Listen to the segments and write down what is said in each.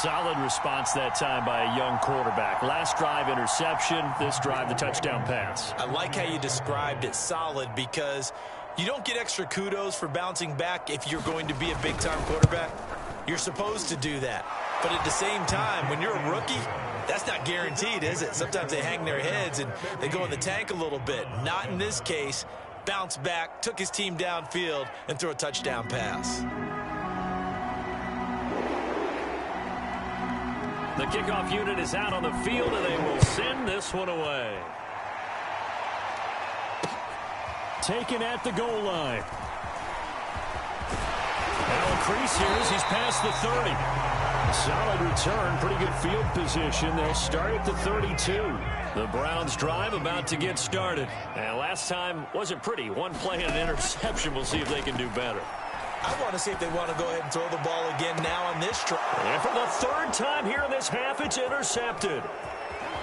Solid response that time by a young quarterback. Last drive, interception. This drive, the touchdown pass. I like how you described it, solid, because you don't get extra kudos for bouncing back if you're going to be a big-time quarterback. You're supposed to do that. But at the same time, when you're a rookie, that's not guaranteed, is it? Sometimes they hang their heads and they go in the tank a little bit. Not in this case. Bounced back, took his team downfield, and threw a touchdown pass. The kickoff unit is out on the field, and they will send this one away. Taken at the goal line. Now increase here as he's past the 30. Solid return, pretty good field position. They'll start at the 32. The Browns drive about to get started. And last time wasn't pretty. One play and an interception. We'll see if they can do better. I want to see if they want to go ahead and throw the ball again now on this try. And for the third time here in this half, it's intercepted.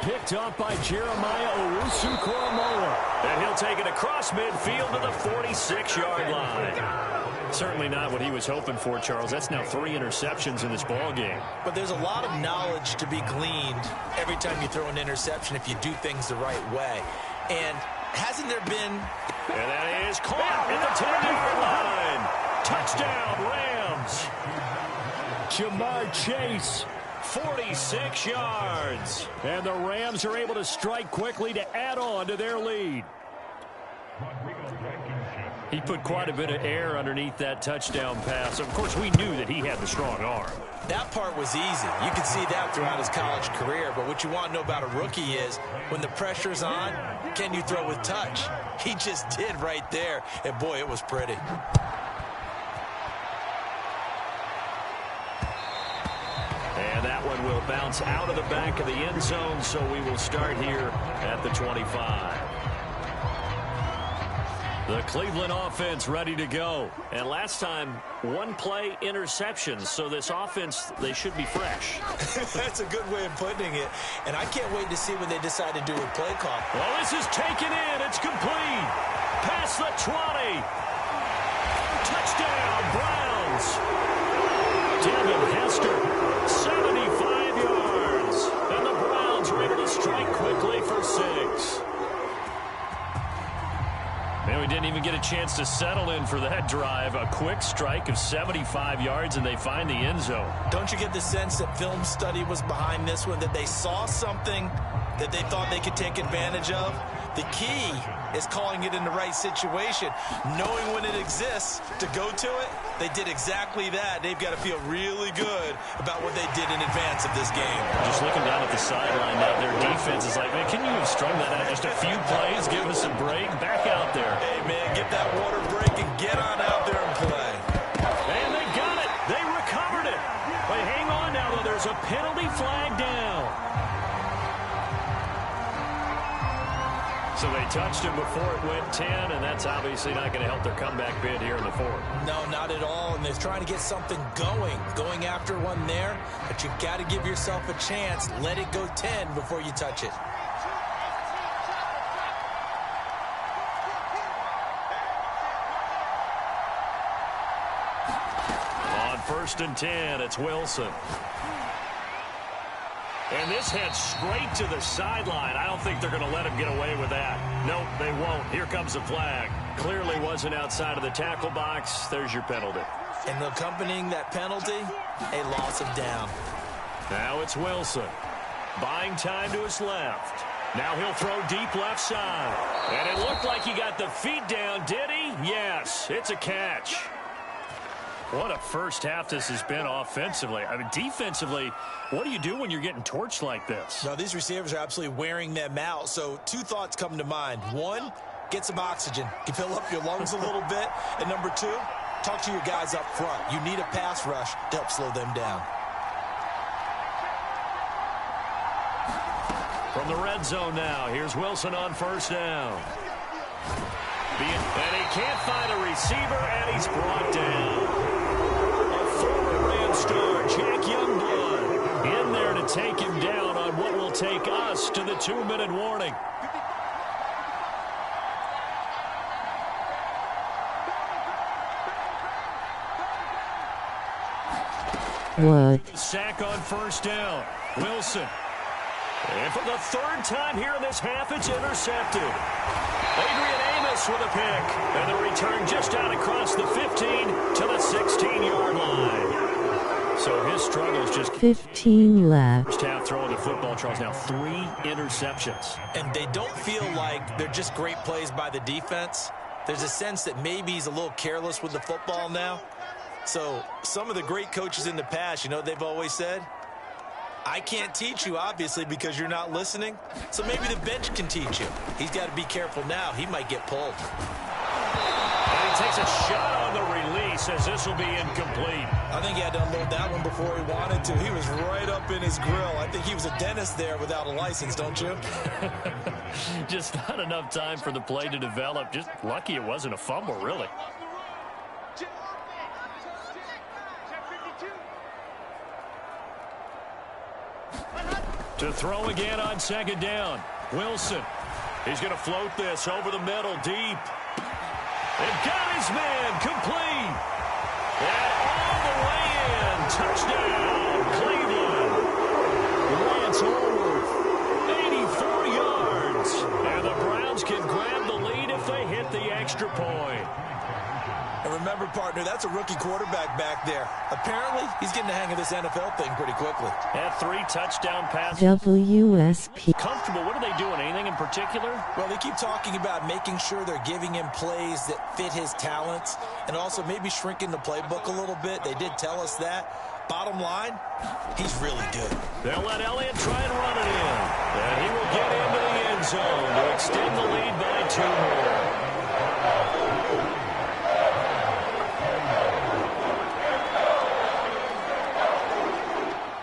Picked up by Jeremiah Owusu-Koramoah. And he'll take it across midfield to the 46-yard line. Certainly not what he was hoping for, Charles. That's now 3 interceptions in this ball game. But there's a lot of knowledge to be gleaned every time you throw an interception if you do things the right way. And hasn't there been... And that is caught at the 10-yard line. Touchdown, Rams. Jamar Chase, 46 yards. And the Rams are able to strike quickly to add on to their lead. He put quite a bit of air underneath that touchdown pass. Of course, we knew that he had the strong arm. That part was easy. You could see that throughout his college career. But what you want to know about a rookie is when the pressure's on, can you throw with touch? He just did right there. And, boy, it was pretty. And that one will bounce out of the back of the end zone, so we will start here at the 25. The Cleveland offense ready to go. And last time, 1 play interceptions. So this offense, they should be fresh. That's a good way of putting it. And I can't wait to see what they decide to do with play call. Well, this is taken in. It's complete. Past the 20. Touchdown, Browns. Devin Hester, 75 yards. And the Browns are able to strike quickly for 6. Man, we didn't even get a chance to settle in for that drive. A quick strike of 75 yards, and they find the end zone. Don't you get the sense that film study was behind this one, that they saw something that they thought they could take advantage of? The key is calling it in the right situation, knowing when it exists to go to it. They did exactly that. They've got to feel really good about what they did in advance of this game. Just looking down at the sideline now, their defense is like, man, can you have strung that out just a few plays, give us a break, back out there. Hey, man, get that water break and get on out there and play. And they got it. They recovered it. But hang on now, though. There's a penalty flag down. So they touched him before it went 10, and that's obviously not going to help their comeback bid here in the 4th. No, not at all, and they're trying to get something going after one there, but you've got to give yourself a chance. Let it go 10 before you touch it. On 1st and 10, it's Wilson. And this heads straight to the sideline. I don't think they're going to let him get away with that. Nope, they won't. Here comes the flag. Clearly wasn't outside of the tackle box. There's your penalty. And accompanying that penalty, a loss of down. Now it's Wilson. Buying time to his left. Now he'll throw deep left side. And it looked like he got the feet down, did he? Yes, it's a catch. What a first half this has been offensively. I mean, defensively, what do you do when you're getting torched like this? No, these receivers are absolutely wearing them out. So 2 thoughts come to mind. 1, get some oxygen. You fill up your lungs a little bit. And number 2, talk to your guys up front. You need a pass rush to help slow them down. From the red zone now, here's Wilson on 1st down. And he can't find a receiver, and he's brought down. Former Ram star Jack Youngblood in there to take him down on what will take us to the 2-minute warning. What? Sack on first down. Wilson. And for the third time here in this half, it's intercepted. Adrian Amos with a pick. And the return just out across the 15 to the 16-yard line. So his struggles just 15 left. First half throwing the football, Charles. Now 3 interceptions. And they don't feel like they're just great plays by the defense. There's a sense that maybe he's a little careless with the football now. So some of the great coaches in the past, you know what they've always said? I can't teach you, obviously, because you're not listening. So maybe the bench can teach you. He's got to be careful now. He might get pulled. And he takes a shot on the release as this will be incomplete. I think he had to unload that one before he wanted to. He was right up in his grill. I think he was a dentist there without a license, don't you? Just not enough time for the play to develop. Just lucky it wasn't a fumble, really. To throw again on second down. Wilson. He's going to float this over the middle deep. They've got his man complete. And all the way in. Touchdown, Cleveland. Lance Allworth, 84 yards. And the Browns can grab the lead if they hit the extra point. And remember, partner, that's a rookie quarterback back there. Apparently, he's getting the hang of this NFL thing pretty quickly. Had 3 touchdown passes. WSP. Comfortable. What are they doing? Anything in particular? Well, they keep talking about making sure they're giving him plays that fit his talents and also maybe shrinking the playbook a little bit. They did tell us that. Bottom line, he's really good. They'll let Elliott try and run it in. And he will get into the end zone to extend the lead by 2 more.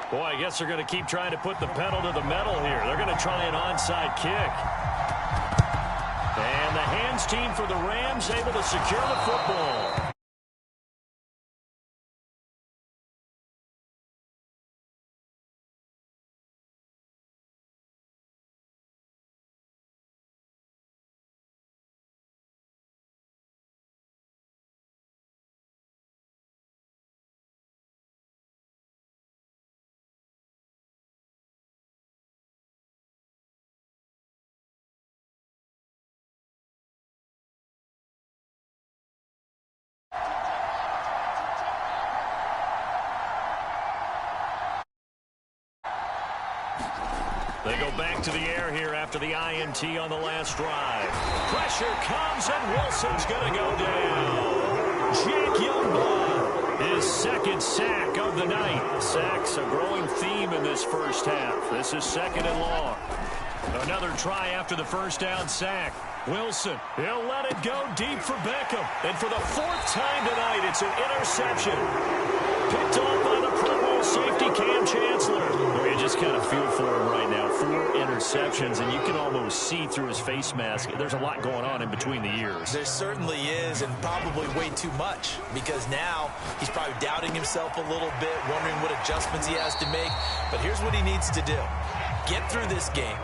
Boy, I guess they're going to keep trying to put the pedal to the metal here. They're going to try an onside kick. And the hands team for the Rams able to secure the football. They go back to the air here after the INT on the last drive. Pressure comes, and Wilson's going to go down. Jake Youngblood, his second sack of the night. Sacks a growing theme in this first half. This is 2nd and long. Another try after the first down sack. Wilson, he'll let it go deep for Beckham. And for the 4th time tonight, it's an interception. Picked off by the Pro Bowl safety Cam Chancellor. Boy, you just kind of feel for him right now. 4 interceptions, and you can almost see through his face mask. There's a lot going on in between the ears. There certainly is, and probably way too much, because now he's probably doubting himself a little bit, wondering what adjustments he has to make. But here's what he needs to do. Get through this game.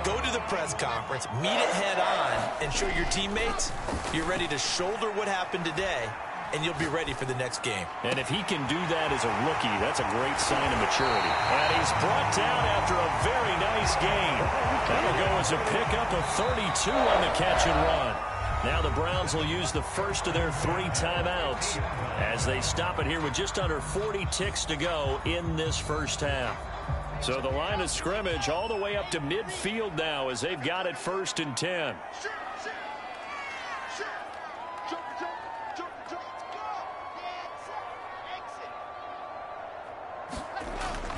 Go to the press conference, meet it head on, and show your teammates you're ready to shoulder what happened today, and you'll be ready for the next game. And if he can do that as a rookie, that's a great sign of maturity. And he's brought down after a very nice gain. That'll go as a pickup of 32 on the catch and run. Now the Browns will use the first of their 3 timeouts as they stop it here with just under 40 ticks to go in this first half. So the line of scrimmage all the way up to midfield now as they've got it 1st and 10.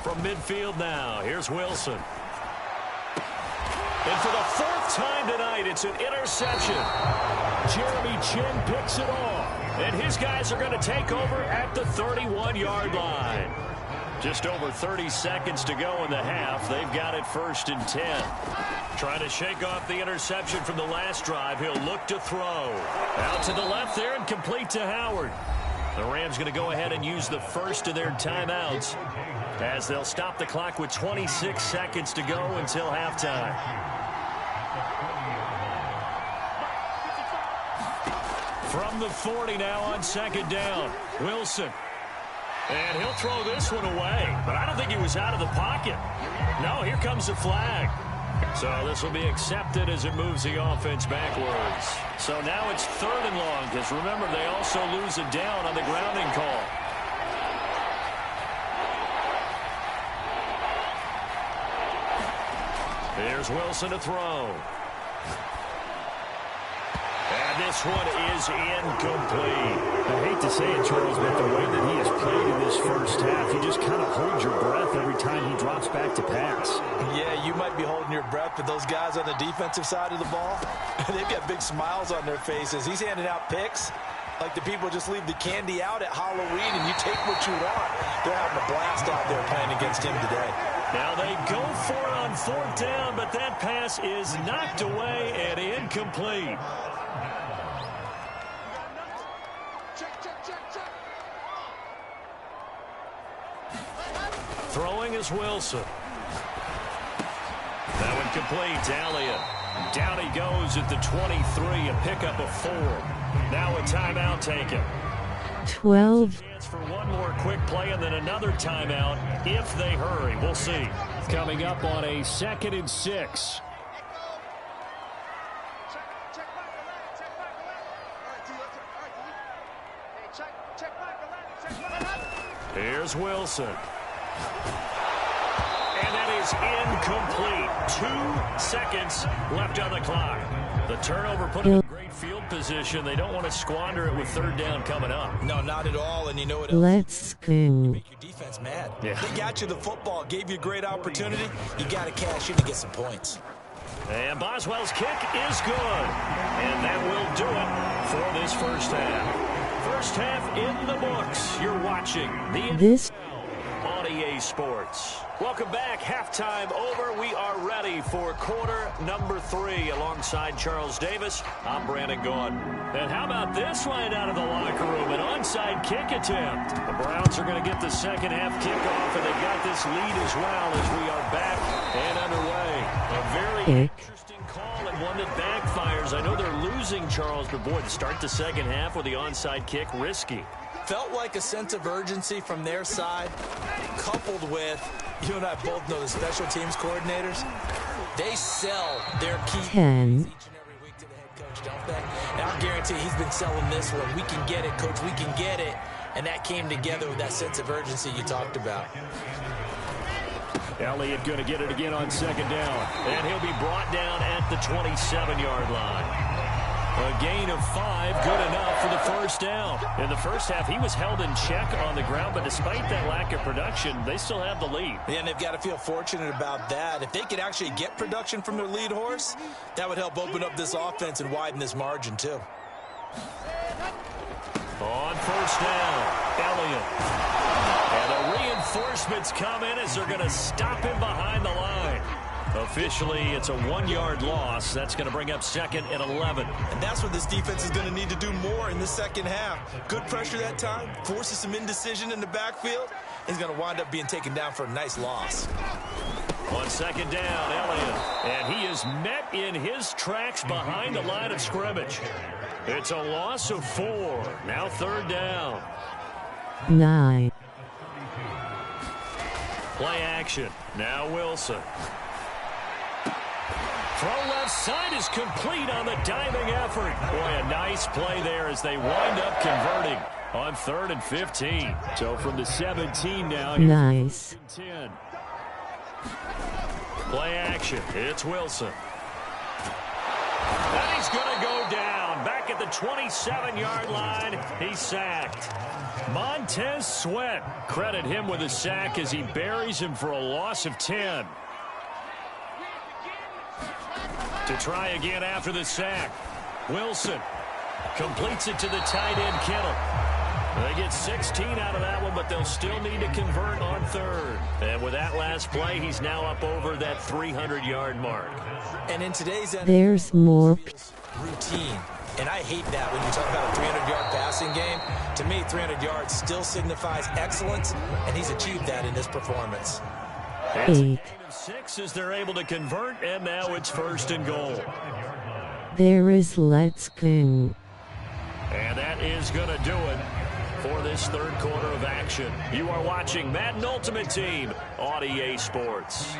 From midfield now, here's Wilson. And for the 4th time tonight, it's an interception. Jeremy Chin picks it off. And his guys are going to take over at the 31-yard line. Just over 30 seconds to go in the half. They've got it 1st and 10. Trying to shake off the interception from the last drive. He'll look to throw. Out to the left there and complete to Howard. The Rams going to go ahead and use the first of their timeouts as they'll stop the clock with 26 seconds to go until halftime. From the 40 now on 2nd down. Wilson. And he'll throw this one away. But I don't think he was out of the pocket. No, here comes the flag. So this will be accepted as it moves the offense backwards. So now it's 3rd and long, because remember, they also lose a down on the grounding call. Here's Wilson to throw. And this one is incomplete. I hate to say it, Charles, but the way that he has played in this first half, you just kind of hold your breath every time he drops back to pass. Yeah, you might be holding your breath, but those guys on the defensive side of the ball, they've got big smiles on their faces. He's handing out picks like the people just leave the candy out at Halloween and you take what you want. They're having a blast out there playing against him today. Now they go for it on 4th down, but that pass is knocked away and incomplete. Throwing is Wilson. That one complete to Elliott. Down he goes at the 23, a pickup of 4. Now a timeout taken. 12. Chance for one more quick play and then another timeout if they hurry. We'll see. Coming up on a 2nd and 6. Here's Wilson. And that is incomplete. 2 seconds left on the clock. The turnover put him in great field position. They don't want to squander it with 3rd down coming up. No, not at all. And you know what? Let's go. Make your defense mad. Yeah. They got you the football, gave you a great opportunity. You got to cash in to get some points. And Boswell's kick is good. And that will do it for this first half. First half in the books. You're watching This on EA Sports. Welcome back. Halftime over. We are ready for quarter number 3 alongside Charles Davis. I'm Brandon Gaudin. And how about this right out of the locker room? An onside kick attempt. The Browns are going to get the second half kickoff, and they've got this lead as well as we are back and underway. A very interesting call and one that backfires. I know they're losing, Charles, but boy, to start the second half with the onside kick, risky. Felt like a sense of urgency from their side, coupled with, you and I both know the special teams coordinators, they sell their key 10. each and every week to the head coach, don't they? And I guarantee he's been selling this one. We can get it, coach, we can get it. And that came together with that sense of urgency you talked about. Elliott going to get it again on 2nd down. And he'll be brought down at the 27-yard line. A gain of 5, good enough for the first down. In the first half, he was held in check on the ground, but despite that lack of production, they still have the lead. Yeah, and they've got to feel fortunate about that. If they could actually get production from their lead horse, that would help open up this offense and widen this margin, too. On 1st down, Elliott. And the reinforcements come in as they're going to stop him behind the line. Officially, it's a 1-yard loss. That's going to bring up 2nd and 11. And that's what this defense is going to need to do more in the second half. Good pressure that time, forces some indecision in the backfield. He's going to wind up being taken down for a nice loss. On 2nd down, Elliott. And he is met in his tracks behind the line of scrimmage. It's a loss of 4. Now 3rd down. 9. Play action. Now Wilson. Throw left side is complete on the diving effort. Boy, a nice play there as they wind up converting on 3rd and 15. So from the 17 now. Nice. 10. Play action. It's Wilson. And he's going to go down. Back at the 27-yard line. He's sacked. Montez Sweat. Credit him with a sack as he buries him for a loss of 10. To try again after the sack. Wilson completes it to the tight end, Kittle. They get 16 out of that one, but they'll still need to convert on 3rd. And with that last play, he's now up over that 300-yard mark. And in today's NFL, There's more. Routine. And I hate that when you talk about a 300-yard passing game. To me, 300 yards still signifies excellence, and he's achieved that in this performance. It's a gain of 6 as they're able to convert, and now it's 1st and goal. There is let's go. And that is going to do it for this third quarter of action. You are watching Madden Ultimate Team on EA Sports.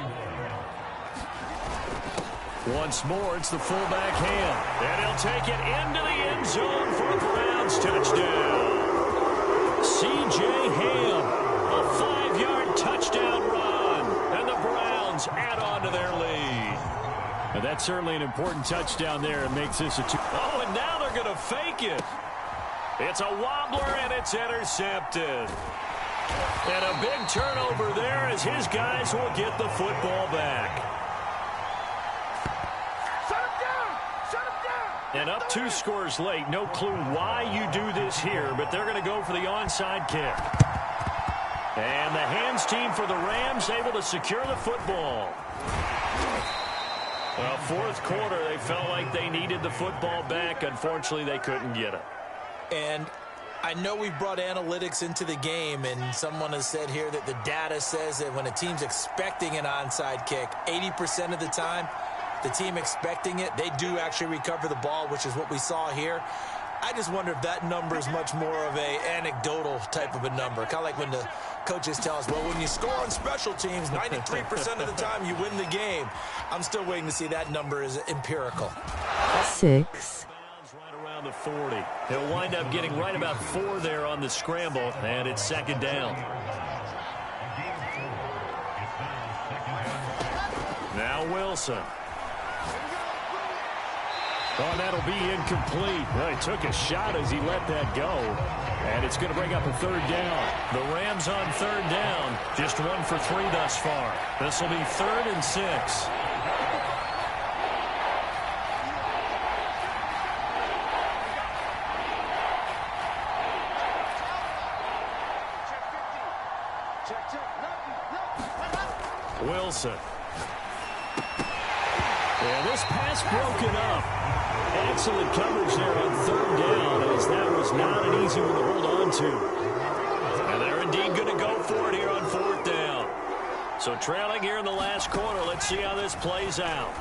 Once more, it's the fullback hand. And he'll take it into the end zone for a Browns touchdown. C.J. Ham, a 5-yard touchdown run. And the Browns add on to their lead. Well, that's certainly an important touchdown there. It makes this a 2. Oh, and now they're going to fake it. It's a wobbler, and it's intercepted. And a big turnover there as his guys will get the football back. And up 2 scores late. No clue why you do this here, but they're going to go for the onside kick. And the hands team for the Rams able to secure the football. Well, fourth quarter, they felt like they needed the football back. Unfortunately, they couldn't get it. And I know we've brought analytics into the game, and someone has said here that the data says that when a team's expecting an onside kick, 80% of the time, the team expecting it, they do actually recover the ball, which is what we saw here. I just wonder if that number is much more of a anecdotal type of a number. Kind of like when the coaches tell us, well, when you score on special teams, 93% of the time you win the game. I'm still waiting to see that number is empirical. 6. Right around the 40. He'll wind up getting right about 4 there on the scramble, and it's second down. Now Wilson. Oh, that'll be incomplete. Well, he took a shot as he let that go. And it's going to bring up a third down. The Rams on third down. Just 1 for 3 thus far. This will be 3rd and 6. Wilson. And this pass broken up. Excellent coverage there on third down, as that was not an easy one to hold on to. And they're indeed going to go for it here on 4th down. So trailing here in the last quarter. Let's see how this plays out.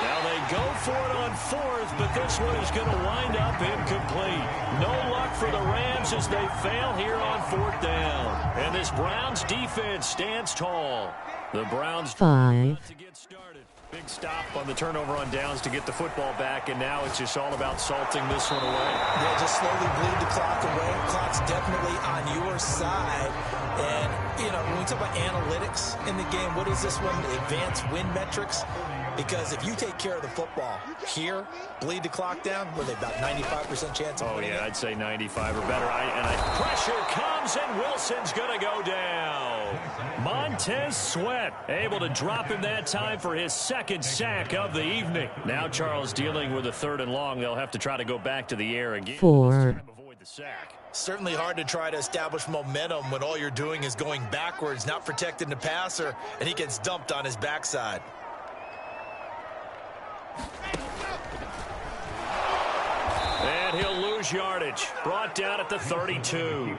Now they go for it on 4th, but this one is going to wind up incomplete. No luck for the Rams as they fail here on 4th down. And this Browns defense stands tall. The Browns 5. to get started. Big stop on the turnover on downs to get the football back, and now it's just all about salting this one away. Yeah, just slowly bleed the clock away. Clock's definitely on your side. And, you know, when we talk about analytics in the game, what is this one? Advanced win metrics? Because if you take care of the football here, bleed the clock down, were they about 95% chance of winning it? I'd say 95 or better. Pressure comes, and Wilson's going to go down. Montez Sweat able to drop him that time for his 2nd sack of the evening. Now Charles dealing with a 3rd and long. They'll have to try to go back to the air again. 4. Avoid the sack. Certainly hard to try to establish momentum when all you're doing is going backwards, not protecting the passer, and he gets dumped on his backside. And he'll lose yardage. Brought down at the 32.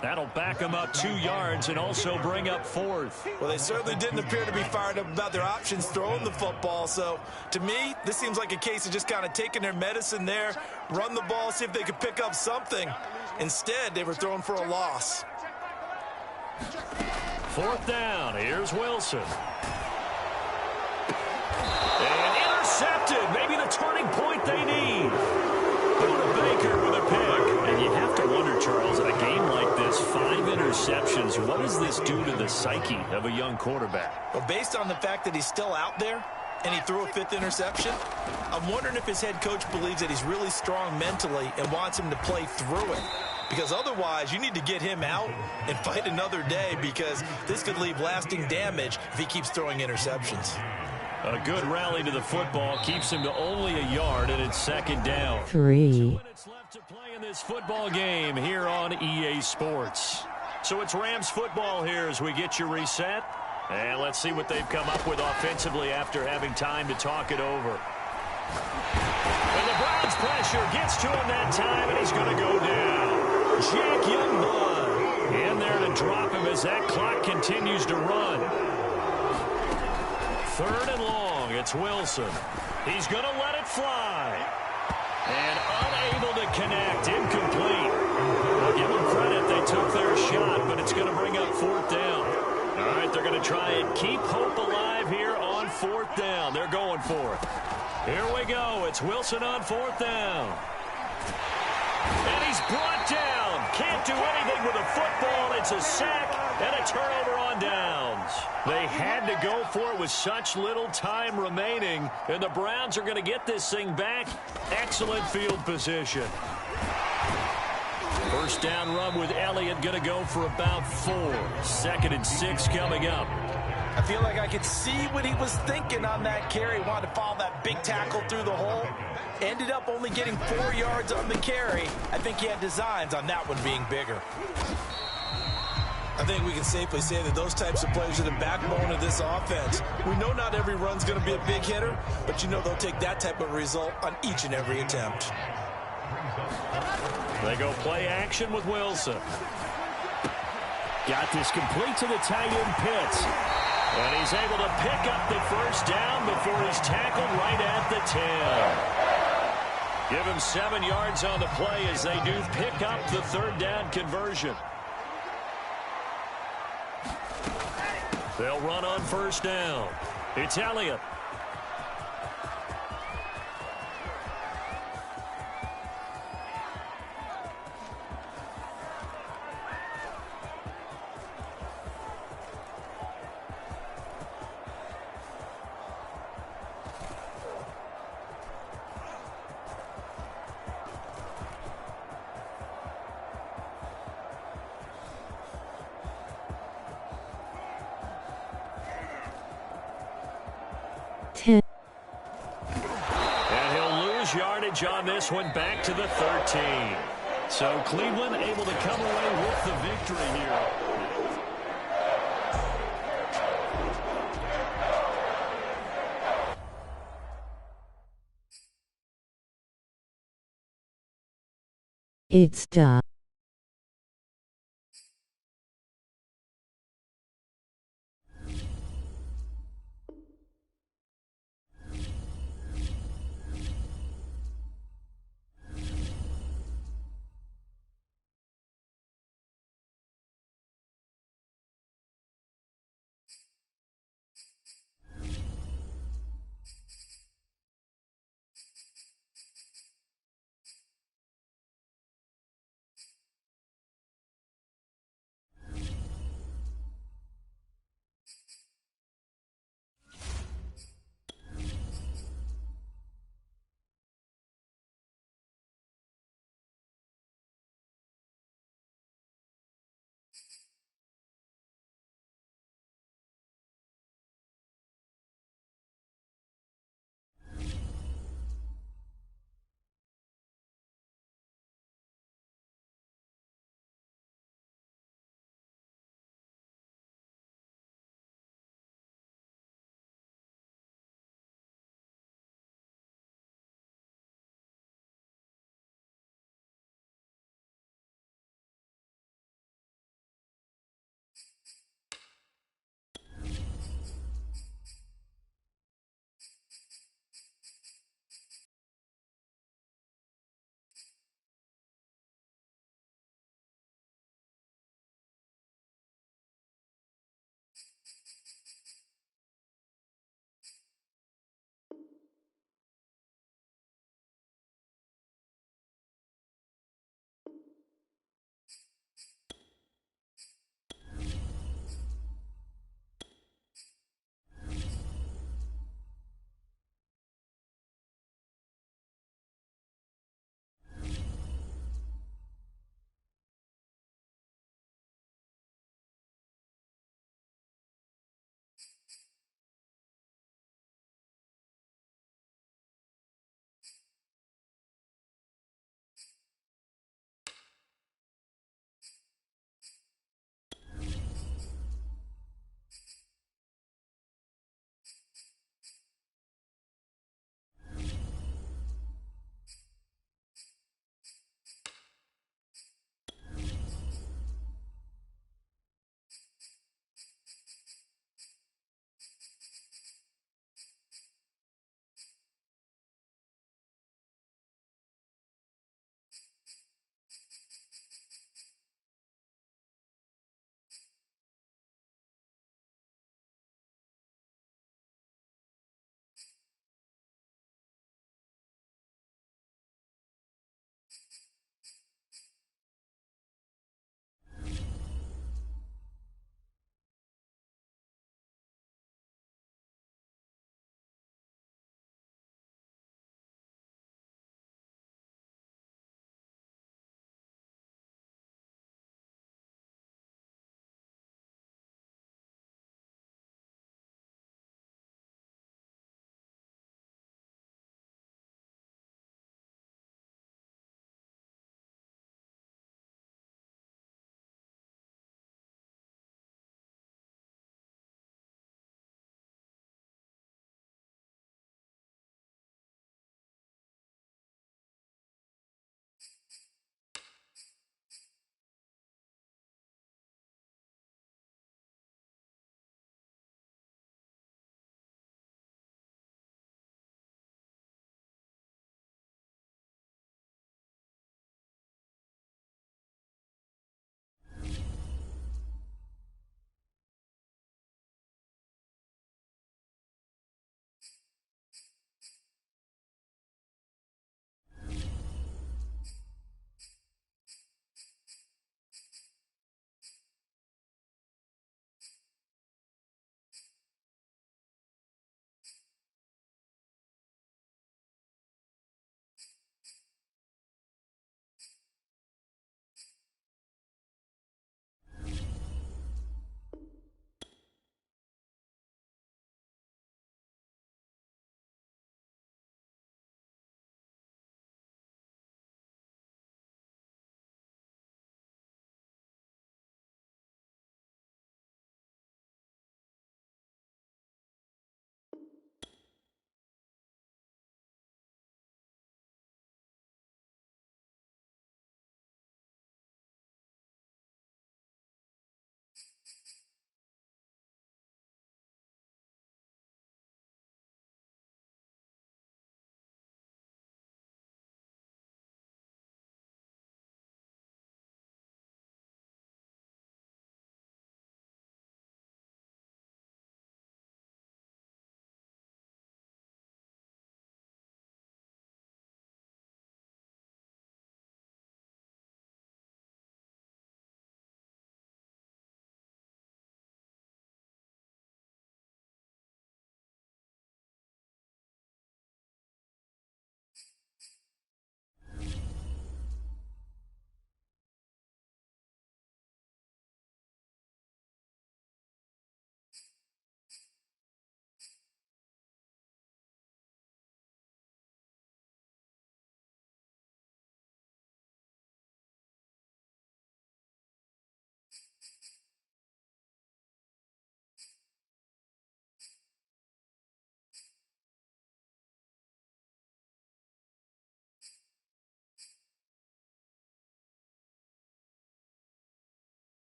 That'll back him up 2 yards and also bring up 4th. Well, they certainly didn't appear to be fired up about their options throwing the football. So, to me, this seems like a case of just kind of taking their medicine there, run the ball, see if they could pick up something. Instead, they were throwing for a loss. 4th down. Here's Wilson. And intercepted. Maybe the turning point they need. Buda Baker with a pick. And you have to wonder, Charles, in a game like this, 5 interceptions, what does this do to the psyche of a young quarterback? Well, based on the fact that he's still out there and he threw a 5th interception, I'm wondering if his head coach believes that he's really strong mentally and wants him to play through it. Because otherwise, you need to get him out and fight another day, because this could leave lasting damage if he keeps throwing interceptions. A good rally to the football keeps him to only a yard, and it's 2nd down. 3. 2 minutes left to play in this football game here on EA Sports. So it's Rams football here as we get you reset. And let's see what they've come up with offensively after having time to talk it over. And the Browns pressure gets to him that time, and he's going to go down. Jack Youngblood in there to drop him as that clock continues to run. 3rd and long. It's Wilson. He's going to let it fly. And unable to connect. Incomplete. I'll give them credit. They took their shot, but it's going to bring up fourth down. All right, they're going to try and keep hope alive here on fourth down. They're going for it. Here we go. It's Wilson on fourth down. And he's brought down. Can't do anything with a football. It's a sack and a turnover on downs. They had to go for it with such little time remaining, and the Browns are going to get this thing back. Excellent field position. First down run with Elliott going to go for about 4. 2nd and 6 coming up. I feel like I could see what he was thinking on that carry. Wanted to follow that big tackle through the hole. Ended up only getting 4 yards on the carry. I think he had designs on that one being bigger. I think we can safely say that those types of players are the backbone of this offense. We know not every run's going to be a big hitter, but you know they'll take that type of result on each and every attempt. They go play action with Wilson. Got this complete to the tight end Pitts. And he's able to pick up the first down before he's tackled right at the 10. Give him 7 yards on the play as they do pick up the third down conversion. They'll run on first down. It's Elliott. And he'll lose yardage on this one back to the 13. So Cleveland able to come away with the victory here. It's done.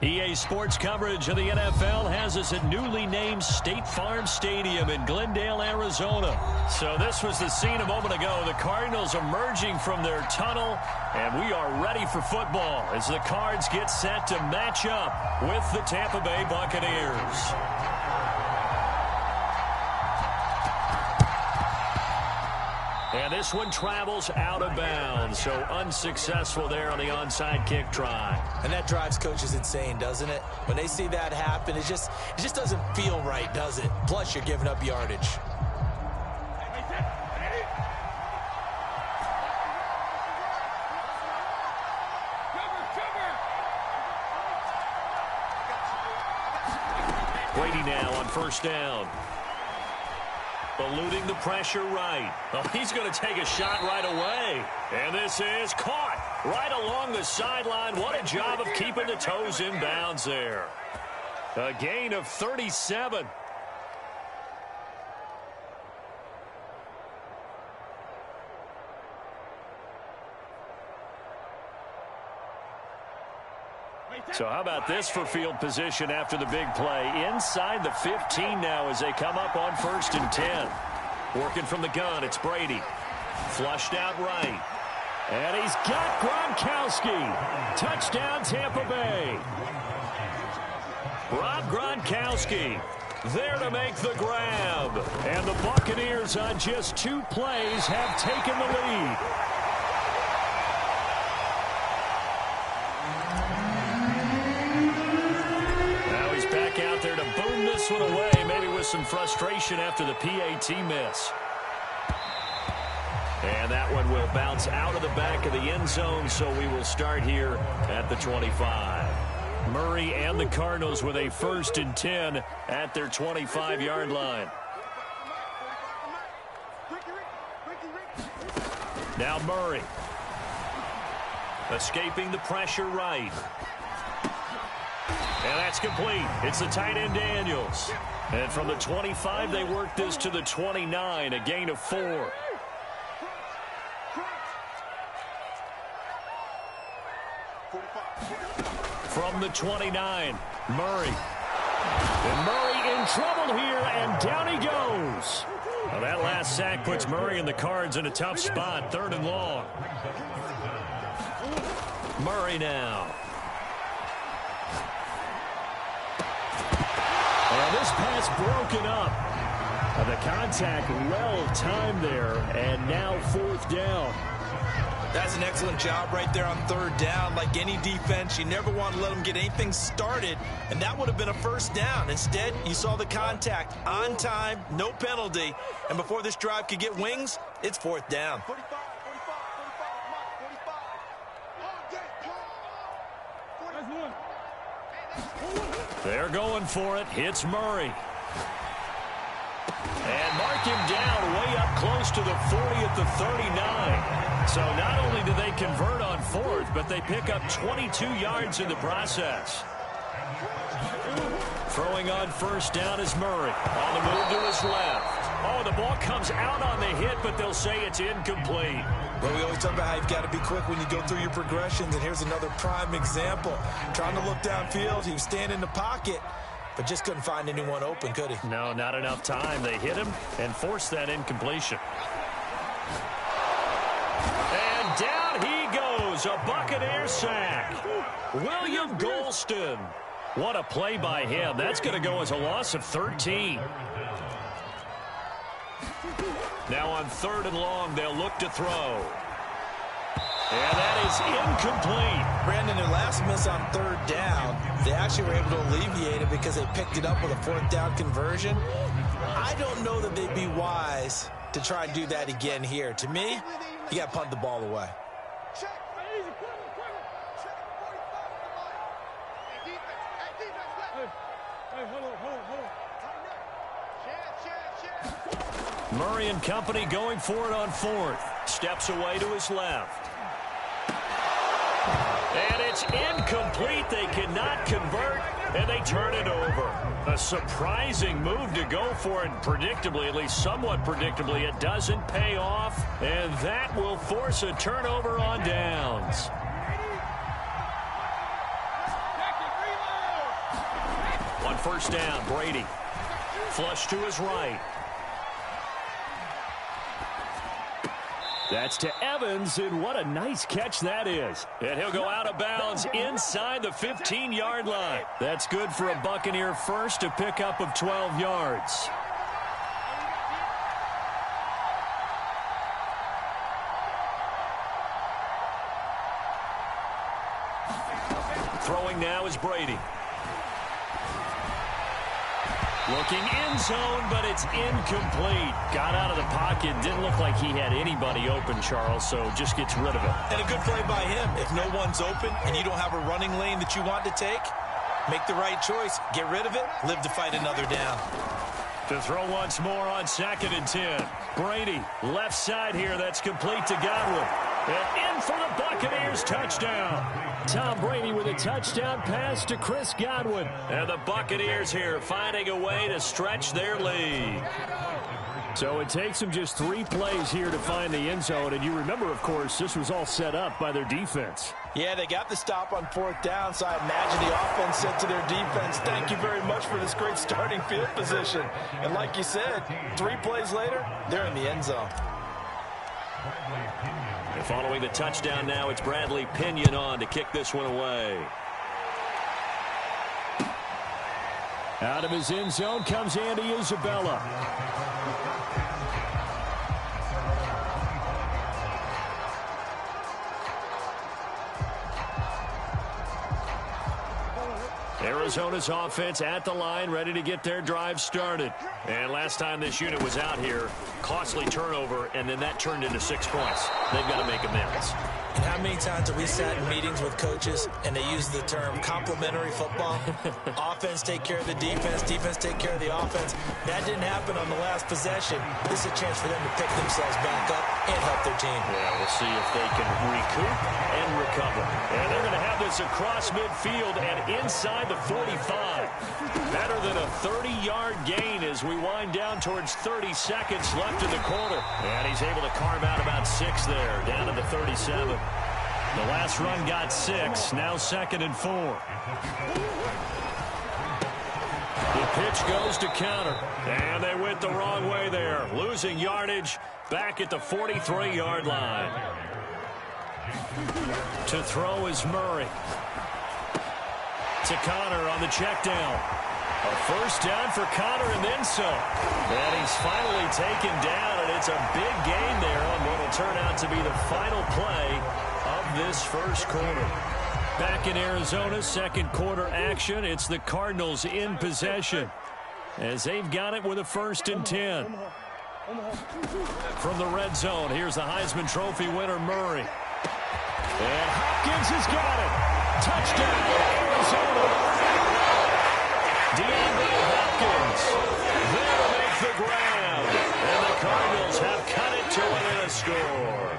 EA Sports coverage of the NFL has us at newly named State Farm Stadium in Glendale, Arizona. So this was the scene a moment ago. The Cardinals emerging from their tunnel, and we are ready for football as the Cards get set to match up with the Tampa Bay Buccaneers. And this one travels out of bounds, so unsuccessful there on the onside kick try. And that drives coaches insane, doesn't it? When they see that happen, it just doesn't feel right, does it? Plus, you're giving up yardage. Brady now on first down. Eluding the pressure right. Well, he's going to take a shot right away. And this is caught right along the sideline. What a job of keeping the toes in bounds there. A gain of 37. So how about this for field position after the big play? Inside the 15 now as they come up on 1st and 10. Working from the gun, it's Brady. Flushed out right. And he's got Gronkowski. Touchdown, Tampa Bay. Rob Gronkowski there to make the grab. And the Buccaneers on just 2 plays have taken the lead. Out there to boom this one away, maybe with some frustration after the PAT miss. And that one will bounce out of the back of the end zone, so we will start here at the 25. Murray and the Cardinals with a 1st and 10 at their 25-yard line. Now Murray. Escaping the pressure right. And that's complete. It's the tight end Daniels. And from the 25, they work this to the 29, a gain of 4. From the 29, Murray. And Murray in trouble here, and down he goes. Well, that last sack puts Murray and the Cards in a tough spot, 3rd and long. Murray now. And this pass broken up. The contact well timed there, and now 4th down. That's an excellent job right there on 3rd down. Like any defense, you never want to let them get anything started, and that would have been a 1st down. Instead, you saw the contact on time, no penalty, and before this drive could get wings, it's 4th down. They're going for it. Hits Murray. And mark him down way up close to the 40 at the 39. So not only do they convert on 4th, but they pick up 22 yards in the process. Throwing on 1st down is Murray. On the move to his left. Oh, the ball comes out on the hit, but they'll say it's incomplete. Well, we always talk about how you've got to be quick when you go through your progressions, and here's another prime example. Trying to look downfield, he was standing in the pocket, but just couldn't find anyone open, could he? No, not enough time. They hit him and forced that incompletion. And down he goes, a Buccaneer sack. William Golston. What a play by him. That's going to go as a loss of 13. Now on 3rd and long, they'll look to throw. And that is incomplete. Brandon, their last miss on 3rd down, they actually were able to alleviate it because they picked it up with a 4th down conversion. I don't know that they'd be wise to try and do that again here. To me, you got to punt the ball away. Murray and company going for it on 4th. Steps away to his left. And it's incomplete. They cannot convert, and they turn it over. A surprising move to go for it. Predictably, at least somewhat predictably, it doesn't pay off, and that will force a turnover on downs. first down. Brady. Flush to his right. That's to Evans, and what a nice catch that is. And he'll go out of bounds inside the 15-yard line. That's good for a Buccaneer first, to pick up of 12 yards. Throwing now is Brady. Looking end zone, but it's incomplete. Got out of the pocket. Didn't look like he had anybody open, Charles, so just gets rid of it. And a good play by him. If no one's open and you don't have a running lane that you want to take, make the right choice. Get rid of it. Live to fight another down. To throw once more on 2nd and 10. Brady, left side here. That's complete to Godwin. And in for the Buccaneers, touchdown. Tom Brady with a touchdown pass to Chris Godwin. And the Buccaneers here finding a way to stretch their lead. So it takes them just 3 plays here to find the end zone. And you remember, of course, this was all set up by their defense. Yeah, they got the stop on 4th down, so I imagine the offense said to their defense, thank you very much for this great starting field position. And like you said, 3 plays later, they're in the end zone. And following the touchdown now, it's Bradley Pinion on to kick this one away. Out of his end zone comes Andy Isabella. Arizona's offense at the line, ready to get their drive started. And last time this unit was out here, costly turnover, and then that turned into 6 points. They've got to make amends. And how many times have we sat in meetings with coaches and they use the term complementary football? Offense take care of the defense, defense take care of the offense. That didn't happen on the last possession. This is a chance for them to pick themselves back up and help their team. Yeah, we'll see if they can recoup and recover. And they're going to have this across midfield and inside the 45. Better than a 30-yard gain as we wind down towards 30 seconds left in the quarter. And he's able to carve out about 6 there, down to the 37. The last run got 6, now 2nd and 4. The pitch goes to counter, and they went the wrong way there, losing yardage back at the 43-yard line. To throw is Murray. To Connor on the check down. A first down for Connor and then some. And he's finally taken down, and it's a big gain there on what will turn out to be the final play of this first quarter. Back in Arizona, 2nd quarter action. It's the Cardinals in possession as they've got it with a 1st and 10. From the red zone, here's the Heisman Trophy winner, Murray. And Hopkins has got it. Touchdown, Arizona. DeAndre Hopkins there to make the grab. And the Cardinals have cut it to within a score.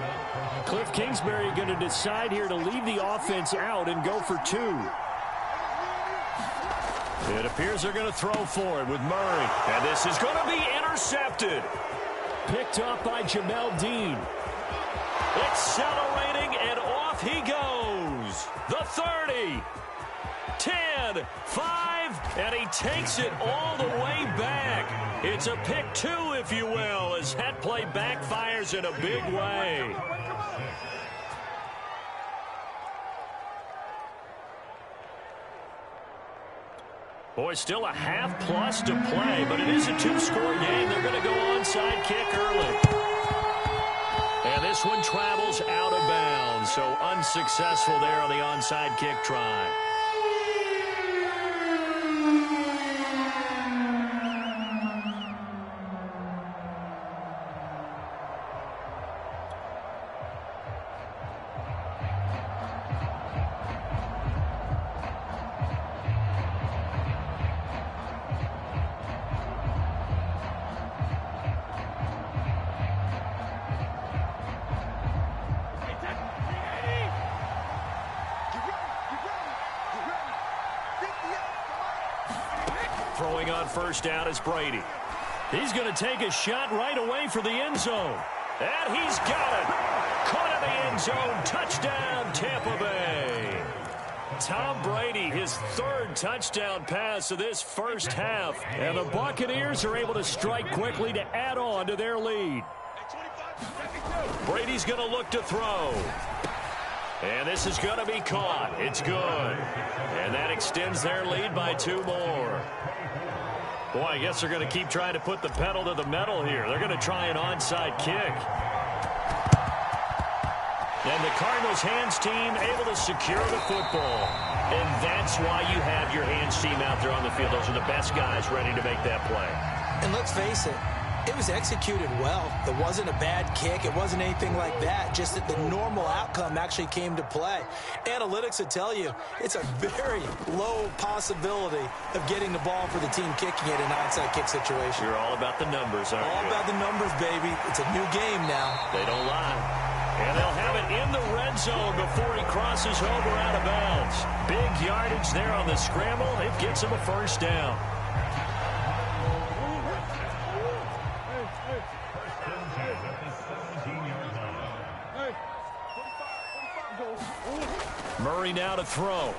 Cliff Kingsbury going to decide here to leave the offense out and go for 2. It appears they're going to throw for it with Murray. And this is going to be intercepted. Picked up by Jamel Dean. Accelerating, and off he goes. The 30. 10, 5, and he takes it all the way back. It's a pick 2, if you will, as that play backfires in a big way. Boy, still a half-plus to play, but it is a 2-score game. They're going to go onside kick early. And this one travels out of bounds, so unsuccessful there on the onside kick try. Throwing on first down is Brady. He's going to take a shot right away for the end zone. And he's got it. Caught in the end zone. Touchdown, Tampa Bay. Tom Brady, his third touchdown pass of this first half. And the Buccaneers are able to strike quickly to add on to their lead. Brady's going to look to throw. And this is going to be caught. It's good. And that extends their lead by 2 more. Boy, I guess they're going to keep trying to put the pedal to the metal here. They're going to try an onside kick. And the Cardinals' hands team able to secure the football. And that's why you have your hands team out there on the field. Those are the best guys ready to make that play. And let's face it, it was executed well. It wasn't a bad kick. It wasn't anything like that. Just that the normal outcome actually came to play. Analytics would tell you it's a very low possibility of getting the ball for the team kicking it in an onside kick situation. You're all about the numbers, aren't you? All about the numbers, baby. It's a new game now. They don't lie. And they'll have it in the red zone before he crosses over out of bounds. Big yardage there on the scramble. It gets him a first down. Murray now to throw.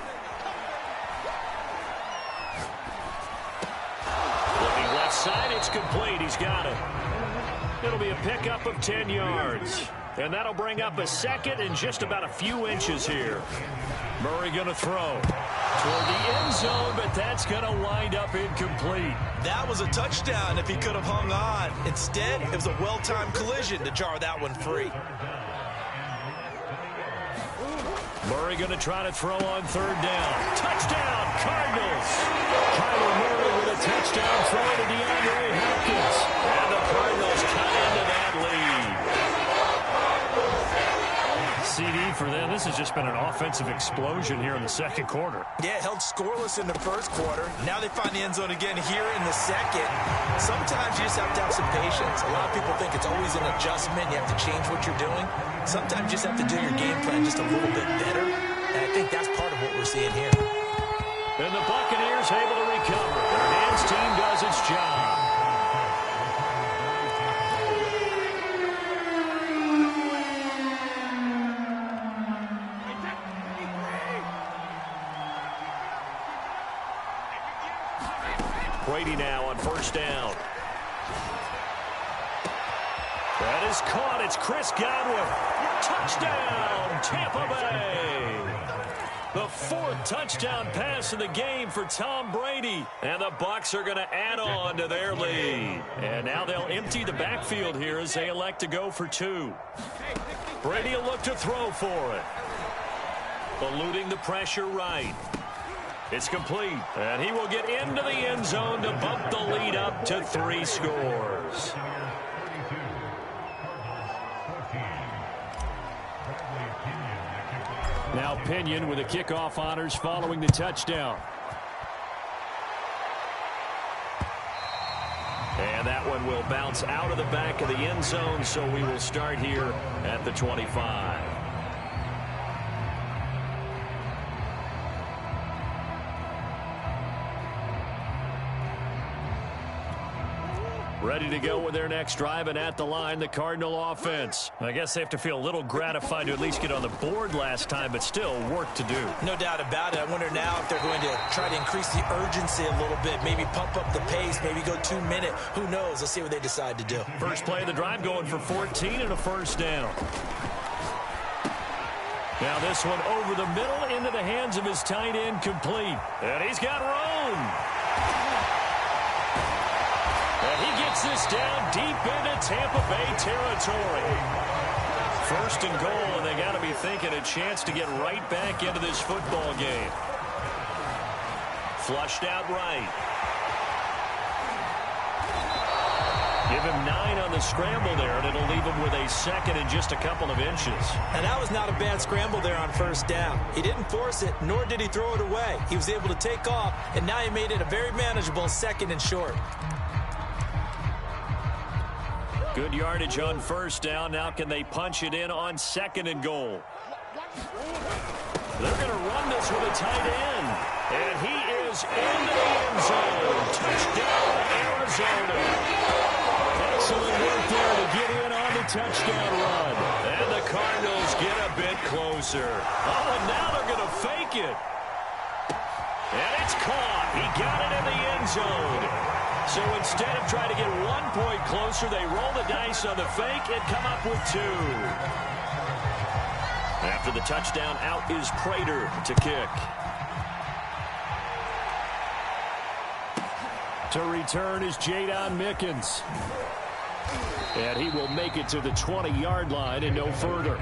Looking left side, it's complete. He's got it. It'll be a pickup of 10 yards. And that'll bring up a second and just about a few inches here. Murray going to throw toward the end zone, but that's going to wind up incomplete. That was a touchdown if he could have hung on. Instead, it was a well-timed collision to jar that one free. Murray going to try to throw on third down. Touchdown, Cardinals. Kyler Murray with a touchdown throw to DeAndre Hopkins. And the Cardinals cut into that lead. CD for them. This has just been an offensive explosion here in the second quarter. Yeah, held scoreless in the first quarter. Now they find the end zone again here in the second. Sometimes you just have to have some patience. A lot of people think it's always an adjustment. You have to change what you're doing. Sometimes you just have to do your game plan just a little bit better. And I think that's part of what we're seeing here. And the Buccaneers able to recover. Their hands team does its job. Brady now on first down. That is caught. It's Chris Godwin. Touchdown, Tampa Bay. The fourth touchdown pass of the game for Tom Brady. And the Bucs are going to add on to their lead. And now they'll empty the backfield here as they elect to go for 2. Brady will look to throw for it. Eluding the pressure right. It's complete, and he will get into the end zone to bump the lead up to 3 scores. Now Pinion with the kickoff honors following the touchdown. And that one will bounce out of the back of the end zone, so we will start here at the 25. Ready to go with their next drive, and at the line, the Cardinal offense. I guess they have to feel a little gratified to at least get on the board last time, but still work to do. No doubt about it. I wonder now if they're going to try to increase the urgency a little bit, maybe pump up the pace, maybe go 2 minute. Who knows? Let's see what they decide to do. First play of the drive going for 14 and a first down. Now this one over the middle into the hands of his tight end, complete. And he's got room. And he gets this down deep into Tampa Bay territory. First and goal, and they got to be thinking a chance to get right back into this football game. Flushed out right. Give him 9 on the scramble there, and it'll leave him with a second and just a couple of inches. And that was not a bad scramble there on first down. He didn't force it, nor did he throw it away. He was able to take off, and now he made it a very manageable second and short. Good yardage on first down. Now can they punch it in on second and goal? They're going to run this with a tight end. And he is into the end zone. Touchdown, Arizona. Excellent work there to get in on the touchdown run. And the Cardinals get a bit closer. Oh, and now they're going to fake it. And it's caught. He got it in the end zone. So instead of trying to get 1 point closer, they roll the dice on the fake and come up with 2. After the touchdown, out is Prater to kick. To return is Jadon Mickens. And he will make it to the 20-yard line and no further.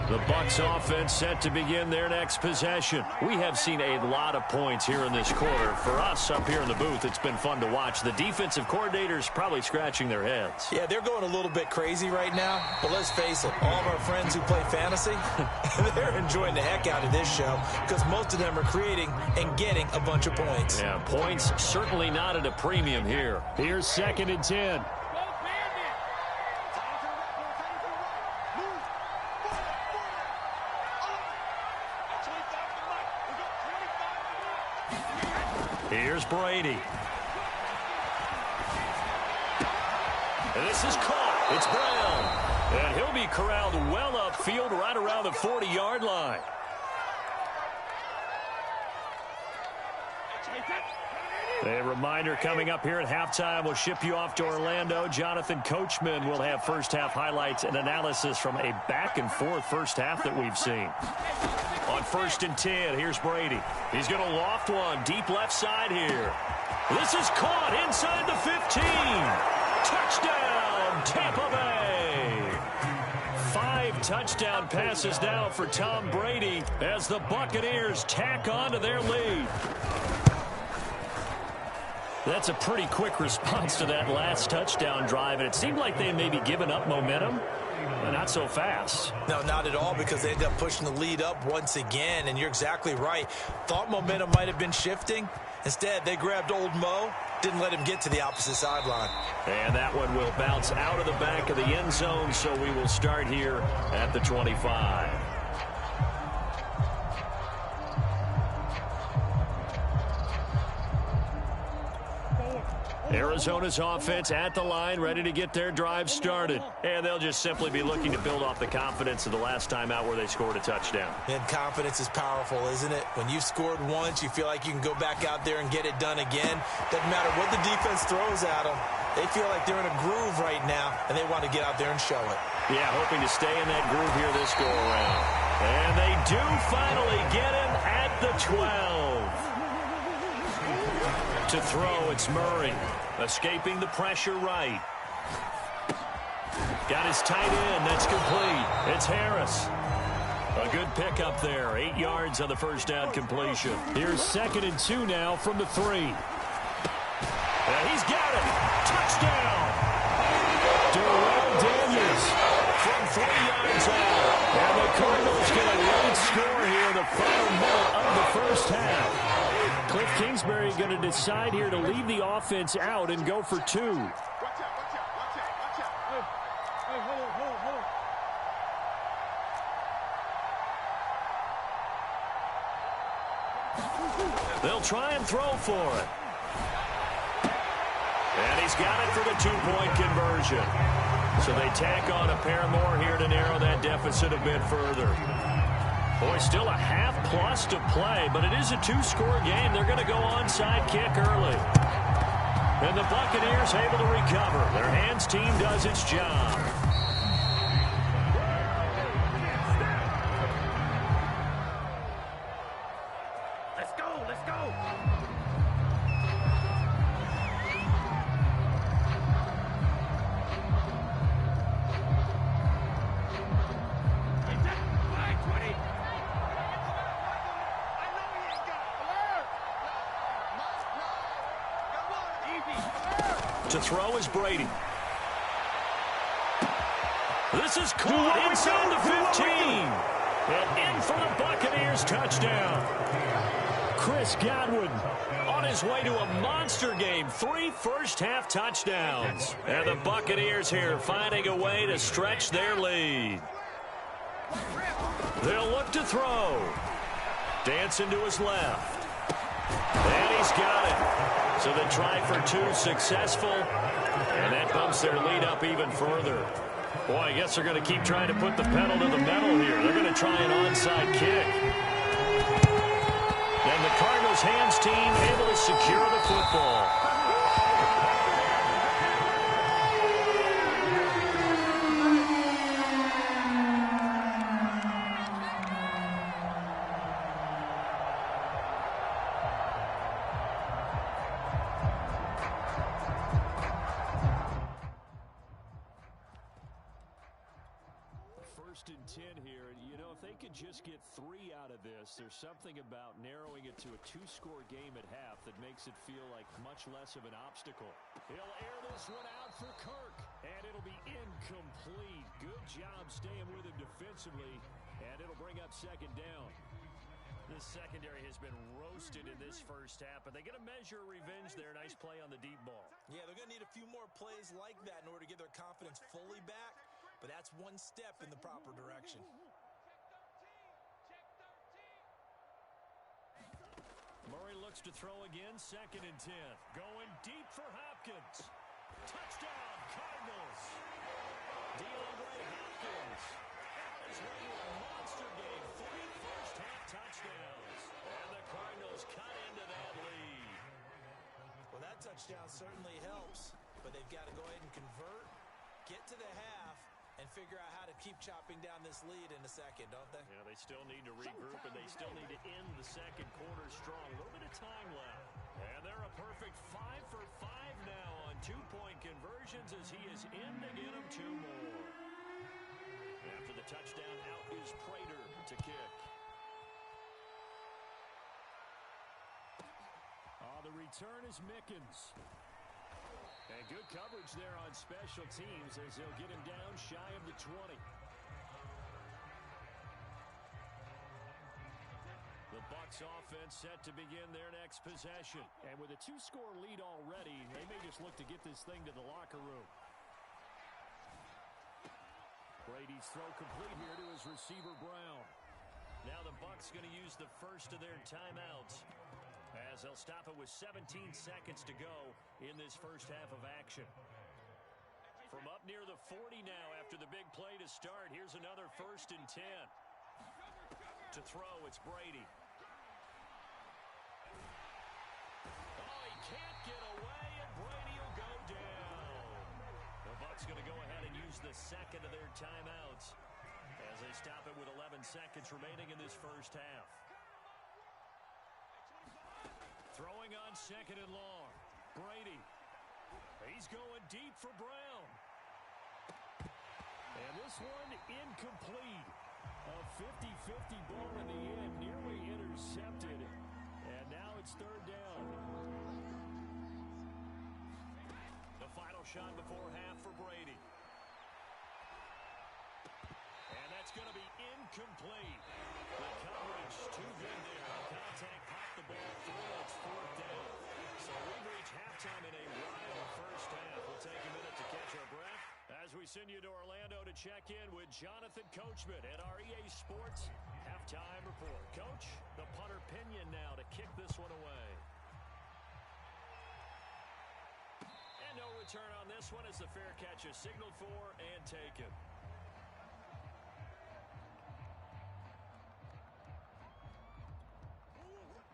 The Bucs offense set to begin their next possession. We have seen a lot of points here in this quarter. For us up here in the booth, it's been fun to watch. The defensive coordinators probably scratching their heads. Yeah, they're going a little bit crazy right now. But let's face it, all of our friends who play fantasy, they're enjoying the heck out of this show because most of them are creating and getting a bunch of points. Yeah, points certainly not at a premium here. Here's 2nd and 10. Here's Brady. And this is caught. It's Brown. And he'll be corralled well upfield right around the 40-yard line. A reminder coming up here at halftime. We'll ship you off to Orlando. Jonathan Coachman will have first-half highlights and analysis from a back-and-forth first half that we've seen. On 1st and 10, here's Brady. He's going to loft one deep left side here. This is caught inside the 15. Touchdown, Tampa Bay. 5 touchdown passes now for Tom Brady as the Buccaneers tack on to their lead. That's a pretty quick response to that last touchdown drive, and it seemed like they may be giving up momentum. Not so fast. No, not at all, because they ended up pushing the lead up once again, and you're exactly right. Thought momentum might have been shifting. Instead, they grabbed old Mo, didn't let him get to the opposite sideline. And that one will bounce out of the back of the end zone, so we will start here at the 25. Arizona's offense at the line, ready to get their drive started. And they'll just simply be looking to build off the confidence of the last time out where they scored a touchdown. And confidence is powerful, isn't it? When you've scored once, you feel like you can go back out there and get it done again. Doesn't matter what the defense throws at them. They feel like they're in a groove right now, and they want to get out there and show it. Yeah, hoping to stay in that groove here this go-around. And they do finally get him at the 12. To throw, it's Murray. Escaping the pressure right. Got his tight end. That's complete. It's Harris. A good pickup there. 8 yards on the first down completion. Here's 2nd and 2 now from the 3. And he's got it. Touchdown. Darrell Daniels From 3 yards out. And the Cardinals get a late score here in the final minute of the first half. Cliff Kingsbury going to decide here to leave the offense out and go for 2. They'll try and throw for it. And he's got it for the 2-point conversion. So they tack on a pair more here to narrow that deficit a bit further. Boy, still a half-plus to play, but it is a 2-score game. They're going to go onside kick early. And the Buccaneers able to recover. Their hands team does its job. Let's go, let's go. To throw is Brady. This is caught inside the 15. And in for the Buccaneers touchdown. Chris Godwin On his way to a monster game. 3 first-half touchdowns. And the Buccaneers here finding a way to stretch their lead. They'll look to throw. Dancing to his left. And he's got it. So they try for 2 successful. And that bumps their lead up even further. Boy, I guess they're going to keep trying to put the pedal to the metal here. They're going to try an onside kick. And the Cardinals hands team able to secure the football. First and 10 here. You know, if they could just get 3 out of this, there's something about narrowing it to a 2-score game at half that makes it feel like much less of an obstacle. He'll air this one out for Kirk, and it'll be incomplete. Good job staying with him defensively, and it'll bring up second down. The secondary has been roasted in this first half, but they get a measure of revenge there. Nice play on the deep ball. Yeah, they're going to need a few more plays like that in order to get their confidence fully back. But that's one step in the proper direction. Murray looks to throw again, second and 10. Going deep for Hopkins. Touchdown, Cardinals. DeAndre Hopkins on his way to a monster game. 3 first-half touchdowns. And the Cardinals cut into that lead. Well, that touchdown certainly helps, but they've got to go ahead and convert, get to the half, and figure out how to keep chopping down this lead in a second, don't they? Yeah, they still need to regroup, and they still need to end the second quarter strong. A little bit of time left. And they're a perfect 5 for 5 now on 2-point conversions as he is in to get them 2 more. After the touchdown, out is Prater to kick. The return is Mickens. And good coverage there on special teams as they'll get him down shy of the 20. The Bucs offense set to begin their next possession. And with a 2-score lead already, they may just look to get this thing to the locker room. Brady's throw complete here to his receiver, Brown. Now the Bucs going to use the first of their timeouts, as they'll stop it with 17 seconds to go in this first half of action. From up near the 40 now after the big play to start, here's another first and 10. To throw, it's Brady. Oh, he can't get away, and Brady will go down. The Bucs going to go ahead and use the second of their timeouts as they stop it with 11 seconds remaining in this first half. Throwing on second and long. Brady. He's going deep for Brown. And this one incomplete. A 50-50 ball in the end, nearly intercepted. And now it's third down. The final shot before half for Brady. And that's going to be incomplete. The coverage too good there. Contact popped the ball through. It's fourth down. So we've reached halftime in a wild first half. We'll take a minute to catch our breath as we send you to Orlando to check in with Jonathan Coachman at our EA Sports Halftime Report. Coach, the punter Pinion now to kick this one away. And no return on this one as the fair catch is signaled for and taken.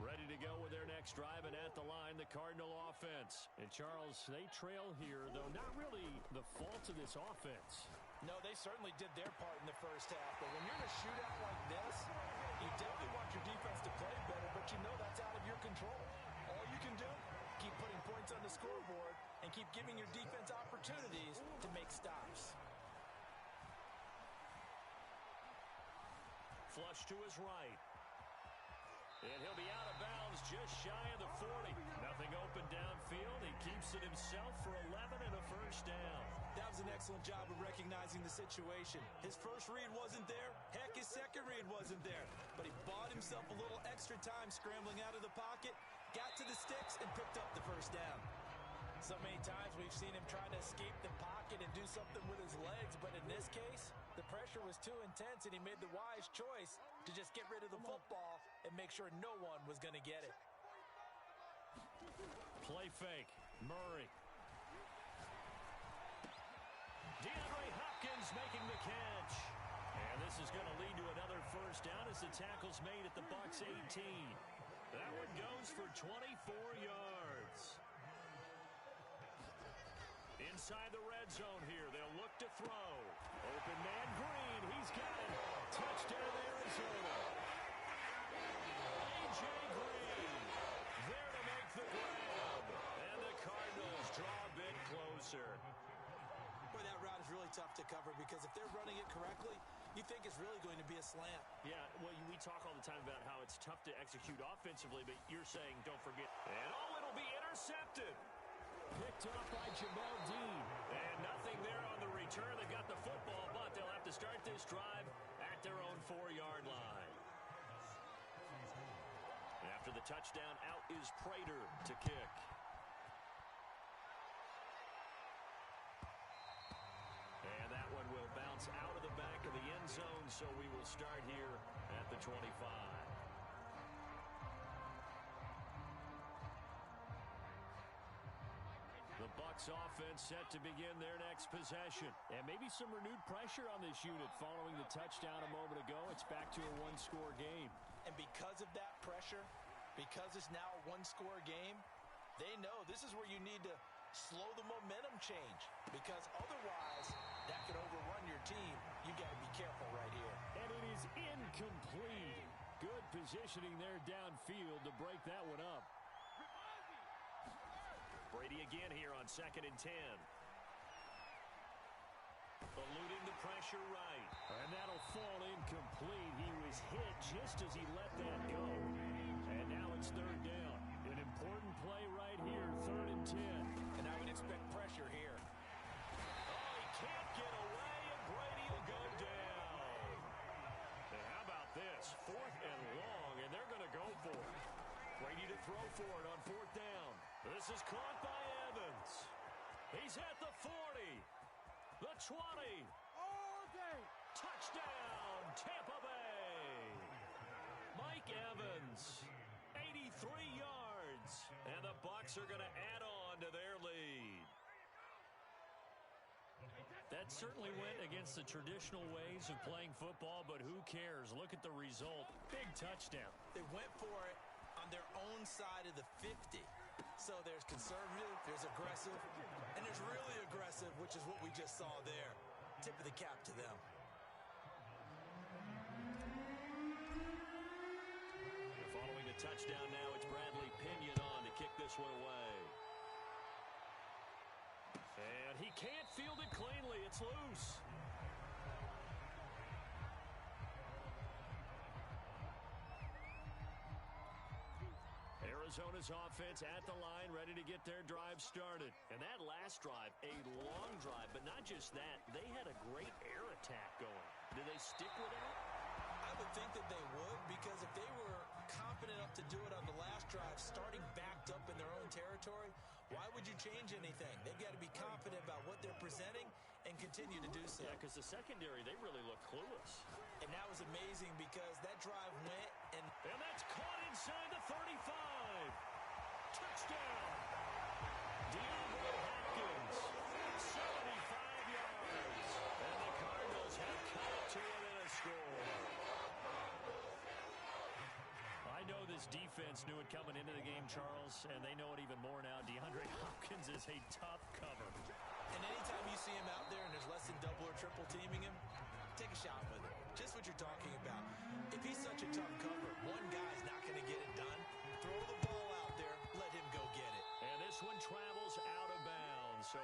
Ready to go with their next drive, and at the line, the Cardinal offense. And, Charles, they trail here, though not really the fault of this offense. No, they certainly did their part in the first half. But when you're in a shootout like this, you definitely want your defense to play better, but you know that's out of your control. All you can do, keep putting points on the scoreboard and keep giving your defense opportunities to make stops. Flush to his right. And he'll be out of bounds just shy of the 40. Nothing open downfield. He keeps it himself for 11 and a first down. That was an excellent job of recognizing the situation. His first read wasn't there. Heck, his second read wasn't there. But he bought himself a little extra time scrambling out of the pocket, got to the sticks, and picked up the first down. So many times we've seen him trying to escape the pocket and do something with his legs, but in this case, the pressure was too intense, and he made the wise choice to just get rid of the football and make sure no one was going to get it. Play fake. Murray. DeAndre Hopkins Evans making the catch. And this is going to lead to another first down as the tackle's made at the Bucs 18. That one goes for 24 yards. Inside the red zone here, they'll look to throw. Open man Green, he's got it. Touchdown Arizona. A.J. Green there to make the grab. And the Cardinals draw a bit closer. Boy, that route is really tough to cover because if they're running it correctly, you think it's really going to be a slant. Yeah, well, we talk all the time about how it's tough to execute offensively, but you're saying don't forget. And it'll be intercepted. Picked up by Jamel Dean. And nothing there on the return. They got the football, but they'll have to start this drive at their own 4-yard line. And after the touchdown, out is Prater to kick. And that one will bounce out of the back of the end zone, so we will start here at the 25. The Bucs offense set to begin their next possession. And maybe some renewed pressure on this unit following the touchdown a moment ago. It's back to a one-score game. And because of that pressure, because it's now a one-score game, they know this is where you need to slow the momentum change, because otherwise that could overrun your team. You got to be careful right here. And it is incomplete. Good positioning there downfield to break that one up. Brady again here on 2nd and 10. Eluding the pressure right. And that'll fall incomplete. He was hit just as he let that go. And now it's 3rd down. An important play right here, 3rd and 10. And I would expect pressure here. Oh, he can't get away, and Brady will go down. And how about this? 4th and long, and they're going to go for it. Brady to throw for it on 4th down. This is caught by Evans. He's at the 40. The 20. All day. Touchdown, Tampa Bay. Mike Evans, 83 yards. And the Bucs are going to add on to their lead. That certainly went against the traditional ways of playing football, but who cares? Look at the result. Big touchdown. They went for it on their own side of the 50. So there's conservative, there's aggressive, and there's really aggressive, which is what we just saw there. Tip of the cap to them. Following the touchdown now, it's Bradley Pinion on to kick this one away. And he can't field it cleanly. It's loose. Arizona's offense at the line, ready to get their drive started. And that last drive, a long drive, but not just that. They had a great air attack going. Do they stick with that? I would think that they would, because if they were confident enough to do it on the last drive, starting backed up in their own territory, why would you change anything? They've got to be confident about what they're presenting and continue to do so. Yeah, because the secondary, they really look clueless. And that was amazing because that drive went and that's caught inside the 35. Touchdown. DeAndre Hopkins, 75 yards. And the Cardinals have cut it to within a score. I know this defense knew it coming into the game, Charles, and they know it even more now. DeAndre Hopkins is a tough cover. And anytime you see him out there and there's less than double or triple teaming him, take a shot with him. Just what you're talking about. If he's such a tough cover, one guy's not going to get it done. Throw the ball out there, let him go get it. And this one travels out of bounds. So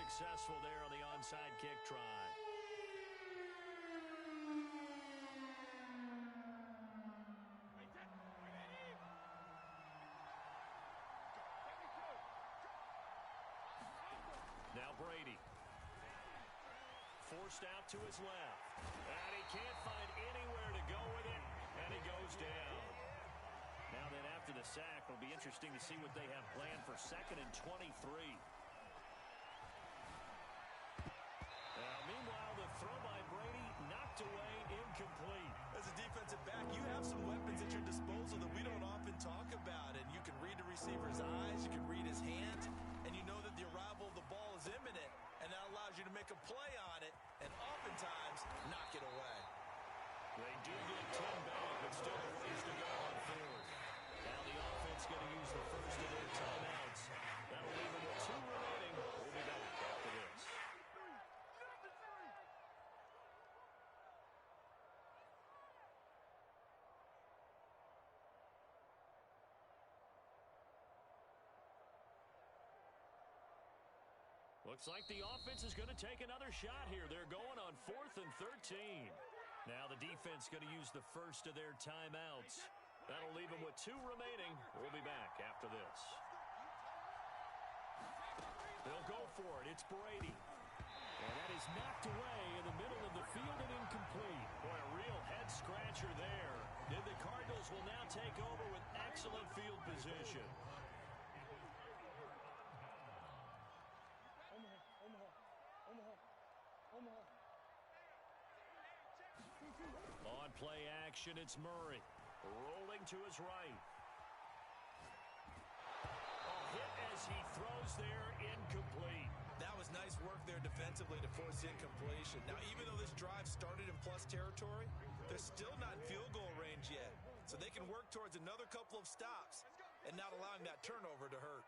successful there on the onside kick try. Now Brady. Forced out to his left. And he can't find anywhere to go with it. And he goes down. Now then, after the sack, it'll be interesting to see what they have planned for 2nd and 23. Meanwhile, the throw by Brady knocked away, incomplete. As a defensive back, you have some weapons at your disposal that we don't often talk about. And you can read the receiver's eyes, you can read his hands, and you know that the arrival of the ball is imminent. And that allows you to make a play on it and oftentimes knock it away. They do get 10 back, but still a ways to go on 4th. Now the offense going to use the first of their timeouts. That'll leave them with 2 remaining. We'll be back after this. Looks like the offense is going to take another shot here. They're going on 4th and 13. Now the defense going to use the first of their timeouts. That'll leave them with 2 remaining. We'll be back after this. They'll go for it. It's Brady. And that is knocked away in the middle of the field and incomplete. Boy, a real head-scratcher there. And the Cardinals will now take over with excellent field position. On play action, it's Murray. Rolling to his right. A hit as he throws there, incomplete. That was nice work there defensively to force incompletion. Now, even though this drive started in plus territory, they're still not in field goal range yet. So they can work towards another couple of stops and not allowing that turnover to hurt.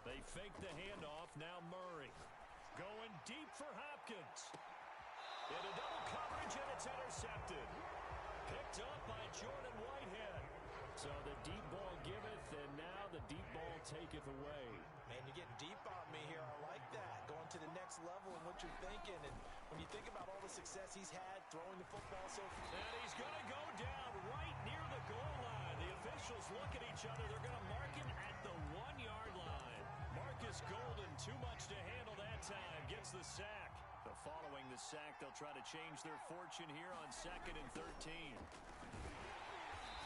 They fake the handoff. Now Murray going deep for Hopkins. Into double coverage, and it's intercepted. Picked up by Jordan Whitehead. So the deep ball giveth, and now the deep ball taketh away. Man, you're getting deep on me here. I like that. Going to the next level in what you're thinking. And when you think about all the success he's had throwing the football so far. And he's going to go down right near the goal line. The officials look at each other. They're going to mark him at the 1-yard line. Marcus Golden, too much to handle that time, gets the sack. But following the sack, they'll try to change their fortune here on 2nd and 13.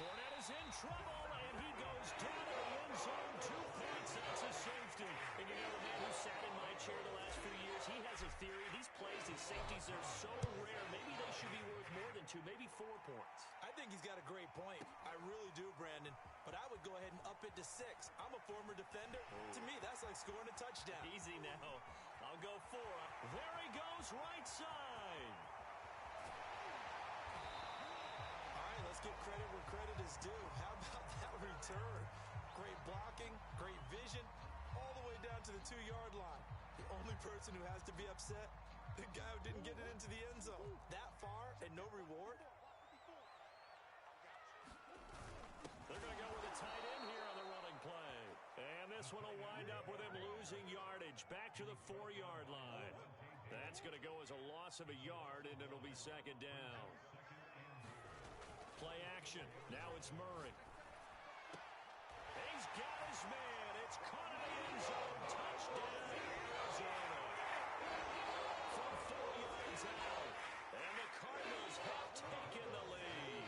Fournette is in trouble, and he goes down to the end zone. 2 points, that's a safety. And you know, the man who sat in my chair the last few years, he has a theory. These plays, these safeties are so rare. Maybe they should be worth more than 2, maybe 4 points. I think he's got a great point. I really do, Brandon. But I would go ahead and up it to 6. I'm a former defender. To me, that's like scoring a touchdown. Easy now. I'll go 4. There he goes, right side. Let's give credit where credit is due. How about that return? Great blocking, great vision, all the way down to the 2-yard line. The only person who has to be upset, the guy who didn't get it into the end zone. That far and no reward? They're going to go with a tight end here on the running play. And this one will wind up with him losing yardage back to the 4-yard line. That's going to go as a loss of a yard, and it'll be 2nd down. Play action. Now it's Murray. He's got his man. It's caught in the end zone. Touchdown, Arizona. From 4 yards out. And the Cardinals have taken the lead.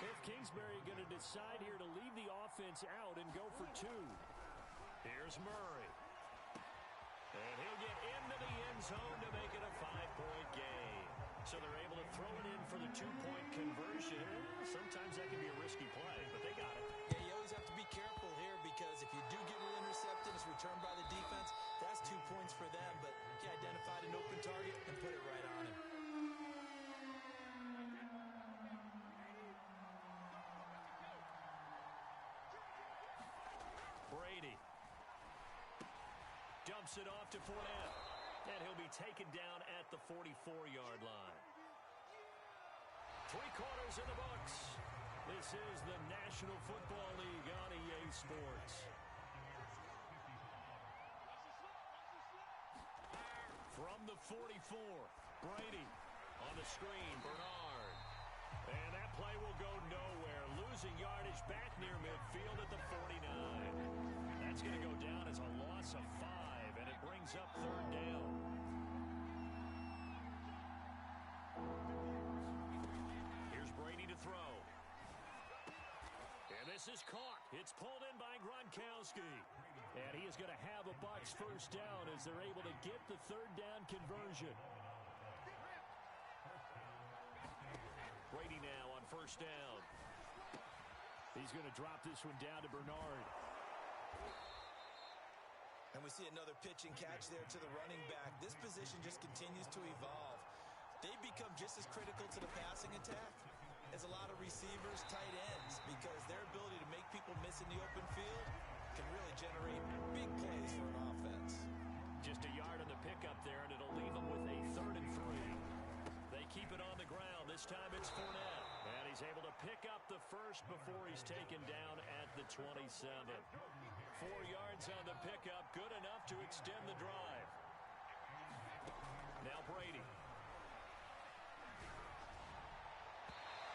Cliff Kingsbury going to decide here to leave the offense out and go for 2. Here's Murray. And he'll get into the end zone to make it a 5-point game. So they're able to throw it in for the 2-point conversion. Sometimes that can be a risky play, but they got it. Yeah, you always have to be careful here because if you do get an intercepted, it's returned by the defense, that's 2 points for them. But he identified an open target and put it right on him. Brady dumps it off to Fournette. And he'll be taken down at the 44-yard line. 3 quarters in the books. This is the National Football League on EA Sports. From the 44th, Brady on the screen, Bernard. And that play will go nowhere, losing yardage back near midfield at the 49. That's going to go down as a loss of 5, and it brings up 3rd down. Here's Brady to throw. And this is caught. It's pulled in by Gronkowski. And he is going to have a Bucs first down as they're able to get the 3rd down conversion. Brady now on 1st down. He's going to drop this one down to Bernard. And we see another pitch and catch there to the running back. This position just continues to evolve. They become just as critical to the passing attack as a lot of receivers, tight ends, because their ability to make people miss in the open field can really generate big plays for an offense. Just a yard on the pickup there, and it'll leave them with a 3rd and 3. They keep it on the ground. This time it's Fournette. And he's able to pick up the first before he's taken down at the 27. 4 yards on the pickup, good enough to extend the drive. Now Brady.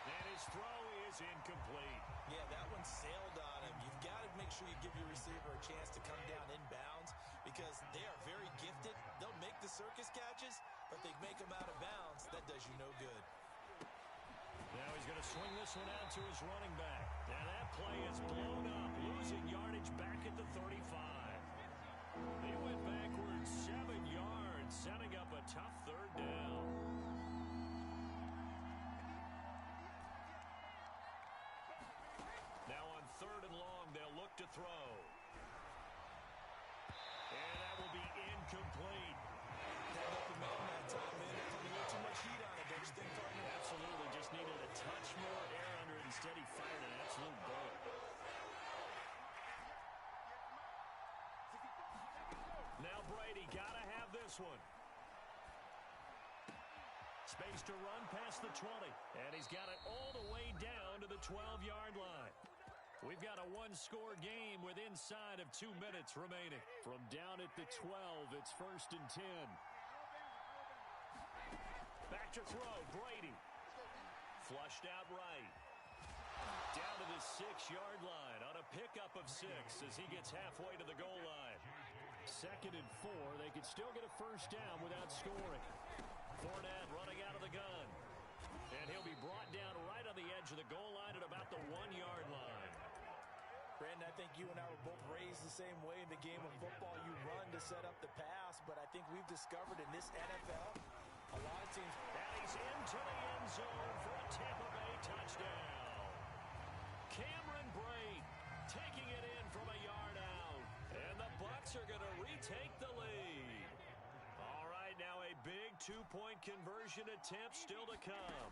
And his throw is incomplete. Yeah, that one sailed on him. You've got to make sure you give your receiver a chance to come down inbounds because they are very gifted. They'll make the circus catches, but they make them out of bounds. That does you no good. Now he's going to swing this one out to his running back. Now that play is blown up, losing yardage back at the 35. He went backwards 7 yards, setting up a tough 3rd down. Now on 3rd and long, they'll look to throw. And that will be incomplete. That open man that time, man. There's a little too much heat on it, don't you think, partner? Absolutely. Just needed a touch more air under it. Instead, he fired an absolute bullet. Now Brady, got to have this one. Space to run past the 20. And he's got it all the way down to the 12-yard line. We've got a 1-score game with inside of 2 minutes remaining. From down at the 12, it's 1st and 10. Back to throw, Brady. Flushed out right. Down to the 6-yard line on a pickup of 6 as he gets halfway to the goal line. 2nd and 4, they could still get a first down without scoring. Fournette running out of the gun. And he'll be brought down right on the edge of the goal line at about the 1-yard line. Brandon, I think you and I were both raised the same way in the game of football. You run to set up the pass, but I think we've discovered in this NFL, a lot of teams... And he's into the end zone for a Tampa Bay touchdown. Cameron Brate taking it in from a yard out. And the Bucs are going to retake the lead. All right, now a big 2-point conversion attempt still to come.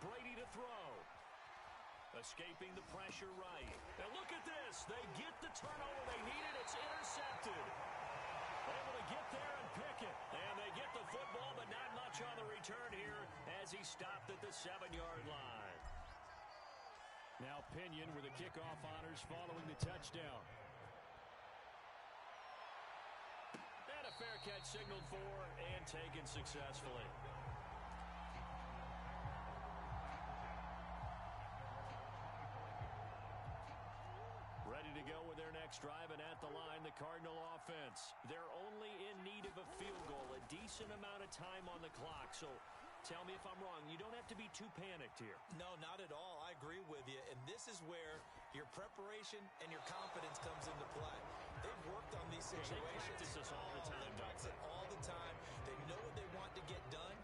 Brady to throw. Escaping the pressure right. Now look at this. They get the turnover they needed. It's intercepted. Able to get there and pick it. And they get the football, but not much on the return here as he stopped at the 7-yard line. Now Pinion with the kickoff honors following the touchdown. And a fair catch signaled for and taken successfully. Ready to go with their next drive, and at the line, the Cardinal offense. They're only in need of a field goal, a decent amount of time on the clock. So tell me if I'm wrong. You don't have to be too panicked here. No, not at all. I agree with you. And this is where your preparation and your confidence comes into play. They've worked on these situations. They practice this all the time. They practice it all the time. They know what they want to get done.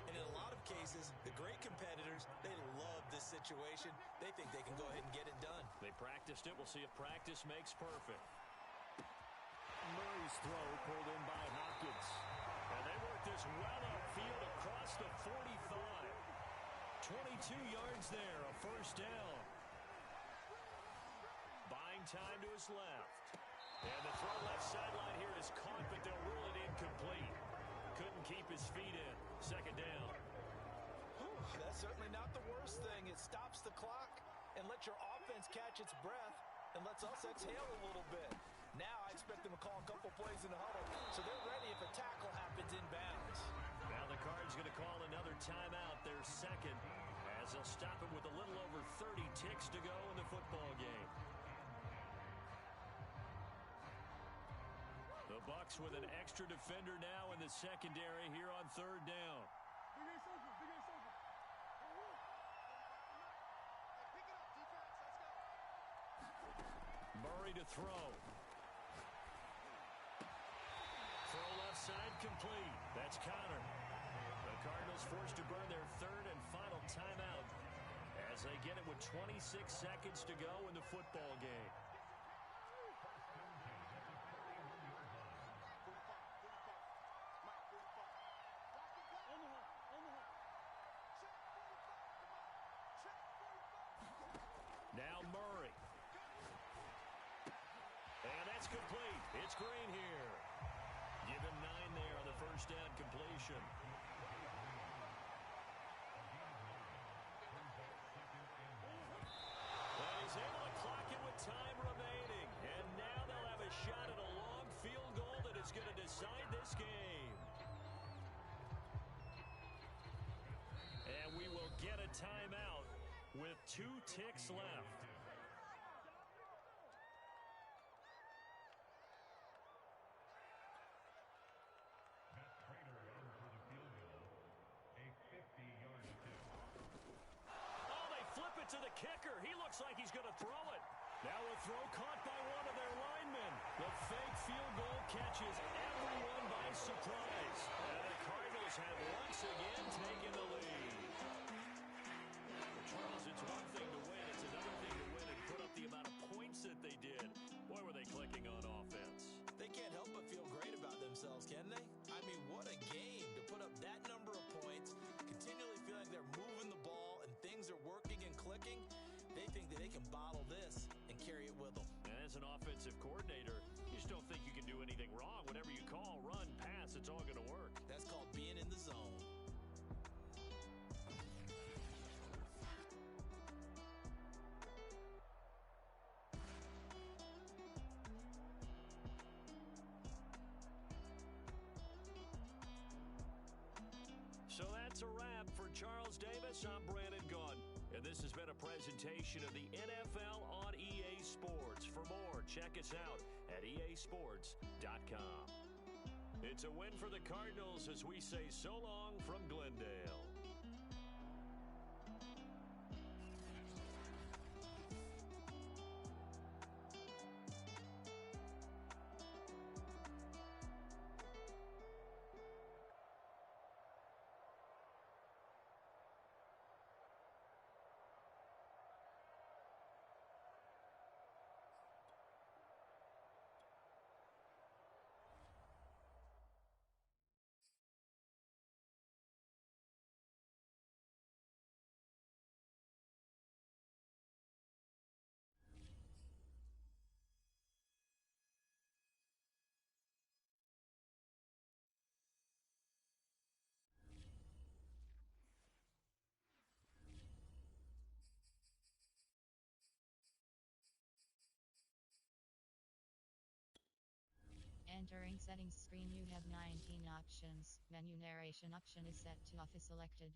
And in a lot of cases, the great competitors, they love this situation. They think they can go ahead and get it done. They practiced it. We'll see if practice makes perfect. Murray's throw pulled in by Hopkins. And they work this well upfield across the 45. 22 yards there, a first down. Buying time to his left. And the throw left sideline here is caught, but they'll rule it incomplete. Couldn't keep his feet in. Second down. That's certainly not the worst thing. It stops the clock and lets your offense catch its breath and lets us exhale a little bit. Now I expect them to call a couple plays in the huddle, so they're ready if a tackle happens inbounds. going to call another timeout, their second, as they'll stop it with a little over 30 ticks to go in the football game. The Bucs with an extra defender now in the secondary here on third down. Murray to throw. Throw left side complete. That's Connor. The Cardinals forced to burn their third and final timeout as they get it with 26 seconds to go in the football game. Now Murray. And that's complete. It's Green here. Give him 9 there on the first down completion. And he's able to clock it with time remaining. And now they'll have a shot at a long field goal that is going to decide this game. And we will get a timeout with 2 ticks left. Oh, they flip it to the kicker. He looks like he's going to throw it. Now a throw caught by one of their linemen. The fake field goal catches everyone by surprise. And the Cardinals have once again taken the lead. Charles, it's one thing to win. It's another thing to win and put up the amount of points that they did. Boy, were they clicking on offense. They can't help but feel great about themselves, can they? I mean, what a game to put up that number of points, continually feel like they're moving the ball and things are working and clicking. They think that they can bottle this and carry it with them. And as an offensive coordinator, you just don't think you can do anything wrong. Whatever you call, run, pass, it's all going to work. That's called being in the zone. So that's a wrap for Charles Davis. I'm Brandon Gunn. And this has been a presentation of the NFL on EA Sports. For more, check us out at easports.com. It's a win for the Cardinals as we say so long from Glendale. Entering settings screen, you have 19 options. Menu narration option is set to off is selected.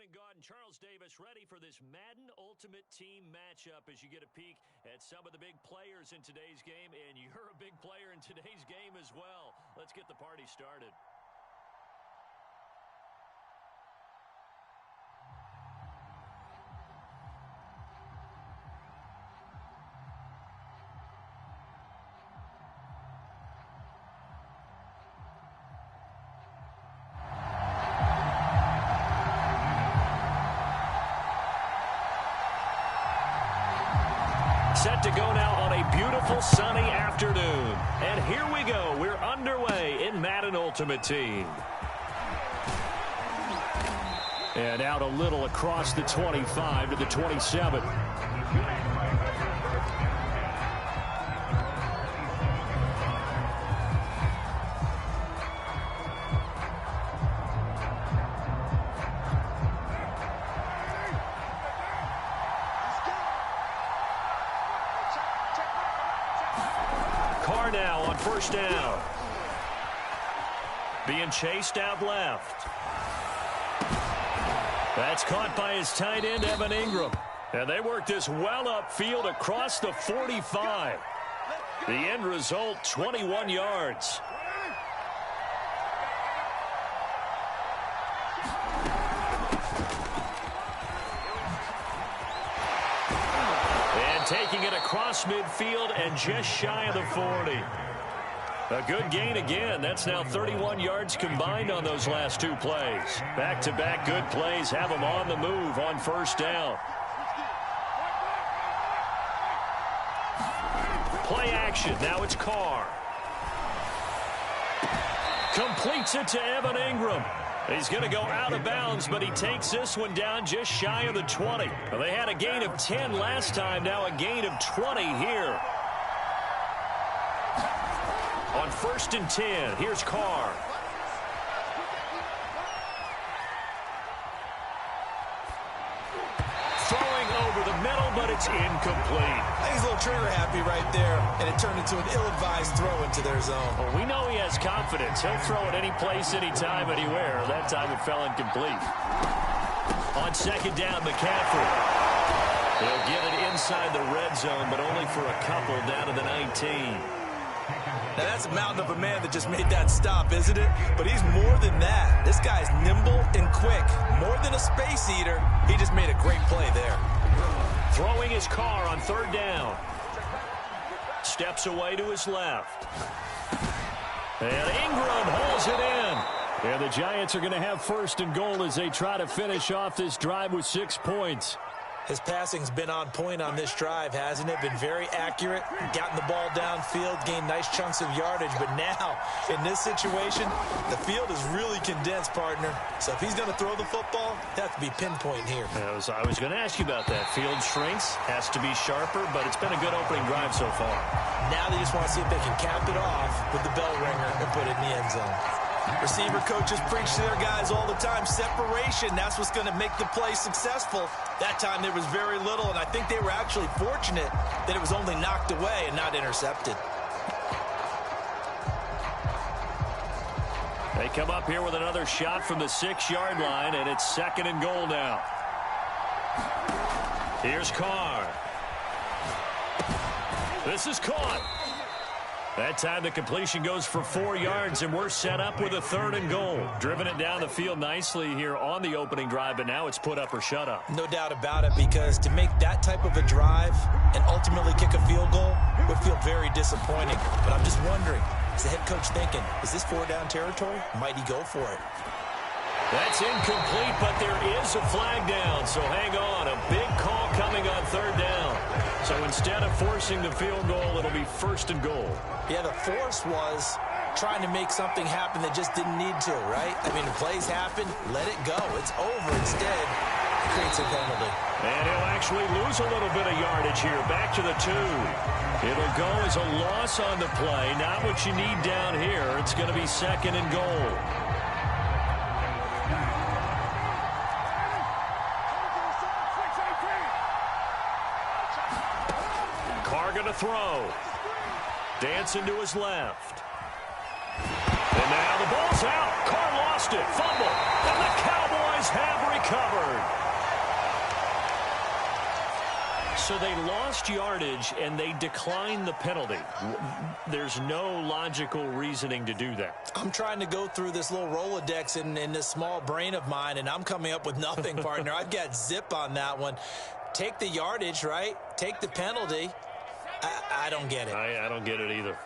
Brandon Gaudin, Charles Davis ready for this Madden Ultimate Team matchup as you get a peek at some of the big players in today's game, and you're a big player in today's game as well. Let's get the party started. Set to go now on a beautiful sunny afternoon. And here we go. We're underway in Madden Ultimate Team. And out a little across the 25 to the 27. Now on first down. Being chased out left. That's caught by his tight end, Evan Ingram. And they work this well upfield across the 45. The end result, 21 yards. Taking it across midfield and just shy of the 40. A good gain again. That's now 31 yards combined on those last two plays. Back-to-back good plays have them on the move on first down. Play action. Now it's Carr. Completes it to Evan Ingram. He's going to go out of bounds, but he takes this one down just shy of the 20. Well, they had a gain of 10 last time, now a gain of 20 here. On first and 10, here's Carr. Throwing over the middle, but it's incomplete. He's a little trigger happy right there, and it turned into an ill-advised throw into their zone. Well, we know he has confidence. He'll throw it any place, anytime, anywhere. That time it fell incomplete. On second down, McCaffrey. He'll get it inside the red zone, but only for a couple down to the 19. Now, that's a mountain of a man that just made that stop, isn't it? But he's more than that. This guy's nimble and quick. More than a space eater, he just made a great play there. Throwing his Carr on third down. Steps away to his left. And Ingram holds it in. And the Giants are going to have first and goal as they try to finish off this drive with 6 points. His passing's been on point on this drive, hasn't it? Been very accurate, gotten the ball downfield, gained nice chunks of yardage. But now, in this situation, the field is really condensed, partner. So if he's going to throw the football, it has to be pinpoint here. I was going to ask you about that. Field shrinks, has to be sharper, but it's been a good opening drive so far. Now they just want to see if they can cap it off with the bell ringer and put it in the end zone. Receiver coaches preach to their guys all the time. Separation, that's what's going to make the play successful. That time there was very little, and I think they were actually fortunate that it was only knocked away and not intercepted. They come up here with another shot from the 6-yard line, and it's second and goal now. Here's Carr. This is caught. That time the completion goes for 4 yards, and we're set up with a third and goal. Driven it down the field nicely here on the opening drive, but now it's put up or shut up. No doubt about it, because to make that type of a drive and ultimately kick a field goal would feel very disappointing. But I'm just wondering, is the head coach thinking, is this 4-down territory? Might he go for it? That's incomplete, but there is a flag down, so hang on. A big call coming on third down. So instead of forcing the field goal, it'll be first and goal. Yeah, the force was trying to make something happen that just didn't need to, right? I mean, the plays happen, let it go. It's over. Instead, it creates a penalty. And he'll actually lose a little bit of yardage here. Back to the 2. It'll go as a loss on the play. Not what you need down here. It's going to be second and goal. Carr going to throw. Dancing to his left. And now the ball's out. Carr lost it. Fumble. And the Cowboys have recovered. So they lost yardage, and they declined the penalty. There's no logical reasoning to do that. I'm trying to go through this little Rolodex in this small brain of mine, and I'm coming up with nothing, partner. I've got zip on that one. Take the yardage, right? Take the penalty. I don't get it. I don't get it either.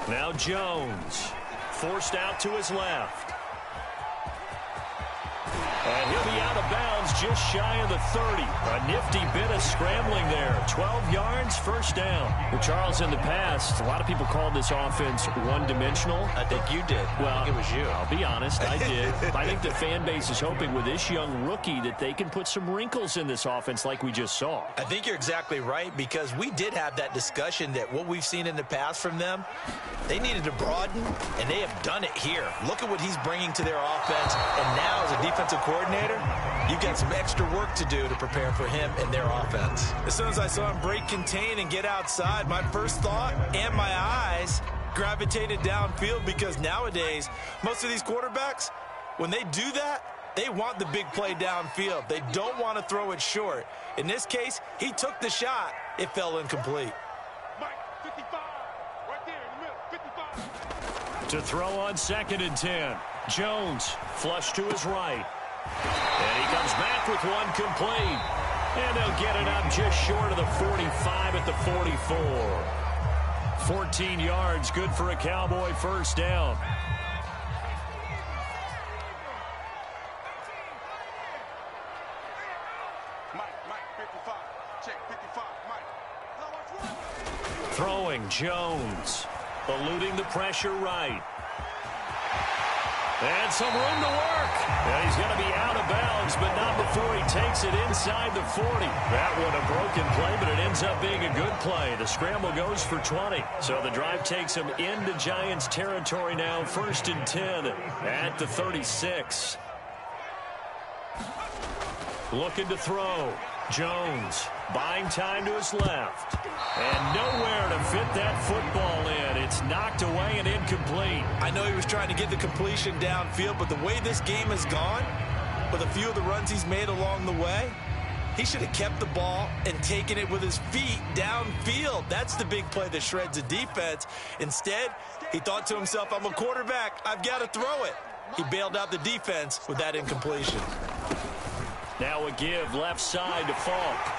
Now Jones, forced out to his left. And he'll be out of bounds just shy of the 30. A nifty bit of scrambling there. 12 yards, first down. Well, Charles, in the past, a lot of people called this offense one-dimensional. I think you did. Well, I think it was you. I'll be honest, I did. I think the fan base is hoping with this young rookie that they can put some wrinkles in this offense like we just saw. I think you're exactly right, because we did have that discussion that what we've seen in the past from them, they needed to broaden, and they have done it here. Look at what he's bringing to their offense, and now as a defensive coordinator, you've got some extra work to do to prepare for him and their offense. As soon as I saw him break contain and get outside, my first thought and my eyes gravitated downfield, because nowadays, most of these quarterbacks, when they do that, they want the big play downfield. They don't want to throw it short. In this case, he took the shot. It fell incomplete. Mike, 55. Right there in the middle, 55. To throw on 2nd and 10. Jones, flush to his right. And he comes back with one complete. And they'll get it up just short of the 45 at the 44. 14 yards, good for a Cowboy first down. Mike, 55. Check, 55, Mike. Throwing, Jones. Eluding the pressure right. And some room to work. And he's going to be out of bounds, but not before he takes it inside the 40. That one a broken play, but it ends up being a good play. The scramble goes for 20. So the drive takes him into Giants territory now. 1st and 10 at the 36. Looking to throw. Jones buying time to his left. And nowhere to fit that football in. It's knocked away and incomplete. I know he was trying to get the completion downfield, but the way this game has gone, with a few of the runs he's made along the way, he should have kept the ball and taken it with his feet downfield. That's the big play that shreds a defense. Instead, he thought to himself, I'm a quarterback. I've got to throw it. He bailed out the defense with that incompletion. Now a give left side to Falk.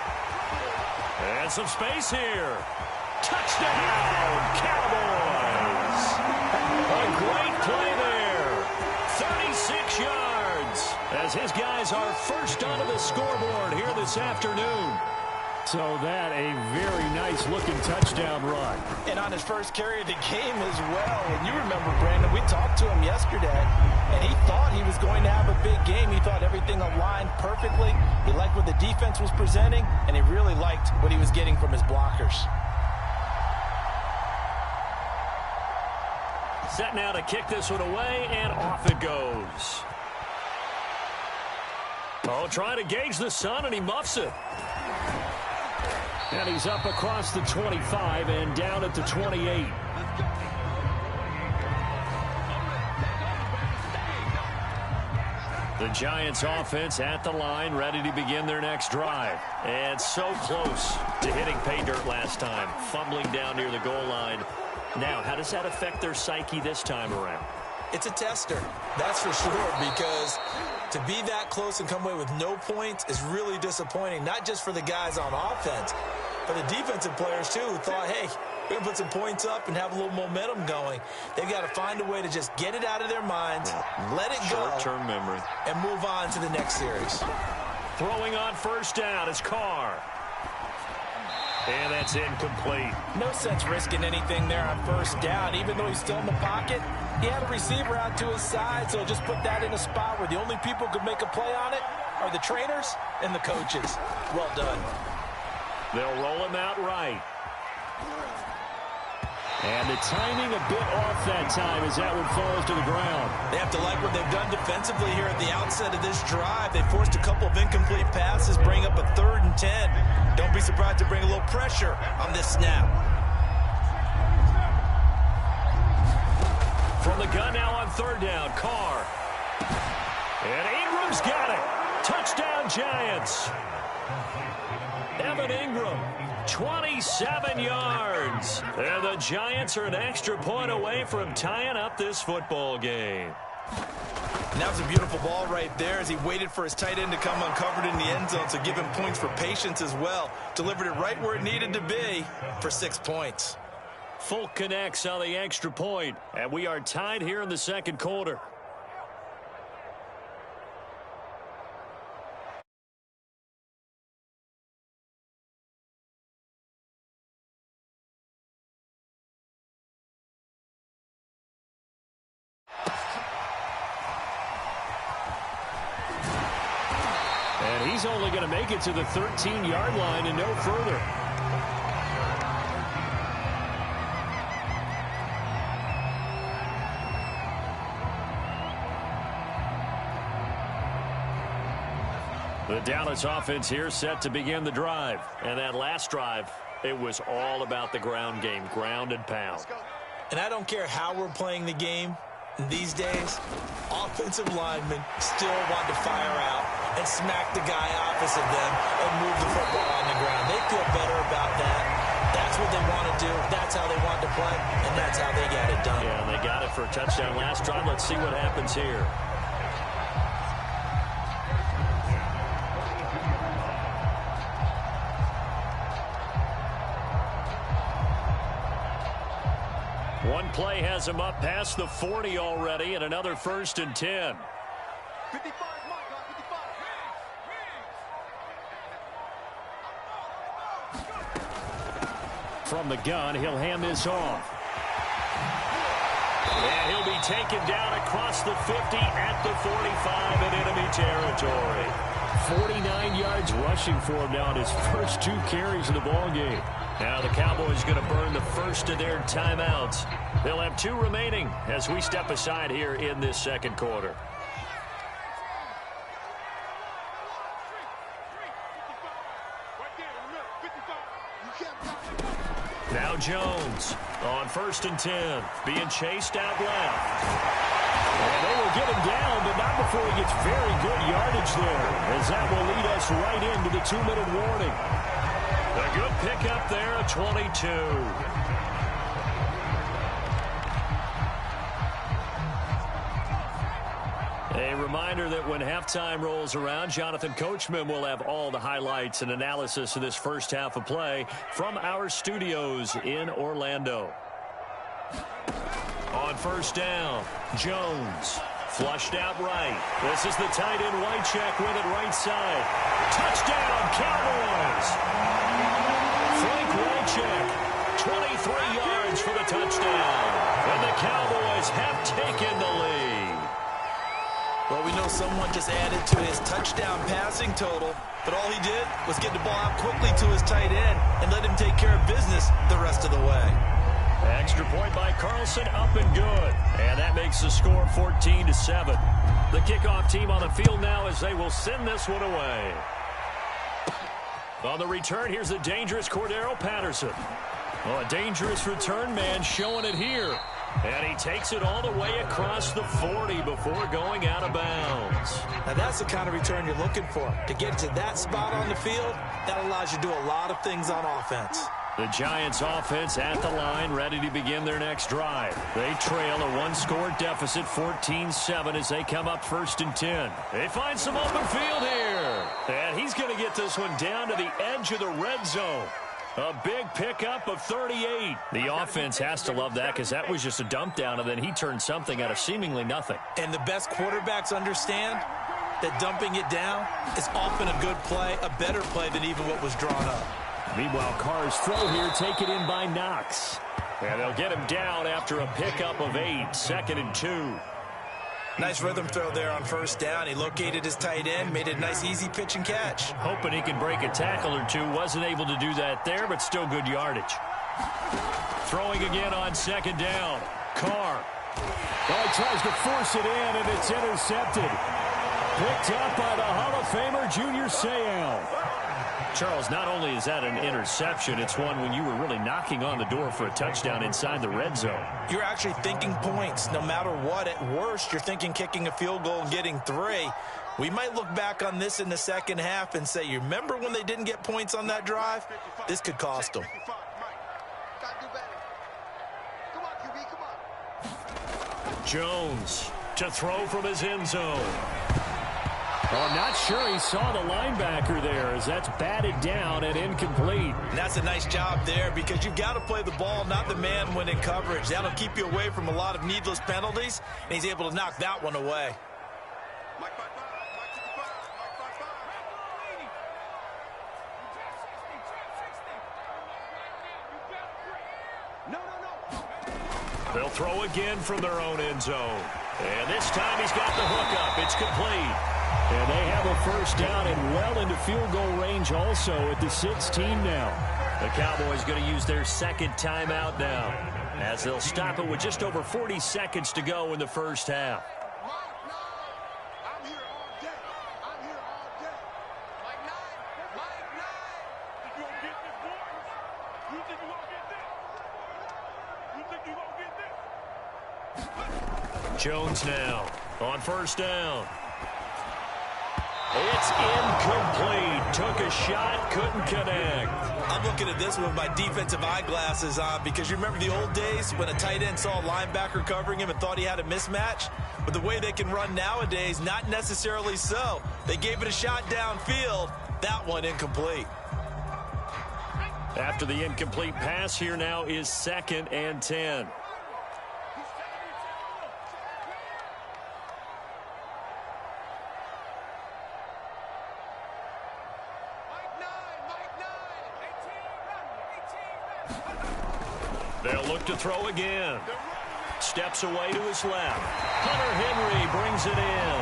And some space here. Touchdown, Cowboys. A great play there. 36 yards as his guys are first onto the scoreboard here this afternoon. So that a very nice-looking touchdown run. And on his first carry of the game as well. And you remember, Brandon, we talked to him yesterday, and he thought he was going to have a big game. He thought everything aligned perfectly. He liked what the defense was presenting, and he really liked what he was getting from his blockers. Set now to kick this one away, and off it goes. Oh, trying to gauge the sun, and he muffs it. And he's up across the 25 and down at the 28. The Giants offense at the line, ready to begin their next drive. And so close to hitting pay dirt last time, fumbling down near the goal line. Now, how does that affect their psyche this time around? It's a tester, that's for sure, because to be that close and come away with no points is really disappointing, not just for the guys on offense, but the defensive players, too, who thought, hey, we're going to put some points up and have a little momentum going. They've got to find a way to just get it out of their minds, let it go, short-term memory, and move on to the next series. Throwing on first down is Carr. And that's incomplete. No sense risking anything there on first down. Even though he's still in the pocket, he had a receiver out to his side, so just put that in a spot where the only people who could make a play on it are the trainers and the coaches. Well done. They'll roll him out right. And the timing a bit off that time as that one falls to the ground. They have to like what they've done defensively here at the outset of this drive. They forced a couple of incomplete passes, bring up a 3rd and 10. Don't be surprised to bring a little pressure on this snap. From the gun now on 3rd down, Carr. And Ingram's got it. Touchdown, Giants. Evan Ingram, 27 yards. And the Giants are an extra point away from tying up this football game. And that was a beautiful ball right there as he waited for his tight end to come uncovered in the end zone, so give him points for patience as well. Delivered it right where it needed to be for 6 points. Full connects on the extra point, and we are tied here in the second quarter. And he's only going to make it to the 13-yard line and no further. The Dallas offense here set to begin the drive. And that last drive, it was all about the ground game, ground and pound. And I don't care how we're playing the game these days, offensive linemen still want to fire out and smack the guy opposite them and move the football on the ground. They feel better about that. That's what they want to do. That's how they want to play, and that's how they got it done. Yeah, and they got it for a touchdown last drive. Let's see what happens here. One play has him up past the 40 already, and another 1st and 10. 55, my God, 55. From the gun, he'll hand this off. And he'll be taken down across the 50 at the 45 in enemy territory. 49 yards rushing for him now in his first 2 carries of the ball game. Now the Cowboys going to burn the first of their timeouts. They'll have 2 remaining as we step aside here in this second quarter. Now Jones on 1st and 10, being chased out left. And they will get him down, but not before he gets very good yardage there, as that will lead us right into the 2-minute warning. A good pickup there at 22. A reminder that when halftime rolls around, Jonathan Coachman will have all the highlights and analysis of this first half of play from our studios in Orlando. On 1st down, Jones flushed out right. This is the tight end Wycheck with it right side. Touchdown, Cowboys! Frank Wycheck, 23 yards for the touchdown. And the Cowboys have taken the lead. Well, we know someone just added to his touchdown passing total, but all he did was get the ball out quickly to his tight end and let him take care of business the rest of the way. Extra point by Carlson, up and good. And that makes the score 14-7. The kickoff team on the field now as they will send this one away. On the return, here's the dangerous Cordero Patterson. Oh, a dangerous return man showing it here. And he takes it all the way across the 40 before going out of bounds. Now that's the kind of return you're looking for. To get to that spot on the field, that allows you to do a lot of things on offense. The Giants offense at the line, ready to begin their next drive. They trail a 1-score deficit, 14-7, as they come up 1st and 10. They find some open field here. And he's going to get this one down to the edge of the red zone. A big pickup of 38. The offense has to love that because that was just a dump down, and then he turned something out of seemingly nothing. And the best quarterbacks understand that dumping it down is often a good play, a better play than even what was drawn up. Meanwhile, Carr's throw here taken in by Knox. And they'll get him down after a pickup of 8, 2nd and 2. Nice rhythm throw there on 1st down. He located his tight end, made a nice easy pitch and catch. Hoping he can break a tackle or two. Wasn't able to do that there, but still good yardage. Throwing again on 2nd down. Carr. Oh, he tries to force it in, and it's intercepted. Picked up by the Hall of Famer, Junior Seau. Charles, not only is that an interception, it's one when you were really knocking on the door for a touchdown inside the red zone. You're actually thinking points. No matter what, at worst, you're thinking kicking a field goal and getting 3. We might look back on this in the second half and say, you remember when they didn't get points on that drive? This could cost them. Jones to throw from his end zone. Oh, I'm not sure he saw the linebacker there as that's batted down and incomplete. And that's a nice job there because you've got to play the ball, not the man when in coverage. That'll keep you away from a lot of needless penalties, and he's able to knock that one away. They'll throw again from their own end zone. And this time he's got the hook up. It's complete. And they have a first down and well into field goal range also at the 16 now. The Cowboys going to use their second timeout now as they'll stop it with just over 40 seconds to go in the first half. Jones now on first down. It's incomplete. Took a shot, couldn't connect. I'm looking at this with my defensive eyeglasses on because you remember the old days when a tight end saw a linebacker covering him and thought he had a mismatch? But the way they can run nowadays, not necessarily so. They gave it a shot downfield. That one incomplete. After the incomplete pass, here now is 2nd and 10. They'll look to throw again. Steps away to his left. Hunter Henry brings it in.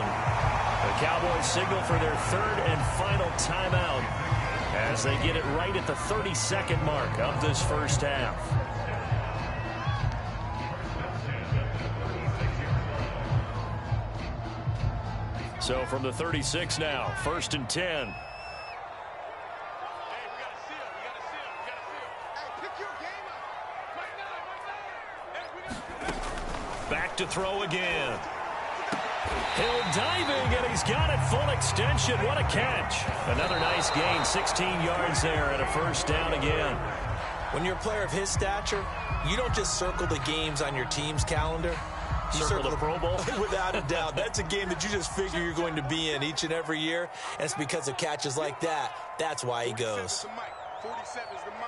The Cowboys signal for their 3rd and final timeout as they get it right at the 32nd mark of this first half. So from the 36 now, 1st and 10. Back to throw again. Hill diving, and he's got it full extension. What a catch. Another nice gain, 16 yards there, and a first down again. When you're a player of his stature, you don't just circle the games on your team's calendar. You circle the Pro Bowl? Without a doubt. That's a game that you just figure you're going to be in each and every year, and it's because of catches like that. That's why he goes. 47 is the mic.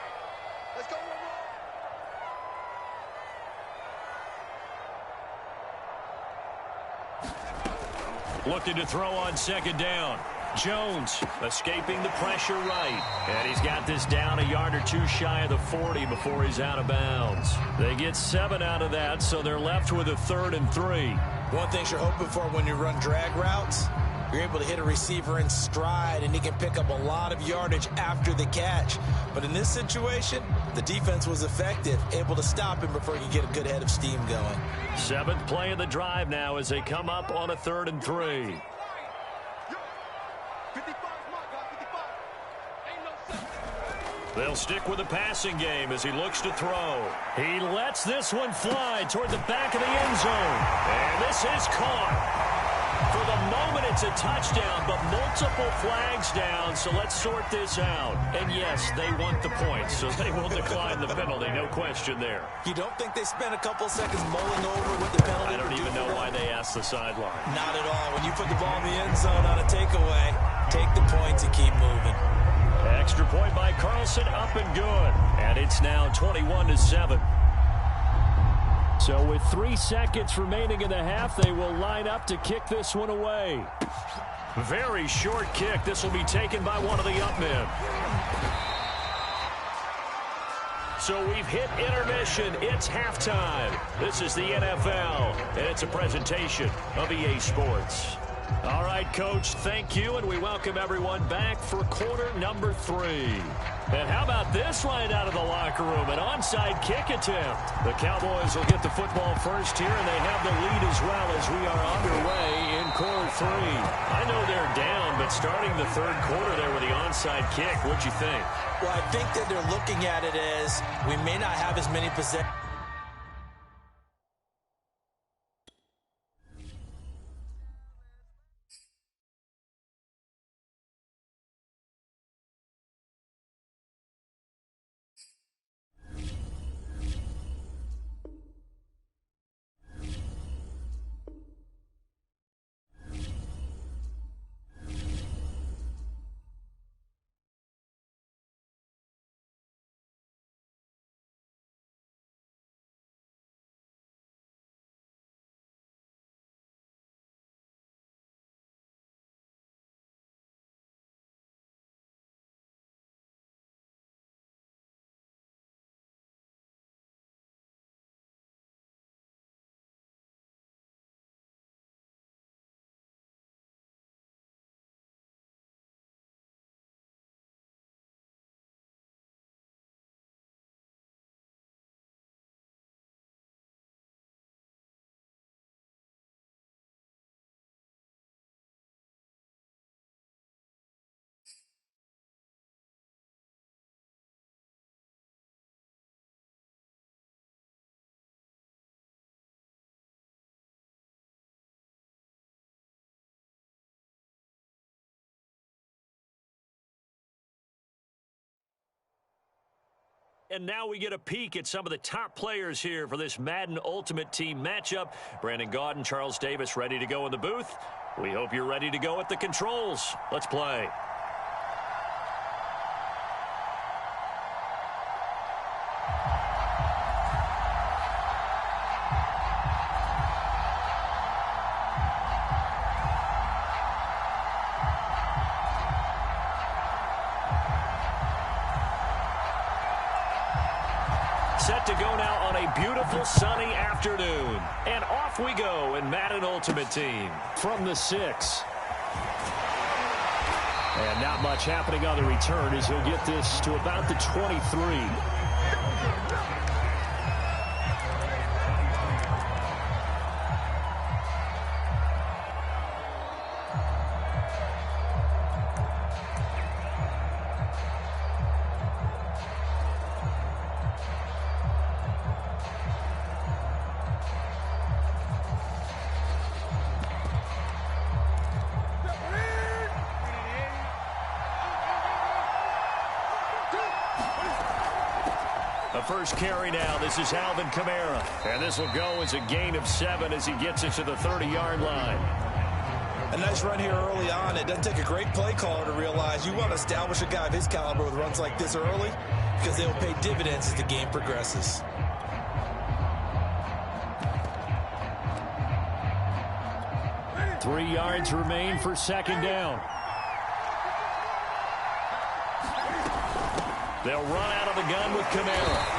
Let's go. Looking to throw on 2nd down. Jones escaping the pressure right. And he's got this down a yard or 2 shy of the 40 before he's out of bounds. They get 7 out of that, so they're left with a 3rd and 3. One thing you're hoping for when you run drag routes, you're able to hit a receiver in stride, and he can pick up a lot of yardage after the catch. But in this situation, the defense was effective, able to stop him before he could get a good head of steam going. 7th play of the drive now as they come up on a 3rd and 3. They'll stick with the passing game as he looks to throw. He lets this one fly toward the back of the end zone. And this is caught. For the moment, it's a touchdown, but multiple flags down, so let's sort this out. And yes, they want the points, so they will decline the penalty, no question there. You don't think they spent a couple seconds mulling over what the penalty I don't even know why they asked the sideline. Not at all. When you put the ball in the end zone on a takeaway, take the points and keep moving. Extra point by Carlson, up and good. And it's now 21-7. So with 3 seconds remaining in the half, they will line up to kick this one away. Very short kick. This will be taken by one of the up men. So we've hit intermission. It's halftime. This is the NFL, and it's a presentation of EA Sports. All right, Coach, thank you, and we welcome everyone back for quarter number 3. And how about this right out of the locker room, an onside kick attempt. The Cowboys will get the football first here, and they have the lead as well as we are underway in quarter 3. I know they're down, but starting the third quarter there with the onside kick, what'd you think? Well, I think that they're looking at it as we may not have as many possessions. And now we get a peek at some of the top players here for this Madden Ultimate Team matchup. Brandon Gaudin, Charles Davis ready to go in the booth. We hope you're ready to go at the controls. Let's play. Set to go now on a beautiful sunny afternoon. And off we go in Madden Ultimate Team from the 6. And not much happening on the return as he'll get this to about the 23. The first carry now. This is Alvin Kamara. And this will go as a gain of 7 as he gets it to the 30-yard line. A nice run here early on. It doesn't take a great play caller to realize you want to establish a guy of his caliber with runs like this early because they will pay dividends as the game progresses. Three yards remain for second down. They'll run out of the gun with Kamara.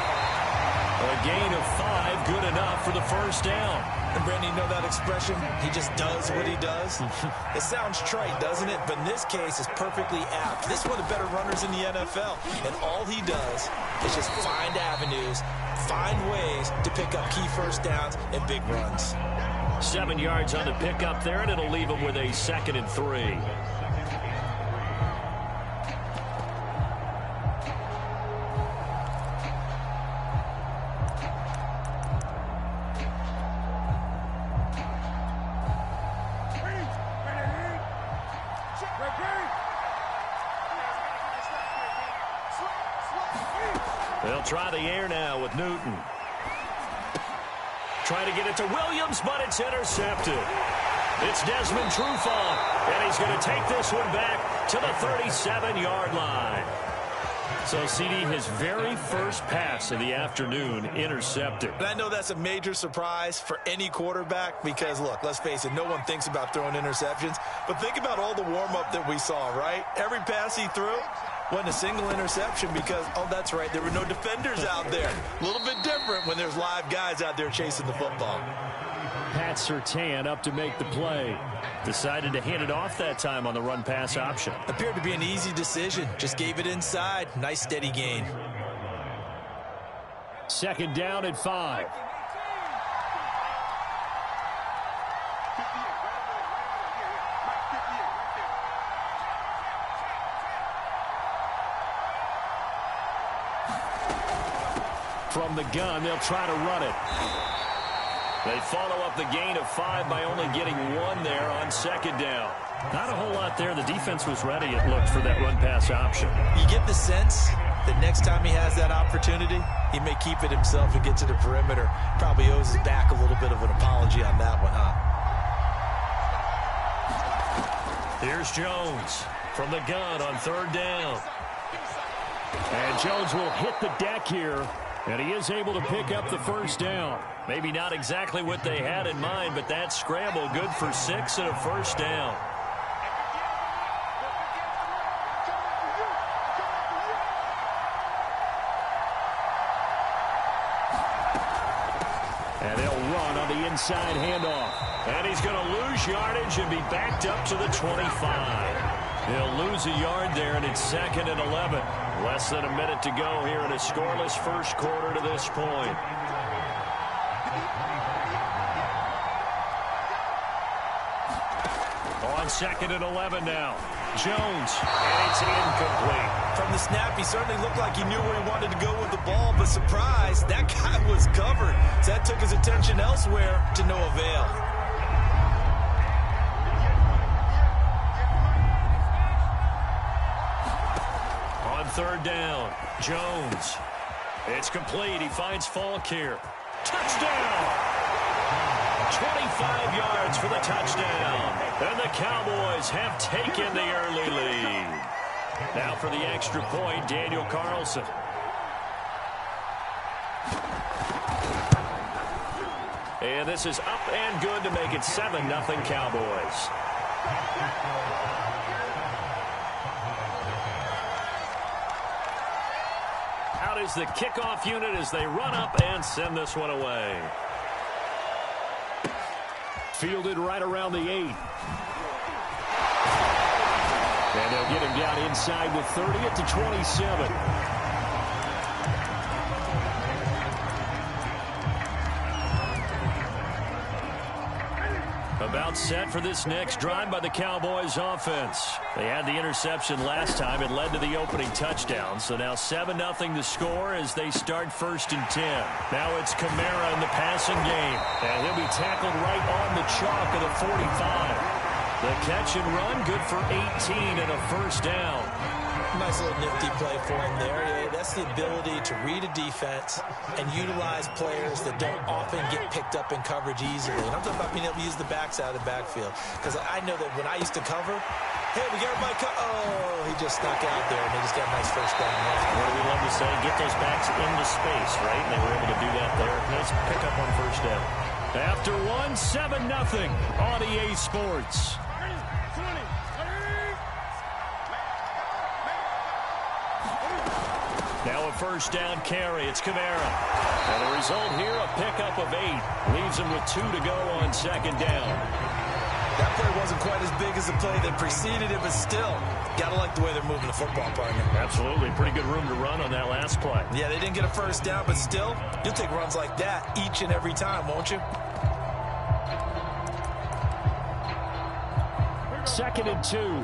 A gain of 5, good enough for the first down. And Brandon, you know that expression? He just does what he does. It sounds trite, doesn't it? But in this case, it's perfectly apt. This is one of the better runners in the NFL. And all he does is just find avenues, find ways to pick up key first downs and big runs. 7 yards on the pickup there, and it'll leave him with a 2nd and 3. They'll try the air now with Newton. Trying to get it to Williams, but it's intercepted. It's Desmond Trufant, and he's going to take this one back to the 37-yard line. So, CD, his very first pass of the afternoon intercepted. And I know that's a major surprise for any quarterback because, look, let's face it, no one thinks about throwing interceptions. But think about all the warm-up that we saw, right? Every pass he threw, Wasn't a single interception because, oh, that's right, there were no defenders out there. A little bit different when there's live guys out there chasing the football. Pat Surtain up to make the play. Decided to hand it off that time on the run-pass option. Appeared to be an easy decision. Just gave it inside. Nice steady gain. Second down at 5. From the gun, they'll try to run it. They follow up the gain of 5 by only getting 1 there on second down. Not a whole lot there. The defense was ready, it looked, for that run-pass option. You get the sense that next time he has that opportunity, he may keep it himself and get to the perimeter. Probably owes his back a little bit of an apology on that one, huh? Here's Jones from the gun on third down. And Jones will hit the deck here. And he is able to pick up the first down. Maybe not exactly what they had in mind, but that scramble good for 6 and a first down. And they'll run on the inside handoff. And he's going to lose yardage and be backed up to the 25. He'll lose a yard there, and it's 2nd and 11. Less than a minute to go here in a scoreless first quarter to this point. On 2nd and 11 now. Jones, and it's incomplete. From the snap, he certainly looked like he knew where he wanted to go with the ball, but surprise, that guy was covered. So that took his attention elsewhere to no avail. Third down, Jones. It's complete. He finds Falk here. Touchdown! 25 yards for the touchdown. And the Cowboys have taken the early lead. Now for the extra point, Daniel Carlson. And this is up and good to make it 7-0 Cowboys. Is the kickoff unit as they run up and send this one away. Fielded right around the 8. And they'll get him down inside with 30 at the 27. About set for this next drive by the Cowboys offense. They had the interception last time. It led to the opening touchdown. So now 7-0 the score as they start 1st and 10. Now it's Kamara in the passing game. And he'll be tackled right on the chalk of the 45. The catch and run good for 18 and a first down. Nice little nifty play for him there. Yeah, that's the ability to read a defense and utilize players that don't often get picked up in coverage easily. And I'm talking about being able to use the backs out of the backfield. Because I know that when I used to cover, hey, we got everybody oh, he just snuck out there, and they just got a nice first down. What do we love to say? Get those backs into space, right? And they were able to do that there. Nice pickup on first down. After 7-0 on EA Sports. Now a first down carry. It's Kamara. And the result here, a pickup of 8. Leaves him with 2 to go on second down. That play wasn't quite as big as the play that preceded it, but still, got to like the way they're moving the football, partner. Absolutely. Pretty good room to run on that last play. Yeah, they didn't get a first down, but still, you'll take runs like that each and every time, won't you? 2nd and 2.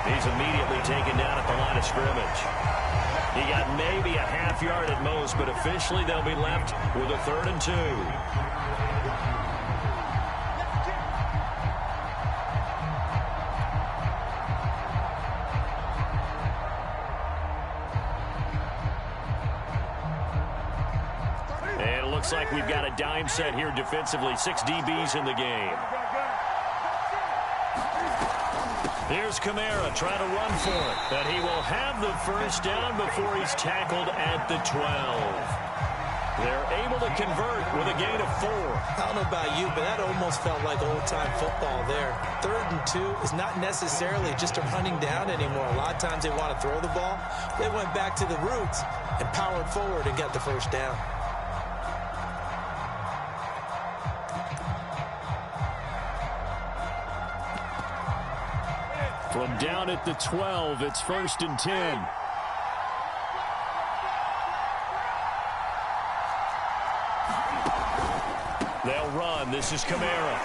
He's immediately taken down at the line of scrimmage. He got maybe a half yard at most, but officially they'll be left with a 3rd and 2. And it looks like we've got a dime set here defensively. 6 DBs in the game. Here's Kamara trying to run for it. But he will have the first down before he's tackled at the 12. They're able to convert with a gain of 4. I don't know about you, but that almost felt like old-time football there. 3rd and 2 is not necessarily just a running down anymore. A lot of times they want to throw the ball. They went back to the roots and powered forward and got the first down. From down at the 12, it's 1st and 10. They'll run. This is Kamara.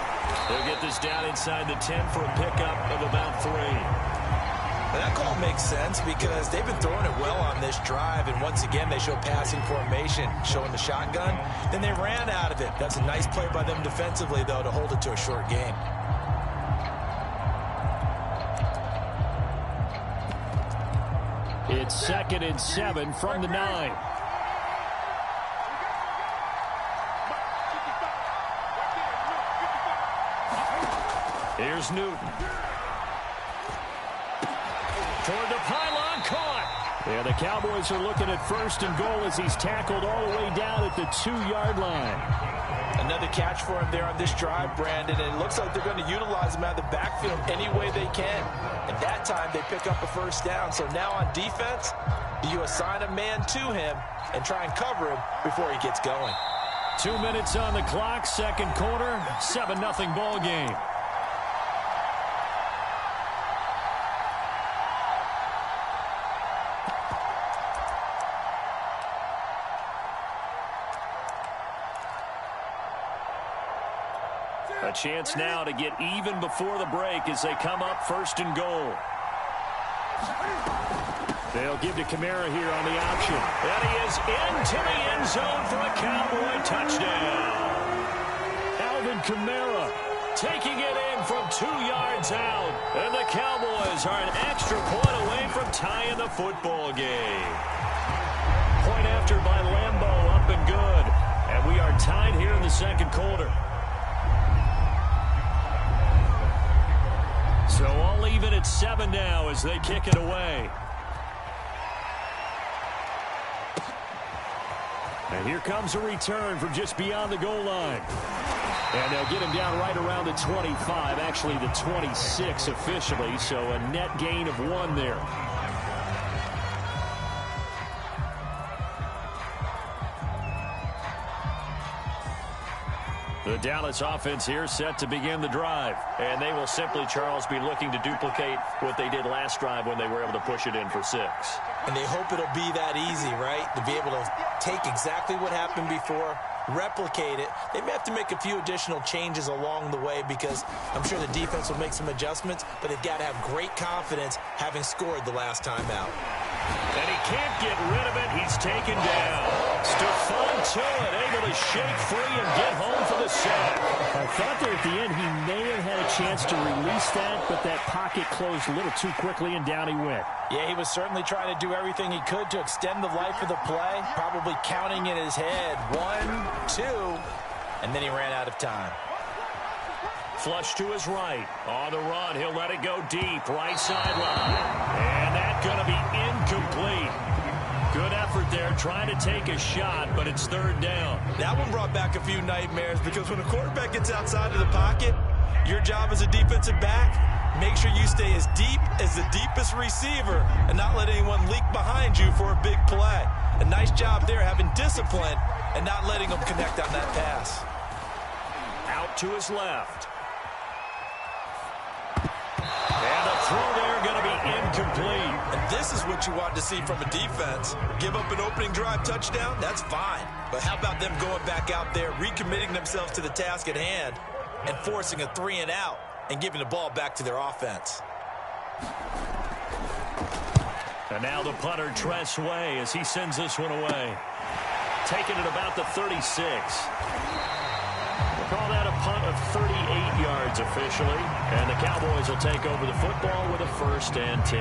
They'll get this down inside the 10 for a pickup of about 3. And that call makes sense because they've been throwing it well on this drive, and once again they show passing formation, showing the shotgun. Then they ran out of it. That's a nice play by them defensively, though, to hold it to a short gain. It's 2nd and 7 from the 9. Here's Newton. Toward the pylon, caught. Yeah, the Cowboys are looking at 1st and goal as he's tackled all the way down at the 2-yard line. Another catch for him there on this drive, Brandon, and it looks like they're going to utilize him out of the backfield any way they can. And that time they pick up a first down. So now on defense, do you assign a man to him and try and cover him before he gets going? 2 minutes on the clock, 2nd quarter, 7-0 ball game. A chance now to get even before the break as they come up 1st and goal. They'll give to Kamara here on the option. And he is into the end zone for a Cowboy touchdown. Alvin Kamara taking it in from 2 yards out. And the Cowboys are an extra point away from tying the football game. Point after by Lambeau, up and good. And we are tied here in the 2nd quarter. So all even at 7 now as they kick it away. And here comes a return from just beyond the goal line. And they'll get him down right around the 25, actually the 26 officially, so a net gain of 1 there. The Dallas offense here set to begin the drive. And they will simply, Charles, be looking to duplicate what they did last drive when they were able to push it in for 6. And they hope it'll be that easy, right? To be able to take exactly what happened before, replicate it. They may have to make a few additional changes along the way because I'm sure the defense will make some adjustments, but they've got to have great confidence having scored the last time out. And he can't get rid of it. He's taken down. Stephon Tuitt able to shake free and get home for the sack. I thought there at the end he may have had a chance to release that, but that pocket closed a little too quickly and down he went. Yeah, he was certainly trying to do everything he could to extend the life of the play, probably counting in his head 1, 2, and then he ran out of time. Flush to his right. On the run, he'll let it go deep. Right sideline. And that's going to be incomplete. Good effort there, trying to take a shot, but it's 3rd down. That one brought back a few nightmares because when a quarterback gets outside of the pocket, your job as a defensive back, make sure you stay as deep as the deepest receiver and not let anyone leak behind you for a big play. A nice job there having discipline and not letting them connect on that pass. Out to his left. And a throw there going to be incomplete. And this is what you want to see from a defense. Give up an opening drive touchdown, that's fine. But how about them going back out there, recommitting themselves to the task at hand, and forcing a 3 and out and giving the ball back to their offense. And now the punter, Tress Way, as he sends this one away. Taking it about the 36. We'll call that a punt of 38 yards officially. And the Cowboys will take over the football with a 1st and 10.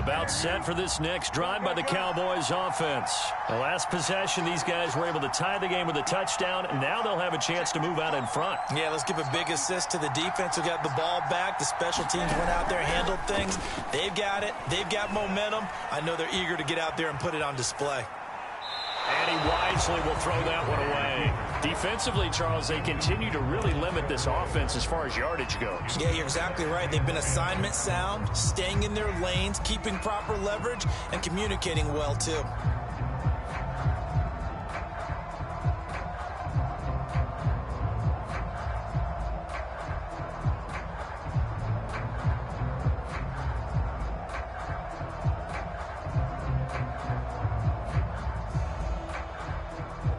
About set for this next drive by the Cowboys offense. The last possession, these guys were able to tie the game with a touchdown, and now they'll have a chance to move out in front. Yeah, let's give a big assist to the defense who got the ball back. The special teams went out there, handled things. They've got it. They've got momentum. I know they're eager to get out there and put it on display. And he wisely will throw that one away. Defensively, Charles, they continue to really limit this offense as far as yardage goes. Yeah, you're exactly right. They've been assignment sound, staying in their lanes, keeping proper leverage, and communicating well, too.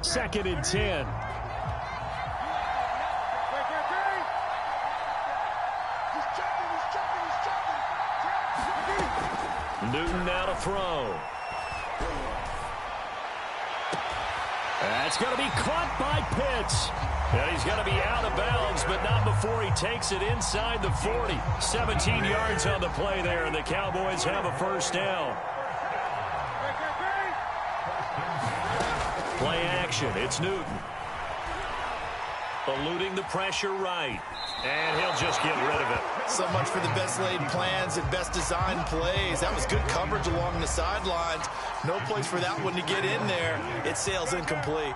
Second and 10. Newton now to throw. That's going to be caught by Pitts. And he's going to be out of bounds, but not before he takes it inside the 40. 17 yards on the play there, and the Cowboys have a first down. Play action. It's Newton. Eluding the pressure right. And he'll just get rid of it. So much for the best laid plans and best designed plays. That was good coverage along the sidelines. No place for that one to get in there. It sails incomplete.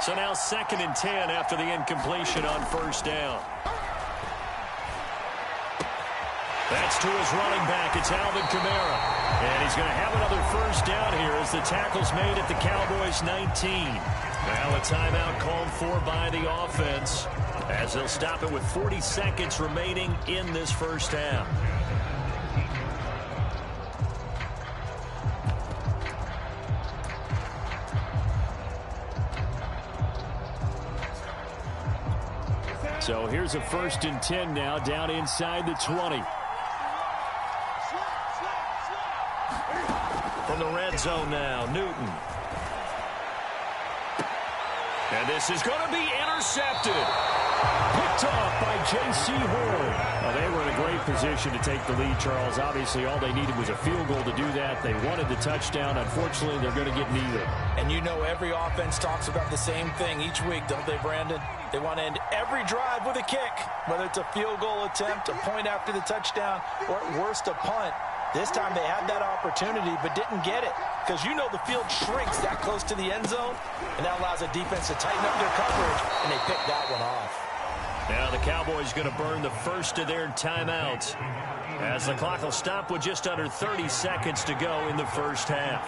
So now second and 10 after the incompletion on first down. That's to his running back. It's Alvin Kamara. And he's going to have another first down here as the tackle's made at the Cowboys' 19. Now a timeout called for by the offense as they'll stop it with 40 seconds remaining in this first half. So here's a first and 10 now down inside the 20. From the red zone now, Newton. And this is going to be intercepted. Picked off by J.C. Horn. They were in a great position to take the lead, Charles. Obviously, all they needed was a field goal to do that. They wanted the touchdown. Unfortunately, they're going to get neither. And you know every offense talks about the same thing each week, don't they, Brandon? They want to end every drive with a kick, whether it's a field goal attempt, a point after the touchdown, or at worst a punt. This time they had that opportunity but didn't get it because you know the field shrinks that close to the end zone, and that allows a defense to tighten up their coverage, and they pick that one off. Now the Cowboys going to burn the first of their timeouts as the clock will stop with just under 30 seconds to go in the first half.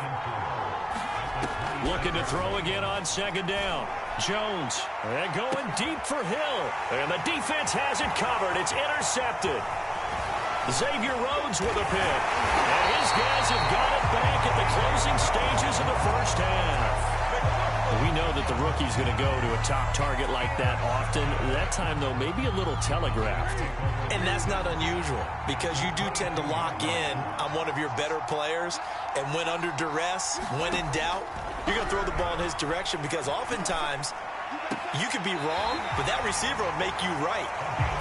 Looking to throw again on second down. Jones and going deep for Hill. And the defense has it covered. It's intercepted. Xavier Rhodes with a pick. And his guys have got it back at the closing stages of the first half. We know that the rookie's going to go to a top target like that often. That time, though, maybe a little telegraphed. And that's not unusual because you do tend to lock in on one of your better players. And when under duress, when in doubt, you're going to throw the ball in his direction because oftentimes you could be wrong, but that receiver will make you right.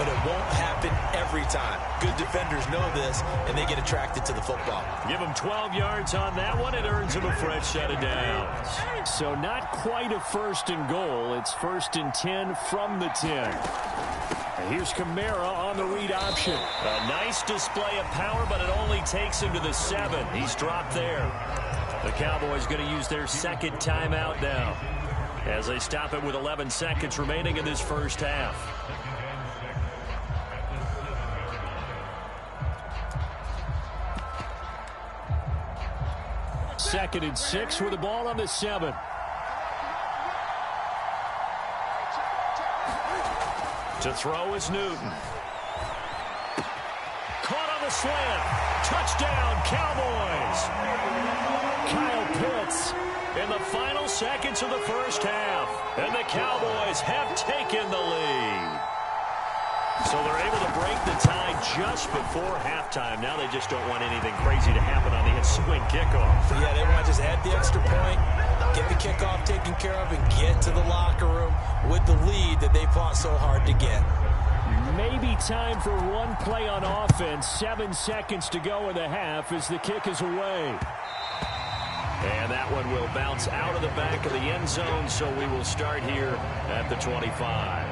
But it won't happen every time. Good defenders know this, and they get attracted to the football. Give him 12 yards on that one. It earns him a fresh set of downs. So not quite a first and goal. It's first and 10 from the 10. And here's Kamara on the read option. A nice display of power, but it only takes him to the 7. He's dropped there. The Cowboys going to use their second timeout now as they stop it with 11 seconds remaining in this first half. Second and 6 with the ball on the 7. To throw is Newton. Caught on the slant. Touchdown, Cowboys. Kyle Pitts in the final seconds of the first half. And the Cowboys have taken the lead. So they're able to break the tie just before halftime. Now they just don't want anything crazy to happen on the ensuing kickoff. Yeah, they want to just add the extra point, get the kickoff taken care of, and get to the locker room with the lead that they fought so hard to get. Maybe time for one play on offense. 7 seconds to go in the half as the kick is away. And that one will bounce out of the back of the end zone, so we will start here at the 25.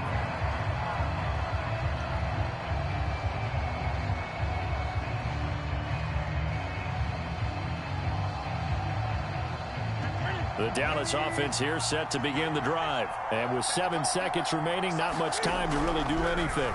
The Dallas offense here set to begin the drive. And with 7 seconds remaining, not much time to really do anything.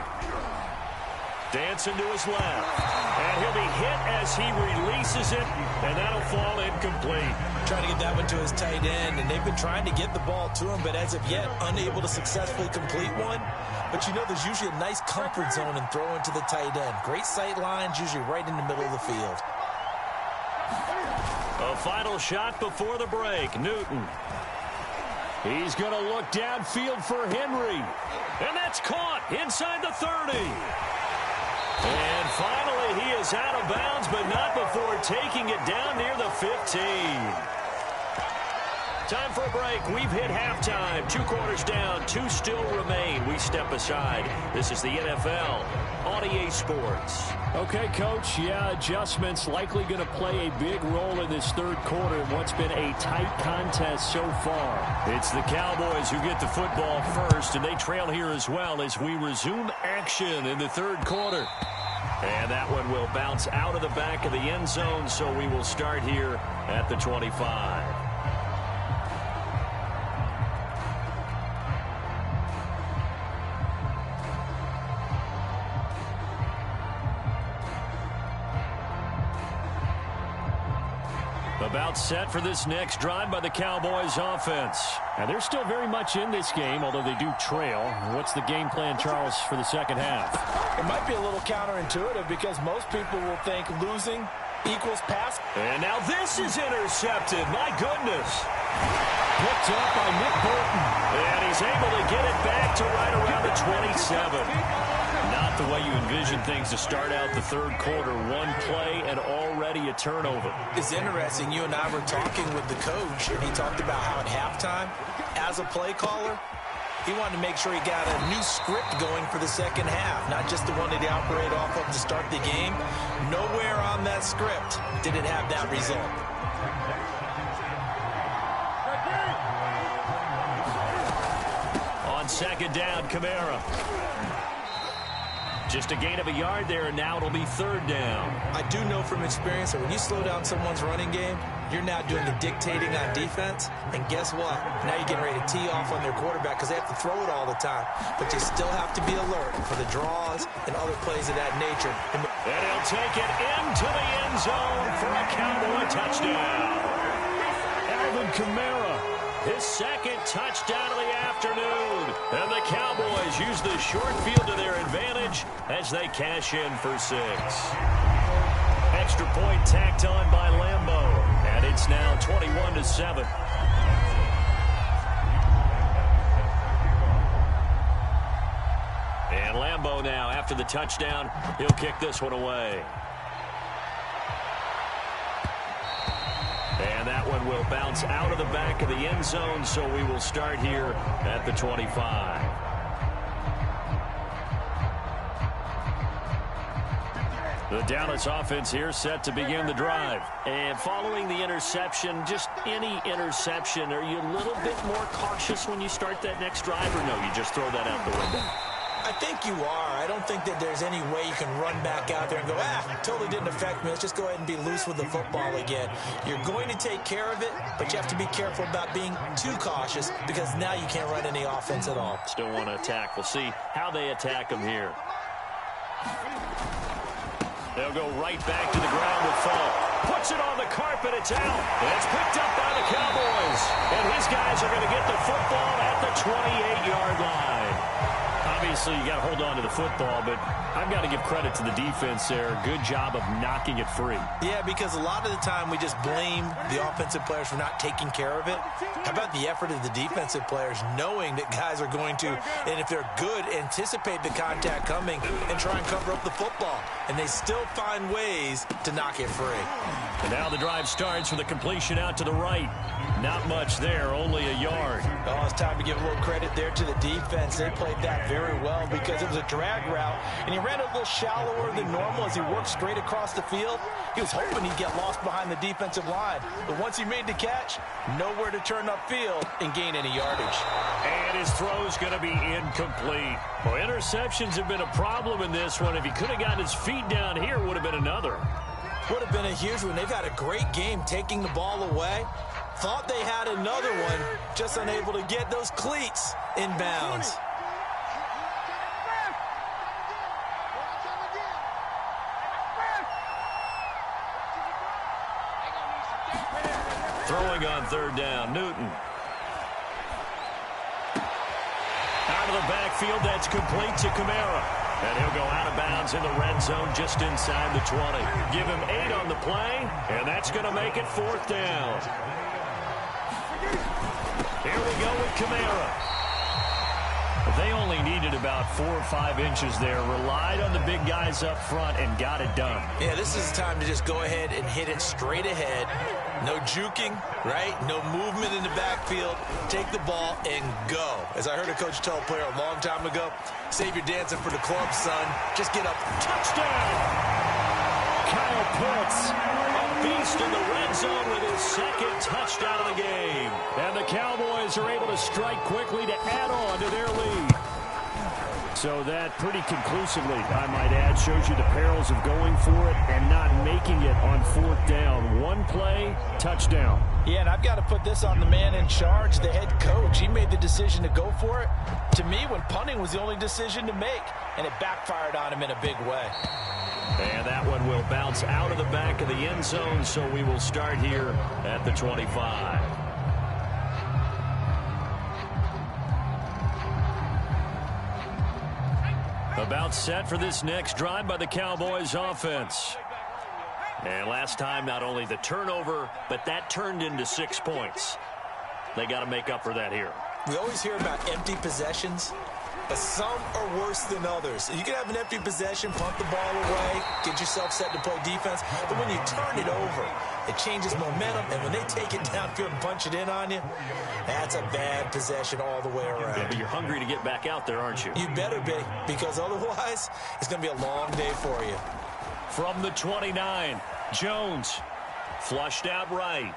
Dancing to his left. And he'll be hit as he releases it, and that'll fall incomplete. Trying to get that one to his tight end, and they've been trying to get the ball to him, but as of yet, unable to successfully complete one. But you know there's usually a nice comfort zone in throwing to the tight end. Great sight lines, usually right in the middle of the field. A final shot before the break. Newton. He's going to look downfield for Henry. And that's caught inside the 30. And finally, he is out of bounds, but not before taking it down near the 15. Time for a break. We've hit halftime. 2 quarters down. 2 still remain. We step aside. This is the NFL on EA Sports. Okay, Coach. Yeah, adjustments likely going to play a big role in this third quarter in what's been a tight contest so far. It's the Cowboys who get the football first, and they trail here as well as we resume action in the third quarter. And that one will bounce out of the back of the end zone, so we will start here at the 25. About set for this next drive by the Cowboys offense. And they're still very much in this game, although they do trail. What's the game plan, Charles, for the second half? It might be a little counterintuitive because most people will think losing equals pass. And now this is intercepted. My goodness. Picked up by Nick Bolton. And he's able to get it back to right around the 27. Not the way you envision things to start out the third quarter. One play and already a turnover. It's interesting. You and I were talking with the coach, and he talked about how at halftime, as a play caller, he wanted to make sure he got a new script going for the second half, not just the one that he operated off of to start the game. Nowhere on that script did it have that result. On second down, Kamara. Just a gain of a yard there, and now it'll be third down. I do know from experience that when you slow down someone's running game, you're now doing the dictating on defense. And guess what? Now you're getting ready to tee off on their quarterback because they have to throw it all the time. But you still have to be alert for the draws and other plays of that nature. And he'll take it into the end zone for a Cowboy touchdown. Alvin Kamara, his second touchdown of the afternoon. And the Cowboys use the short field to their advantage as they cash in for 6. Extra point tacked on by Lambeau. And it's now 21-7. And Lambeau now, after the touchdown, he'll kick this one away. And that one will bounce out of the back of the end zone, so we will start here at the 25. The Dallas offense here set to begin the drive. And following the interception, just any interception, are you a little bit more cautious when you start that next drive, or no, you just throw that out the window? I think you are. I don't think that there's any way you can run back out there and go, totally didn't affect me. Let's just go ahead and be loose with the football again. You're going to take care of it, but you have to be careful about being too cautious because now you can't run any offense at all. Still want to attack. We'll see how they attack them here. They'll go right back to the ground with Falk. Puts it on the carpet. It's out. And it's picked up by the Cowboys. And his guys are going to get the football at the 28-yard line. Obviously, you got to hold on to the football, but I've got to give credit to the defense there. Good job of knocking it free. Yeah, because a lot of the time we just blame the offensive players for not taking care of it. How about the effort of the defensive players knowing that guys are going to, and if they're good, anticipate the contact coming and try and cover up the football. And they still find ways to knock it free. And now the drive starts with a completion out to the right. Not much there, only a yard. Oh, it's time to give a little credit there to the defense. They played that very very well because it was a drag route, and he ran a little shallower than normal as he worked straight across the field. He was hoping he'd get lost behind the defensive line, but once he made the catch, nowhere to turn upfield and gain any yardage. And his throw's going to be incomplete. Well, interceptions have been a problem in this one. If he could have gotten his feet down here, would have been another. Would have been a huge one. They've had a great game taking the ball away. Thought they had another one, just unable to get those cleats in bounds. Throwing on third down, Newton. Out of the backfield, that's complete to Kamara. And he'll go out of bounds in the red zone just inside the 20. Give him 8 on the play, and that's going to make it fourth down. Here we go with Kamara. They only needed about 4 or 5 inches there. Relied on the big guys up front and got it done. Yeah, this is the time to just go ahead and hit it straight ahead. No juking, right? No movement in the backfield. Take the ball and go. As I heard a coach tell a player a long time ago, save your dancing for the club, son. Just get up. Touchdown! Kyle Pitts, a beast in the red zone with his second touchdown of the game. And the Cowboys are able to strike quickly to add on to their lead. So that pretty conclusively, I might add, shows you the perils of going for it and not making it on fourth down. One play, touchdown. Yeah, and I've got to put this on the man in charge, the head coach. He made the decision to go for it. To me, when punting was the only decision to make, and it backfired on him in a big way. And that one will bounce out of the back of the end zone, so we will start here at the 25. About set for this next drive by the Cowboys offense. And last time, not only the turnover, but that turned into 6 points. They got to make up for that here. We always hear about empty possessions, but some are worse than others. You can have an empty possession, punt the ball away, get yourself set to play defense, but when you turn it over, it changes momentum, and when they take it downfield and punch it in on you, that's a bad possession all the way around. Yeah, but you're hungry to get back out there, aren't you? You better be, because otherwise, it's going to be a long day for you. From the 29, Jones flushed out right.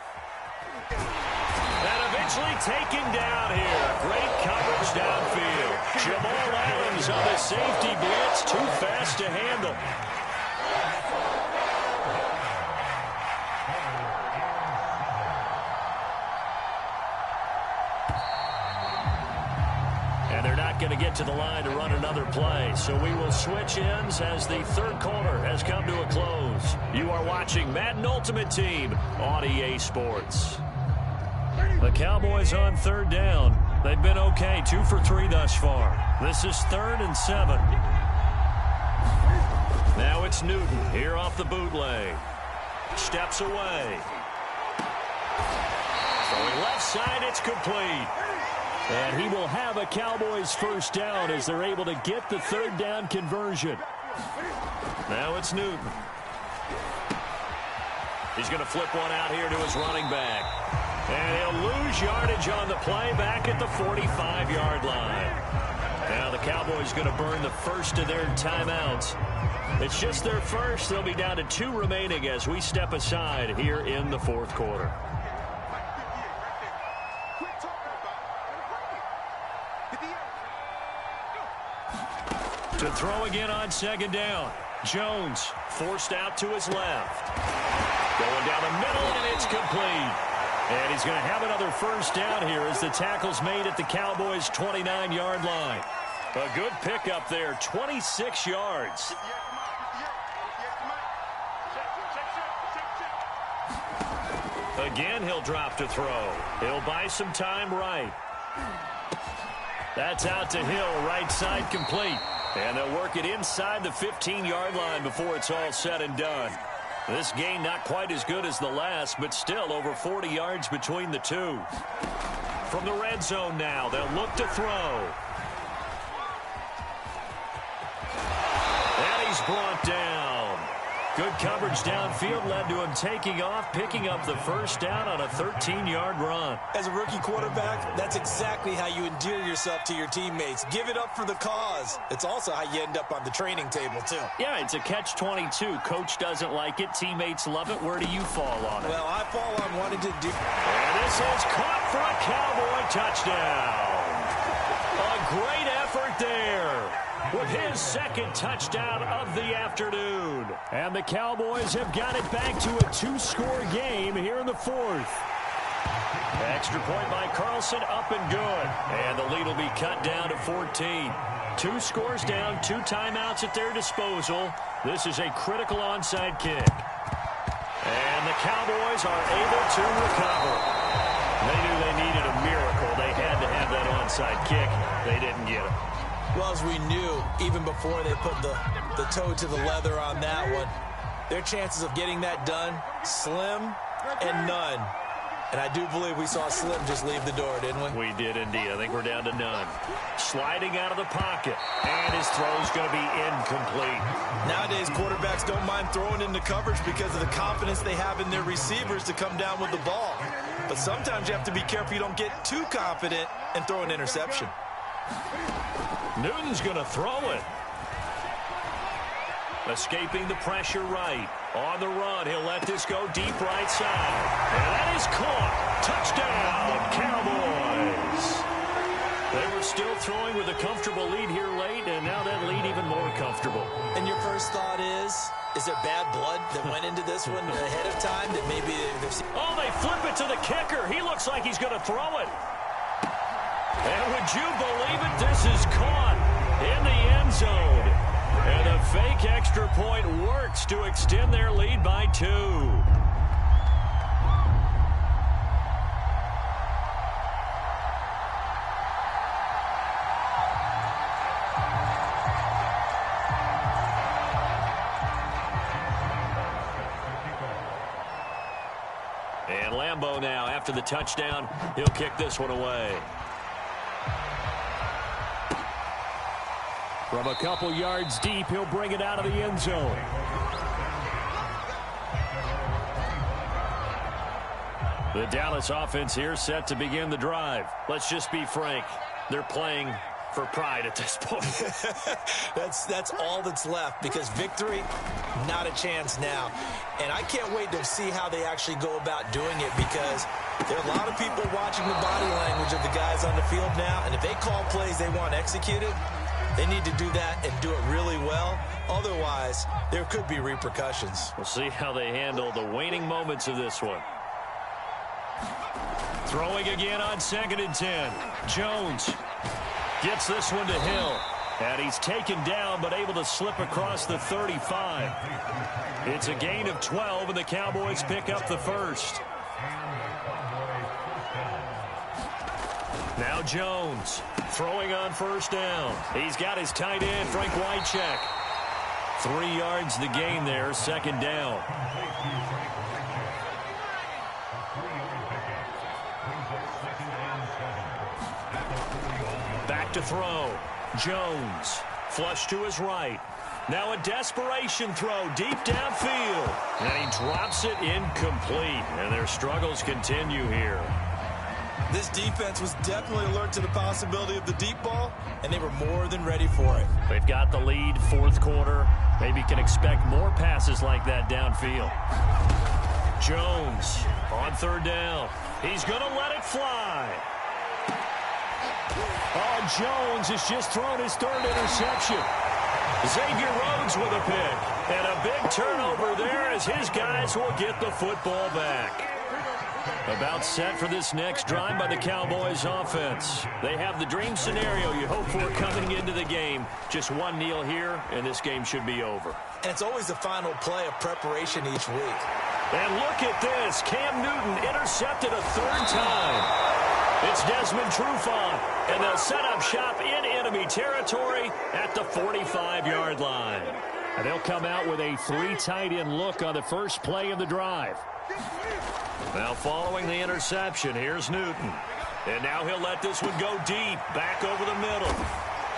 And eventually taken down here. Great coverage downfield. Jamal Adams on the safety blitz. Too fast to handle. And they're not going to get to the line to run another play. So we will switch ends as the third quarter has come to a close. You are watching Madden Ultimate Team on EA Sports. The Cowboys on third down. They've been okay, 2 for 3 thus far. This is 3rd and 7. Now it's Newton here off the bootleg. Steps away. Throwing left side, it's complete. And he will have a Cowboys first down as they're able to get the third down conversion. Now it's Newton. He's going to flip one out here to his running back. And he'll lose yardage on the play back at the 45-yard line. Now the Cowboys going to burn the first of their timeouts. It's just their first. They'll be down to 2 remaining as we step aside here in the fourth quarter. To throw again on second down. Jones forced out to his left. Going down the middle, and it's complete. And he's going to have another first down here as the tackle's made at the Cowboys' 29-yard line. A good pickup there, 26 yards. Again, he'll drop to throw. He'll buy some time right. That's out to Hill, right side complete. And they'll work it inside the 15-yard line before it's all said and done. This gain not quite as good as the last, but still over 40 yards between the two. From the red zone now, they'll look to throw. And he's brought down. Good coverage downfield led to him taking off, picking up the first down on a 13-yard run. As a rookie quarterback, that's exactly how you endear yourself to your teammates. Give it up for the cause. It's also how you end up on the training table, too. Yeah, it's a catch-22. Coach doesn't like it. Teammates love it. Where do you fall on it? Well, I fall on wanting to do... And this is caught for a Cowboy touchdown. A great effort there with his second touchdown of the afternoon. And the Cowboys have got it back to a two-score game here in the fourth. Extra point by Carlson, up and good. And the lead will be cut down to 14. 2 scores down, 2 timeouts at their disposal. This is a critical onside kick. And the Cowboys are able to recover. They knew they needed a miracle. They had to have that onside kick. They didn't get it. Well, as we knew, even before they put the toe to the leather on that one, their chances of getting that done, slim and none. And I do believe we saw Slim just leave the door, didn't we? We did indeed. I think we're down to none. Sliding out of the pocket. And his throw's going to be incomplete. Nowadays, quarterbacks don't mind throwing into coverage because of the confidence they have in their receivers to come down with the ball. But sometimes you have to be careful you don't get too confident and throw an interception. Newton's going to throw it. Escaping the pressure right. On the run, he'll let this go deep right side. And that is caught. Touchdown, Cowboys. They were still throwing with a comfortable lead here late, and now that lead even more comfortable. And your first thought is there bad blood that went into this one ahead of time that maybe they've seen? Oh, they flip it to the kicker. He looks like he's going to throw it. And would you believe it? This is caught in the end zone. And a fake extra point works to extend their lead by 2. And Lambeau now, after the touchdown, he'll kick this one away. From a couple yards deep, he'll bring it out of the end zone. The Dallas offense here set to begin the drive. Let's just be frank. They're playing for pride at this point. That's all that's left, because victory, not a chance now. And I can't wait to see how they actually go about doing it, because there are a lot of people watching the body language of the guys on the field now, and if they call plays they want executed, they need to do that and do it really well. Otherwise, there could be repercussions. We'll see how they handle the waning moments of this one. Throwing again on 2nd and 10. Jones gets this one to Hill. And he's taken down but able to slip across the 35. It's a gain of 12, and the Cowboys pick up the first. Now Jones throwing on first down. He's got his tight end, Frank Wycheck. 3 yards the gain there, 2nd down. Back to throw. Jones, flush to his right. Now a desperation throw deep downfield. And he drops it incomplete. And their struggles continue here. This defense was definitely alert to the possibility of the deep ball, and they were more than ready for it. They've got the lead, 4th quarter. Maybe can expect more passes like that downfield. Jones on 3rd down. He's going to let it fly. Oh, Jones has just thrown his 3rd interception. Xavier Rhodes with a pick. And a big turnover there as his guys will get the football back. About set for this next drive by the Cowboys offense. They have the dream scenario you hope for coming into the game. Just one kneel here, and this game should be over. And it's always the final play of preparation each week. And look at this. Cam Newton intercepted a 3rd time. It's Desmond Trufant, and they'll set up shop in enemy territory at the 45-yard line. And they'll come out with a 3 tight end look on the first play of the drive. Now following the interception, here's Newton. And now he'll let this one go deep, back over the middle.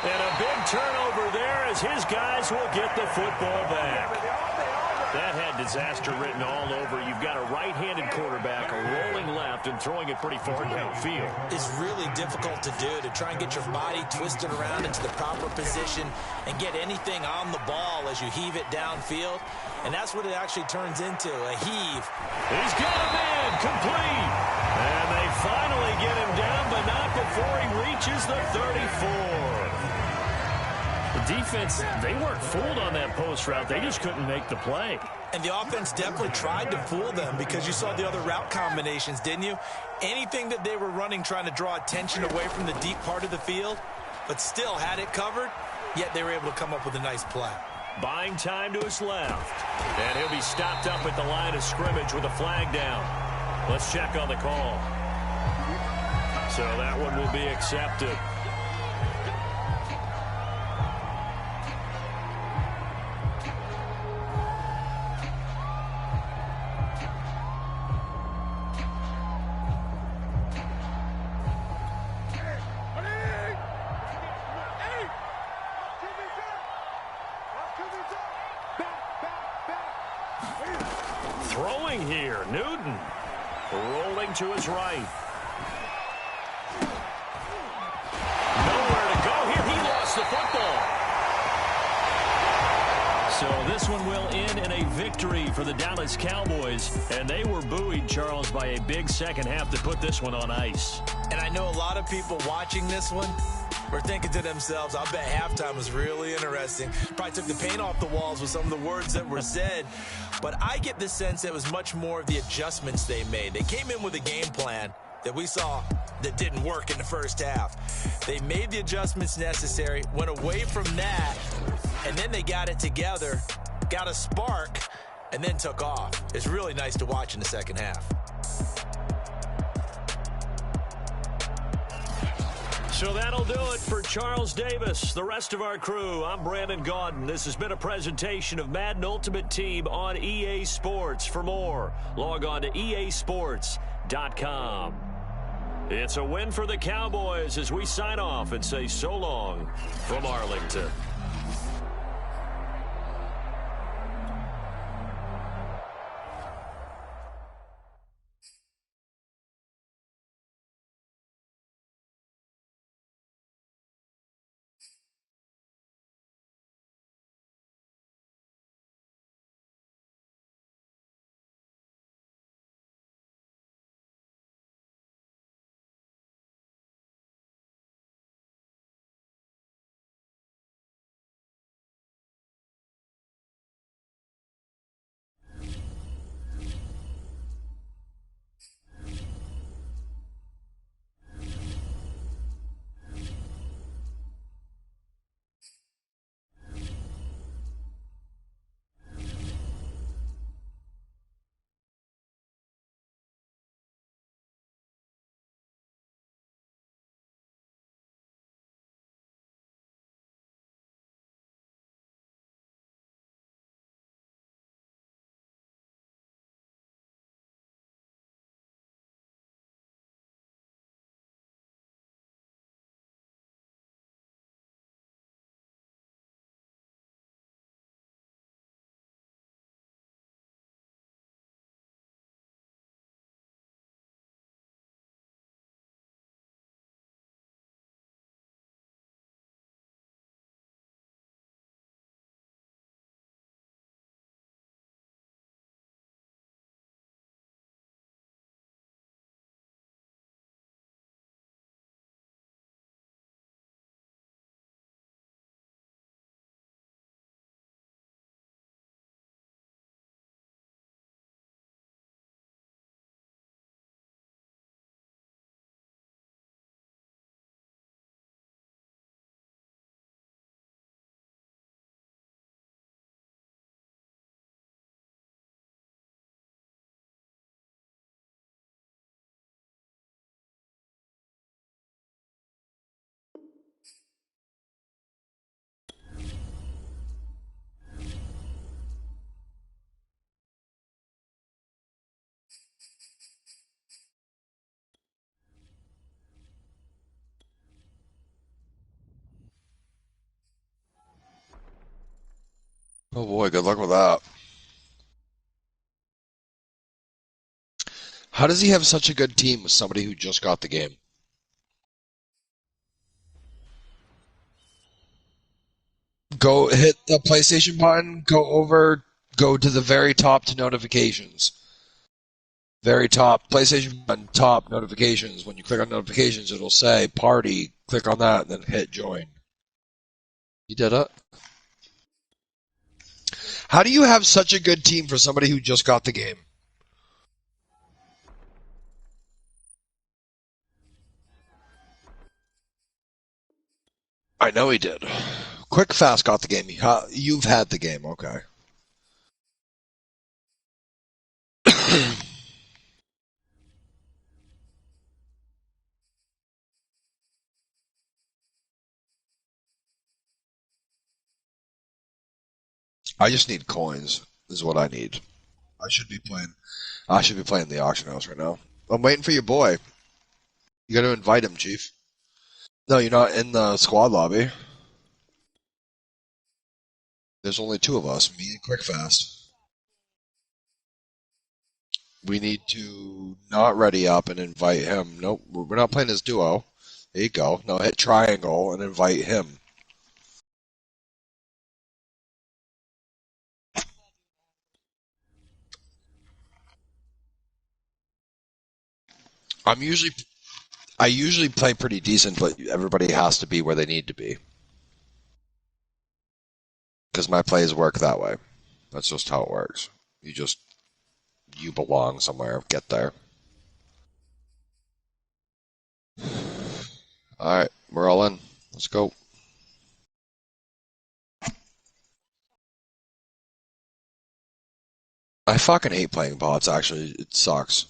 And a big turnover there as his guys will get the football back. That had disaster written all over. You've got a right-handed quarterback rolling left and throwing it pretty far downfield. It's really difficult to do, to try and get your body twisted around into the proper position and get anything on the ball as you heave it downfield. And that's what it actually turns into, a heave. He's got him in, complete. And they finally get him down, but not before he reaches the 34. The defense, they weren't fooled on that post route. They just couldn't make the play. And the offense definitely tried to fool them because you saw the other route combinations, didn't you? Anything that they were running trying to draw attention away from the deep part of the field, but still had it covered, yet they were able to come up with a nice play. Buying time to his left. And he'll be stopped up at the line of scrimmage with a flag down. Let's check on the call. So that one will be accepted. Throwing here, Newton. Rolling to his right. Nowhere to go here. He lost the football. So this one will end in a victory for the Dallas Cowboys. And they were buoyed, Charles, by a big second half to put this one on ice. And I know a lot of people watching this one were thinking to themselves, I bet halftime was really interesting. Probably took the paint off the walls with some of the words that were said. But I get the sense that it was much more of the adjustments they made. They came in with a game plan that we saw that didn't work in the first half. They made the adjustments necessary, went away from that, and then they got it together, got a spark, and then took off. It's really nice to watch in the second half. So that'll do it for Charles Davis, the rest of our crew. I'm Brandon Gaudin. This has been a presentation of Madden Ultimate Team on EA Sports. For more, log on to easports.com. It's a win for the Cowboys as we sign off and say so long from Arlington. Oh boy, good luck with that. How does he have such a good team with somebody who just got the game? Go hit the PlayStation button, go to the very top to notifications. Very top, PlayStation button, top notifications. When you click on notifications, it'll say party. Click on that, and then hit join. You did it? How do you have such a good team for somebody who just got the game? I know he did. Quick Fast got the game. You've had the game, okay. I just need coins, is what I need. I should be playing the auction house right now. I'm waiting for your boy. You gotta invite him, Chief. No, you're not in the squad lobby. There's only two of us, me and Quickfast. We need to not ready up and invite him. Nope, we're not playing as duo. There you go. No, hit triangle and invite him. I usually play pretty decent, but everybody has to be where they need to be. Because my plays work that way. That's just how it works. You belong somewhere. Get there. Alright, we're all in. Let's go. I fucking hate playing bots, actually. It sucks.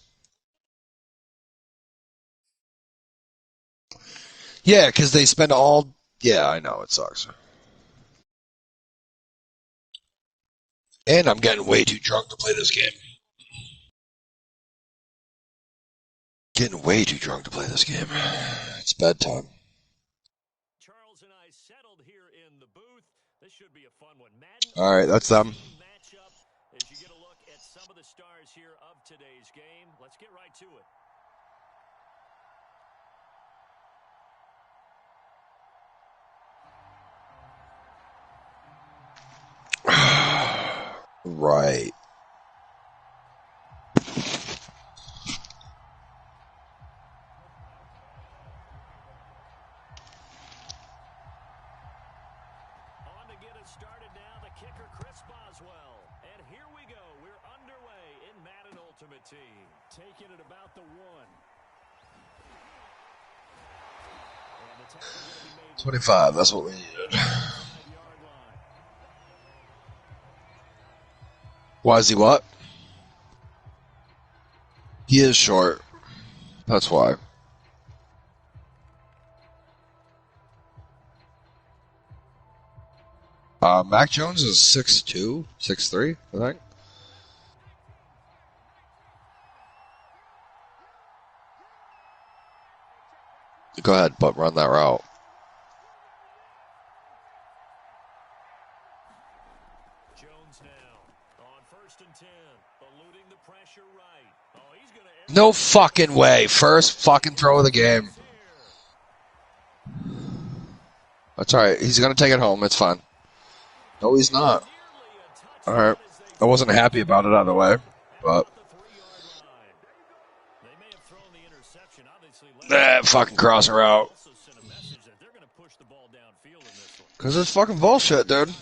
Yeah, because they spend all... Yeah, I know, it sucks. And I'm getting way too drunk to play this game. Getting way too drunk to play this game. It's bedtime. Charles and I settled here in the booth. This should be a fun one. Alright, that's them. Matchup as you get a look at some of the stars here of today's game. Let's get right to it. Right. On to get it started now, the kicker Chris Boswell. And here we go. We're underway in Madden Ultimate Team. Taking it about the one. 25, that's what we needed. Why is he what? He is short. That's why. Mac Jones is 6'2", 6'3", I think. Go ahead, but run that route. Jones now on 1st and 10, eluding the pressure right. Oh, he's gonna... No fucking way. First fucking throw of the game. That's alright. He's going to take it home. It's fine. No, he's not. Alright. I wasn't happy about it either way, but... fucking crossing route. Because it's fucking bullshit, dude.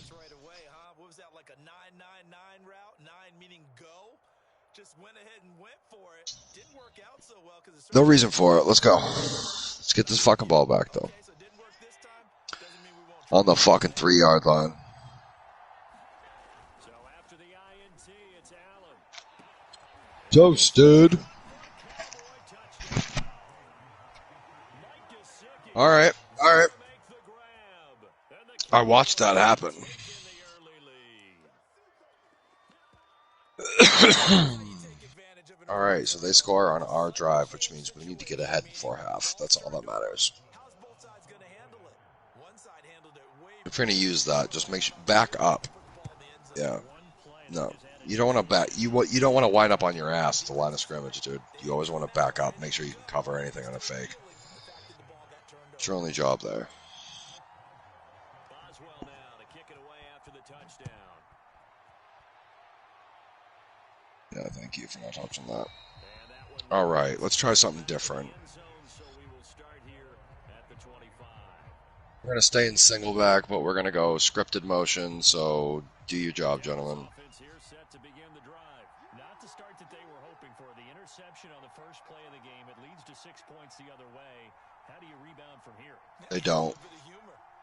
No reason for it. Let's go. Let's get this fucking ball back, though. On the fucking 3-yard line. Toasted. Alright. Alright. I watched that happen. Alright, so they score on our drive, which means we need to get ahead before half. That's all that matters. If you're going to use that, just make sure... Back up. Yeah. No. You don't want to back. You don't want to wind up on your ass at the line of scrimmage, dude. You always want to back up, make sure you can cover anything on a fake. It's your only job there. Boswell now to kick it away after the touchdown. Yeah, thank you for not touching that. All right, let's try something different. We're going to stay in single back, but we're going to go scripted motion, so do your job, gentlemen. Not the start that they were hoping for. The interception on the first play of the game, it leads to 6 points the other way. How do you rebound from here? They don't.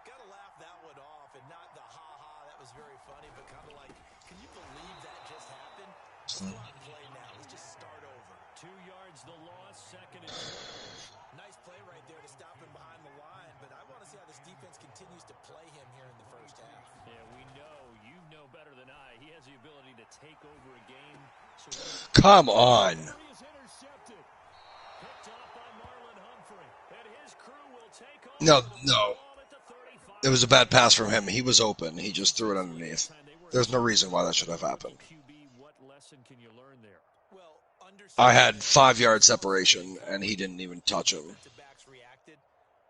Gotta laugh that one off, and not the ha-ha, that was very funny, but kind of like, can you believe that just happened? Just not play now. Let's just start over. 2 yards the loss, second and 12. Nice play right there to stop him behind the line, but I want to see how this defense continues to play him here in the first half. Yeah, we know. You know better than I. He has the ability to take over a game. So Come on. he is intercepted. Picked off by Marlon Humphrey. And his crew will take off. No. It was a bad pass from him. He was open. He just threw it underneath. There's no reason why that should have happened. What lesson can you learn there? Well, I had 5-yard separation, and he didn't even touch him. backs reacted,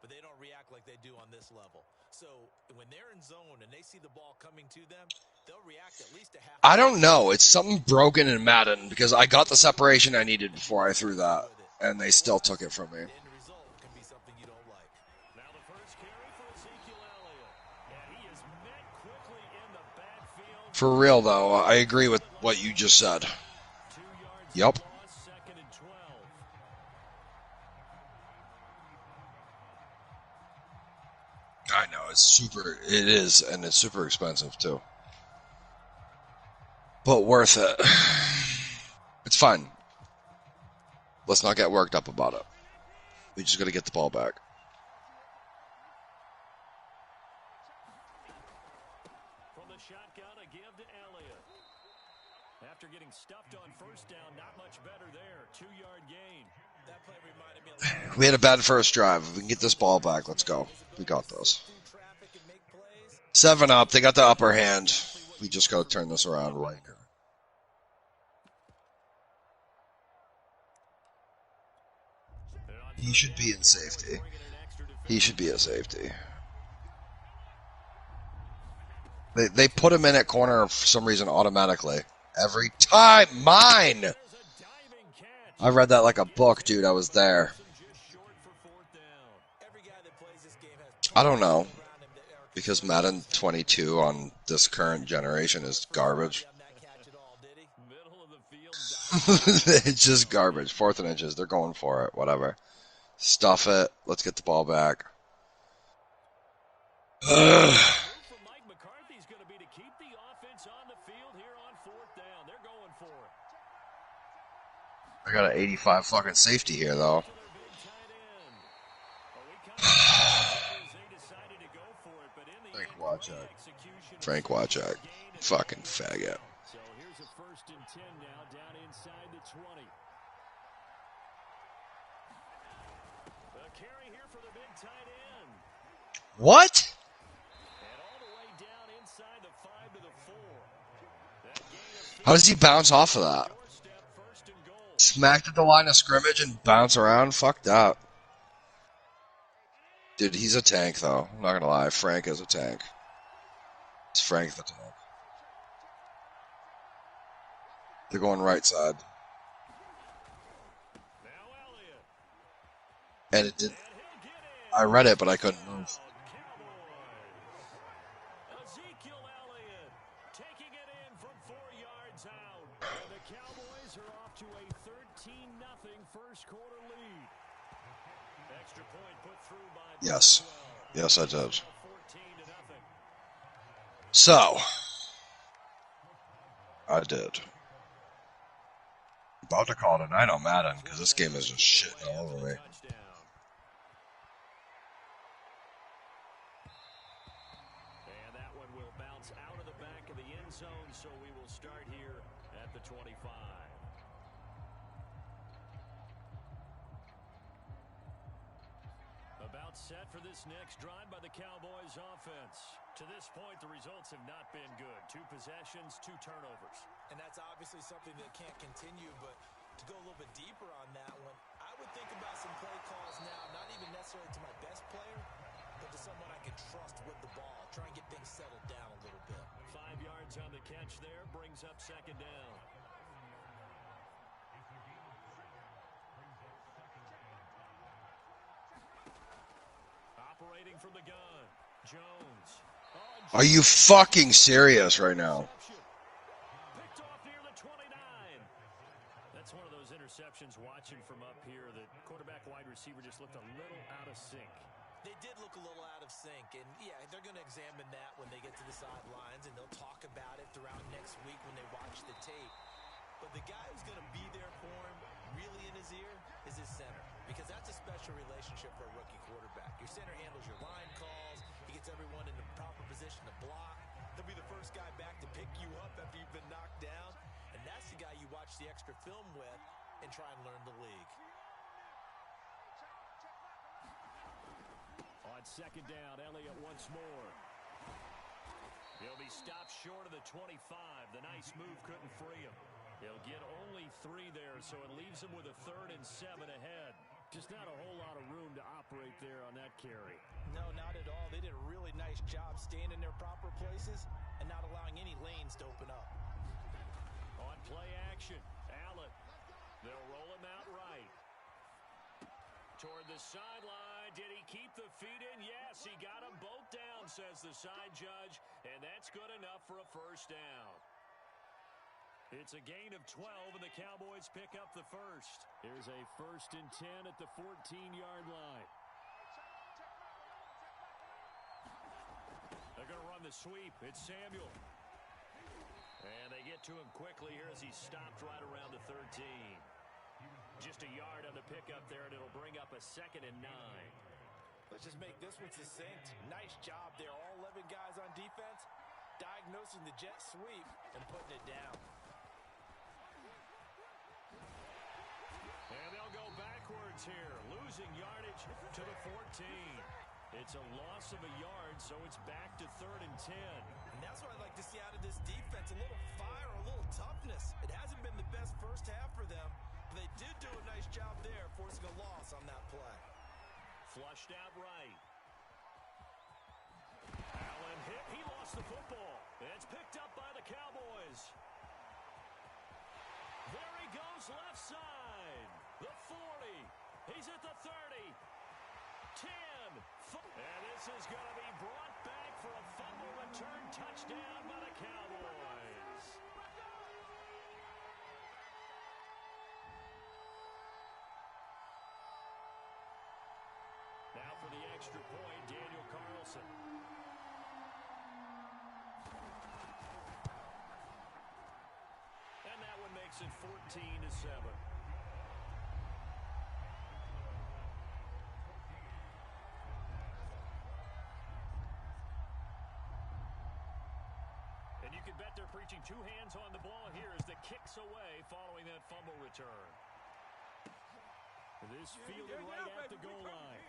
but they don't react like they do on this level. So when they're in zone and they see the ball coming to them, they'll react at least a half. I don't know. It's something broken in Madden, because I got the separation I needed before I threw that, and they still took it from me. And the result can be something you don't like. Now the first carry for Ezekiel Elliott. And he is met quickly in the backfield. For real, though, I agree with what you just said. 2 yards Yep. loss, second and 12. I know, it is, and it's super expensive, too. But worth it. It's fine. Let's not get worked up about it. We just got to get the ball back. From the shotgun, a give to Elliott. After getting stuffed on first down, not much better there. 2-yard gain. That play reminded me of We had a bad first drive. If we can get this ball back, let's go. We got this. 7 up. They got the upper hand. We just got to turn this around right now. He should be in safety. He should be at safety. They put him in at corner for some reason automatically. Every time. Mine! I read that like a book, dude. I was there. I don't know. Because Madden 22 on this current generation is garbage. It's just garbage. 4th and inches. They're going for it. Whatever. Stuff it. Let's get the ball back. Ugh. I got an 85 fucking safety here, though. Frank Wachak. Fucking faggot. So here's a 1st and 10 now, down inside the 20. A carry here for the big tight end. What? And all the way down inside the 5 to the 4. That gain of How does he bounce off of that? step, 1st and goal. Smacked at the line of scrimmage and bounce around? Fuck that. Dude, he's a tank, though. I'm not gonna lie. Frank is a tank. It's Frank the tank. They're going right side. Now Elliott. And it did. And he'll get in. I read it, but I couldn't move. Cowboys. Ezekiel Elliott taking it in from 4 yards out. And the Cowboys are off to a 13-0 first quarter lead. Extra point put through by Yes. Boswell. Yes, I did. 14-0. So. I did. About to call it a night on Madden, because this game is just shitting all over me. Touchdown. And that one will bounce out of the back of the end zone, so we will start here at the 25. About About set for this next drive by the Cowboys offense. To this point, the results have not been good. 2 possessions, 2 turnovers. And that's obviously something that can't continue, but to go a little bit deeper on that one, I would think about some play calls now, not even necessarily to my best player, but to someone I can trust with the ball. Try and get things settled down a little bit. 5 yards on the catch there, brings up second down. Operating from the gun, Jones. Are you fucking serious right now? Picked off near the 29. That's one of those interceptions watching from up here that quarterback wide receiver just looked a little out of sync. They did look a little out of sync, and yeah, they're going to examine that when they get to the sidelines, and they'll talk about it throughout next week when they watch the tape. But the guy who's going to be there for him, really in his ear, is his center, because that's a special relationship for a rookie quarterback. Your center handles your line calls. He gets everyone in the proper position to block. He'll be the first guy back to pick you up after you've been knocked down, and that's the guy you watch the extra film with and try and learn the league. On second down, Elliott once more. He'll be stopped short of the 25. The nice move couldn't free him. He'll get only 3 there, so it leaves him with a 3rd and 7 ahead. Just not a whole lot of room to operate there on that carry. No, not at all. They did a really nice job staying in their proper places and not allowing any lanes to open up. On play action, Allen. They'll roll him out right. Toward the sideline. Did he keep the feet in? Yes, he got them both down, says the side judge, and that's good enough for a first down. It's a gain of 12, and the Cowboys pick up the first. Here's a 1st and 10 at the 14-yard line. They're going to run the sweep. It's Samuel. And they get to him quickly here as he stopped right around the 13. Just a yard on the pickup there, and it'll bring up a 2nd and 9. Let's just make this one succinct. Nice job there. All 11 guys on defense diagnosing the jet sweep and putting it down. And they'll go backwards here, losing yardage to the 14. It's a loss of a yard, so it's back to 3rd and 10. And that's what I'd like to see out of this defense, a little fire, a little toughness. It hasn't been the best first half for them, but they did do a nice job there, forcing a loss on that play. Flushed out right. Allen hit. He lost the football. It's picked up by the Cowboys. There he goes left side. The 40. He's at the 30. 10. And this is going to be brought back for a fumble return touchdown by the Cowboys. Now for the extra point, Daniel Carlson. And that one makes it 14-7. And you can bet they're preaching 2 hands on the ball here as the kick's away following that fumble return. This fielded right at the goal line.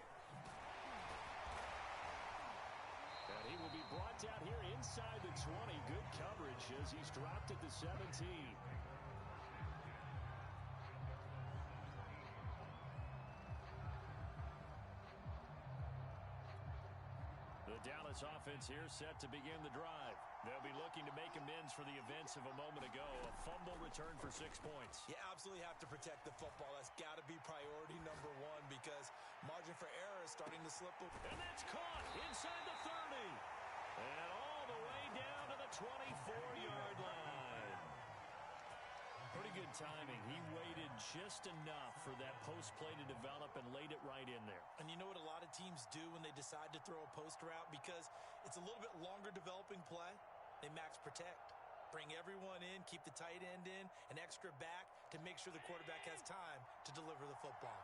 And he will be brought down here inside the 20. Good coverage as he's dropped at the 17. The Dallas offense here set to begin the drive. They'll be looking to make amends for the events of a moment ago. A fumble return for 6 points. You absolutely have to protect the football. That's got to be priority number 1 because margin for error is starting to slip. And that's caught inside the 30. And all the way down to the 24-yard line. Pretty good timing. He waited just enough for that post play to develop and laid it right in there. And you know what a lot of teams do when they decide to throw a post route? Because it's a little bit longer developing play. They max protect. Bring everyone in, keep the tight end in, an extra back to make sure the quarterback has time to deliver the football.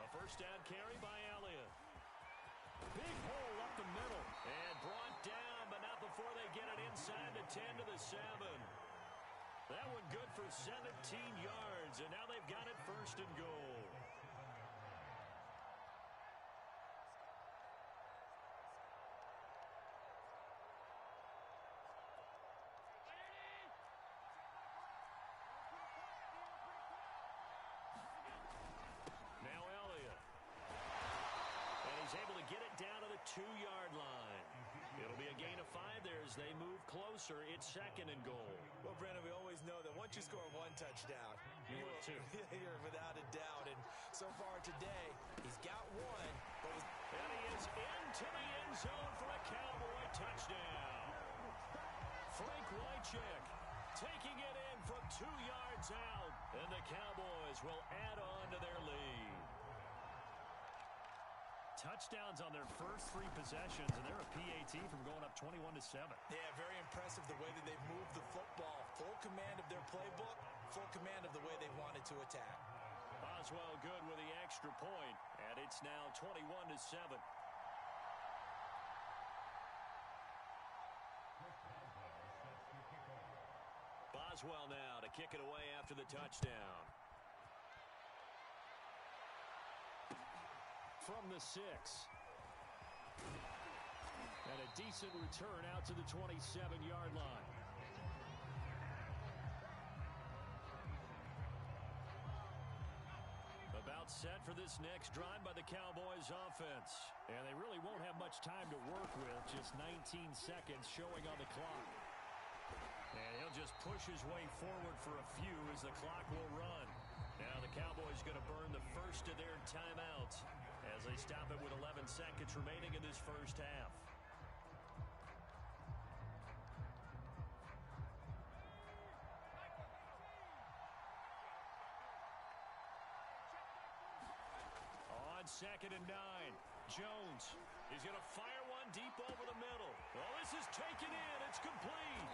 A first down carry by Elliott. Big hole up the middle. And brought down, but not before they get it inside the 10 to the 7. That one good for 17 yards, and now they've got it 1st and goal. He's able to get it down to the 2-yard line. It'll be a gain of 5 there as they move closer. It's 2nd and goal. Well, Brandon, we always know that once you score 1 touchdown, you're without a doubt. And so far today, he's got 1. And he is into the end zone for a Cowboy touchdown. Frank Wycheck taking it in from 2 yards out. And the Cowboys will add on to their lead. Touchdowns on their first 3 possessions, and they're a PAT from going up 21-7. Yeah, very impressive the way that they've moved the football. Full command of their playbook, full command of the way they wanted to attack. Boswell good with the extra point, and it's now 21-7. Boswell now to kick it away after the touchdown. From the 6. And a decent return out to the 27-yard line. About set for this next drive by the Cowboys offense. And they really won't have much time to work with. Just 19 seconds showing on the clock. And he'll just push his way forward for a few as the clock will run. Now the Cowboys going to burn the first of their timeouts as they stop it with 11 seconds remaining in this first half. On 2nd and 9, Jones is going to fire one deep over the middle. Oh, this is taken in. It's complete.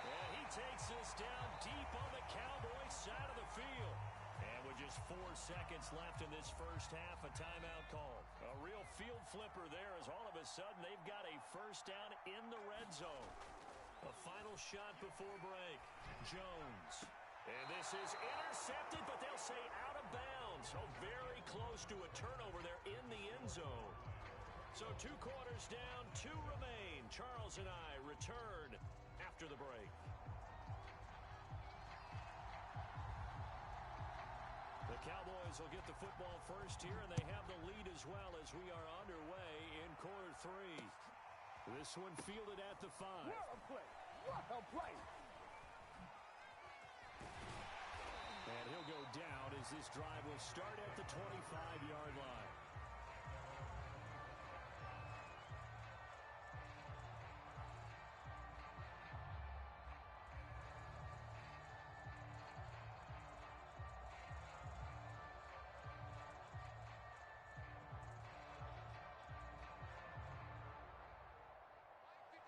And he takes this down deep on the Cowboys side of the field. And with just 4 seconds left in this first half, a timeout call. A real field flipper there as all of a sudden they've got a first down in the red zone. A final shot before break. Jones. And this is intercepted, but they'll say out of bounds. So very close to a turnover there in the end zone. So 2 quarters down, 2 remain. Charles and I return after the break. The Cowboys will get the football first here, and they have the lead as well as we are underway in quarter 3. This one fielded at the 5. What a play! What a play! And he'll go down as this drive will start at the 25-yard line.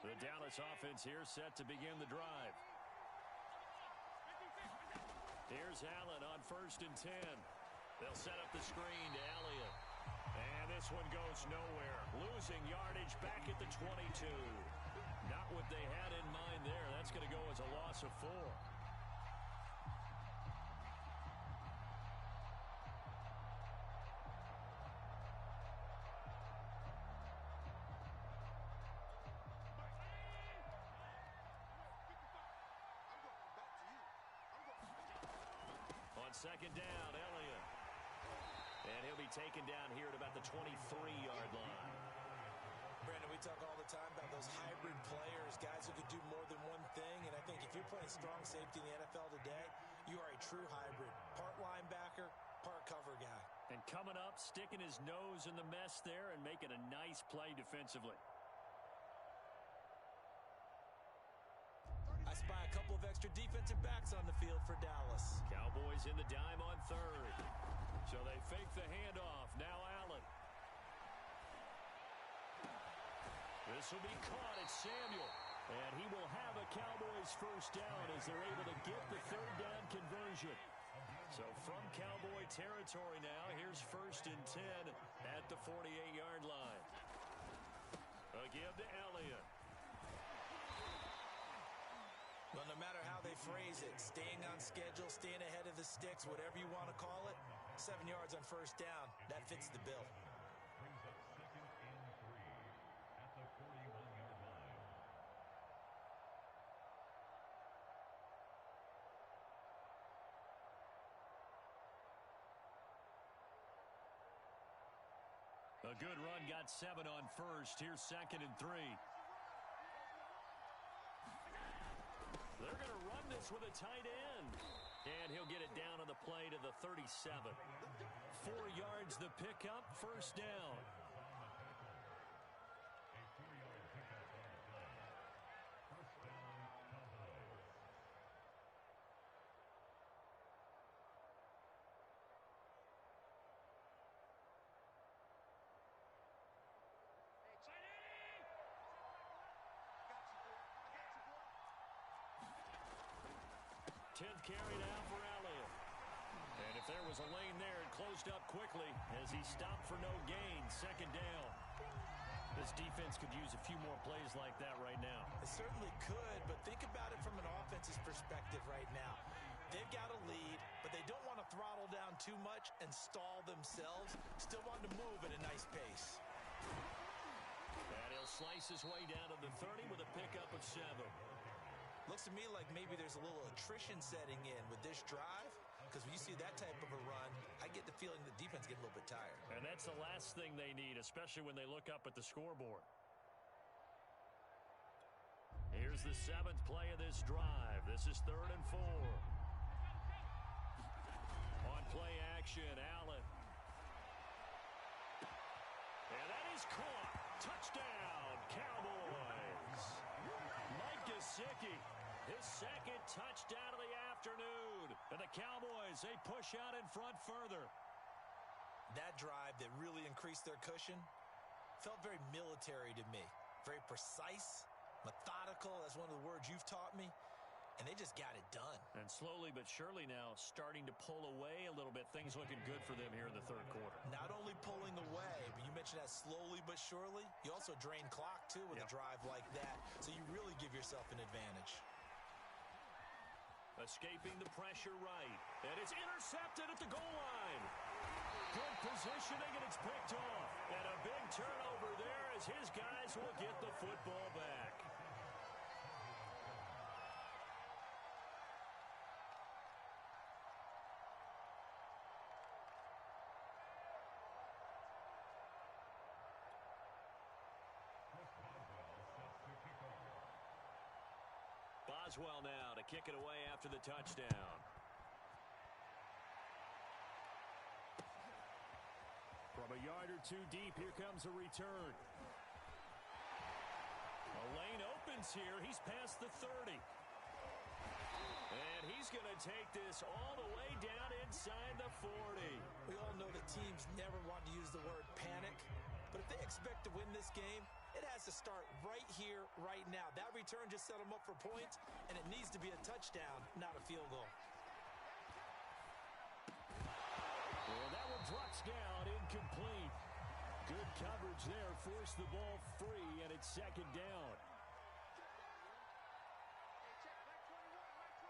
The Dallas offense here set to begin the drive. Here's Allen on 1st and 10. They'll set up the screen to Elliott. And this one goes nowhere. Losing yardage back at the 22. Not what they had in mind there. That's going to go as a loss of 4. On 2nd down, Elliott. And he'll be taken down here at about the 23-yard line. Brandon, we talk all the time about those hybrid players, guys who could do more than one thing. And I think if you're playing strong safety in the NFL today, you are a true hybrid. Part linebacker, part cover guy. And coming up, sticking his nose in the mess there and making a nice play defensively. I spy a couple of extra defensive backs on the field for Dallas. Cowboys in the dime on 3rd. So they fake the handoff. Now Allen. This will be caught. It's Samuel. And he will have a Cowboys first down as they're able to get the 3rd down conversion. So from Cowboy territory now, here's 1st and 10 at the 48-yard line. A give to Elliott. Well, no matter how they phrase it, staying on schedule, staying ahead of the sticks, whatever you want to call it, 7 yards on 1st down, that fits the bill. Brings up 2nd and 3 at the 41-yard line. A good run, got 7 on first. Here's 2nd and 3. They're going to run this with a tight end. And he'll get it down on the play to the 37. 4 yards the pickup, first down. A 4-yard pickup on the play. First down, Cowboys. Hey, Chinese! Got you, boy. I got you, boy. 10th carry now for Elliott. And if there was a lane there, it closed up quickly as he stopped for no gain. 2nd down. This defense could use a few more plays like that right now. It certainly could, but think about it from an offense's perspective right now. They've got a lead, but they don't want to throttle down too much and stall themselves. Still want to move at a nice pace. And he'll slice his way down to the 30 with a pickup of 7. Looks to me like maybe there's a little attrition setting in with this drive, because when you see that type of a run, I get the feeling the defense getting a little bit tired. And that's the last thing they need, especially when they look up at the scoreboard. Here's the 7th play of this drive. This is 3rd and 4. On play action, Allen. And that is caught. Touchdown, Cowboys. Mike Gesicki, his 2nd touchdown of the afternoon. And the Cowboys, they push out in front further. That drive that really increased their cushion felt very military to me. Very precise, methodical. That's one of the words you've taught me. And they just got it done. And slowly but surely now starting to pull away a little bit. Things looking good for them here in the 3rd quarter. Not only pulling away, but you mentioned that slowly but surely. You also drain clock, too, with a drive like that. So you really give yourself an advantage. Escaping the pressure right. And it's intercepted at the goal line. Good positioning, and it's picked off. And a big turnover there as his guys will get the football back. Boswell now to kick it away after the touchdown. From a yard or 2 deep, here comes a return. A lane opens here. He's past the 30. And he's going to take this all the way down inside the 40. We all know that teams never want to use the word panic. But if they expect to win this game, it has to start right here, right now. That return just set them up for points, and it needs to be a touchdown, not a field goal. Well, that one drops down, incomplete. Good coverage there, forced the ball free, and it's 2nd down. Check back 21,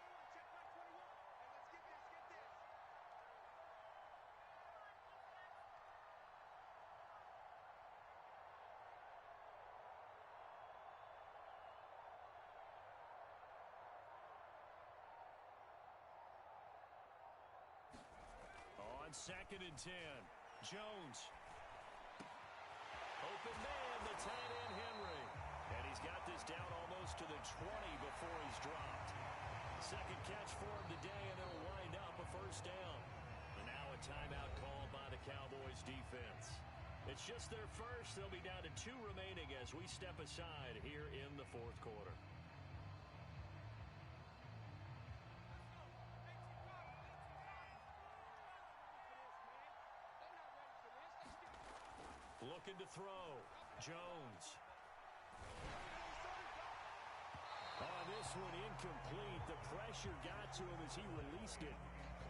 check back 21. And let's get this, On 2nd and 10, Jones. Open man, the tight end, Henry. And he's got this down almost to the 20 before he's dropped. 2nd catch for him today, and it'll wind up a first down. And now a timeout called by the Cowboys defense. It's just their first. They'll be down to 2 remaining as we step aside here in the 4th quarter. Looking to throw. Jones. On this one, incomplete. The pressure got to him as he released it.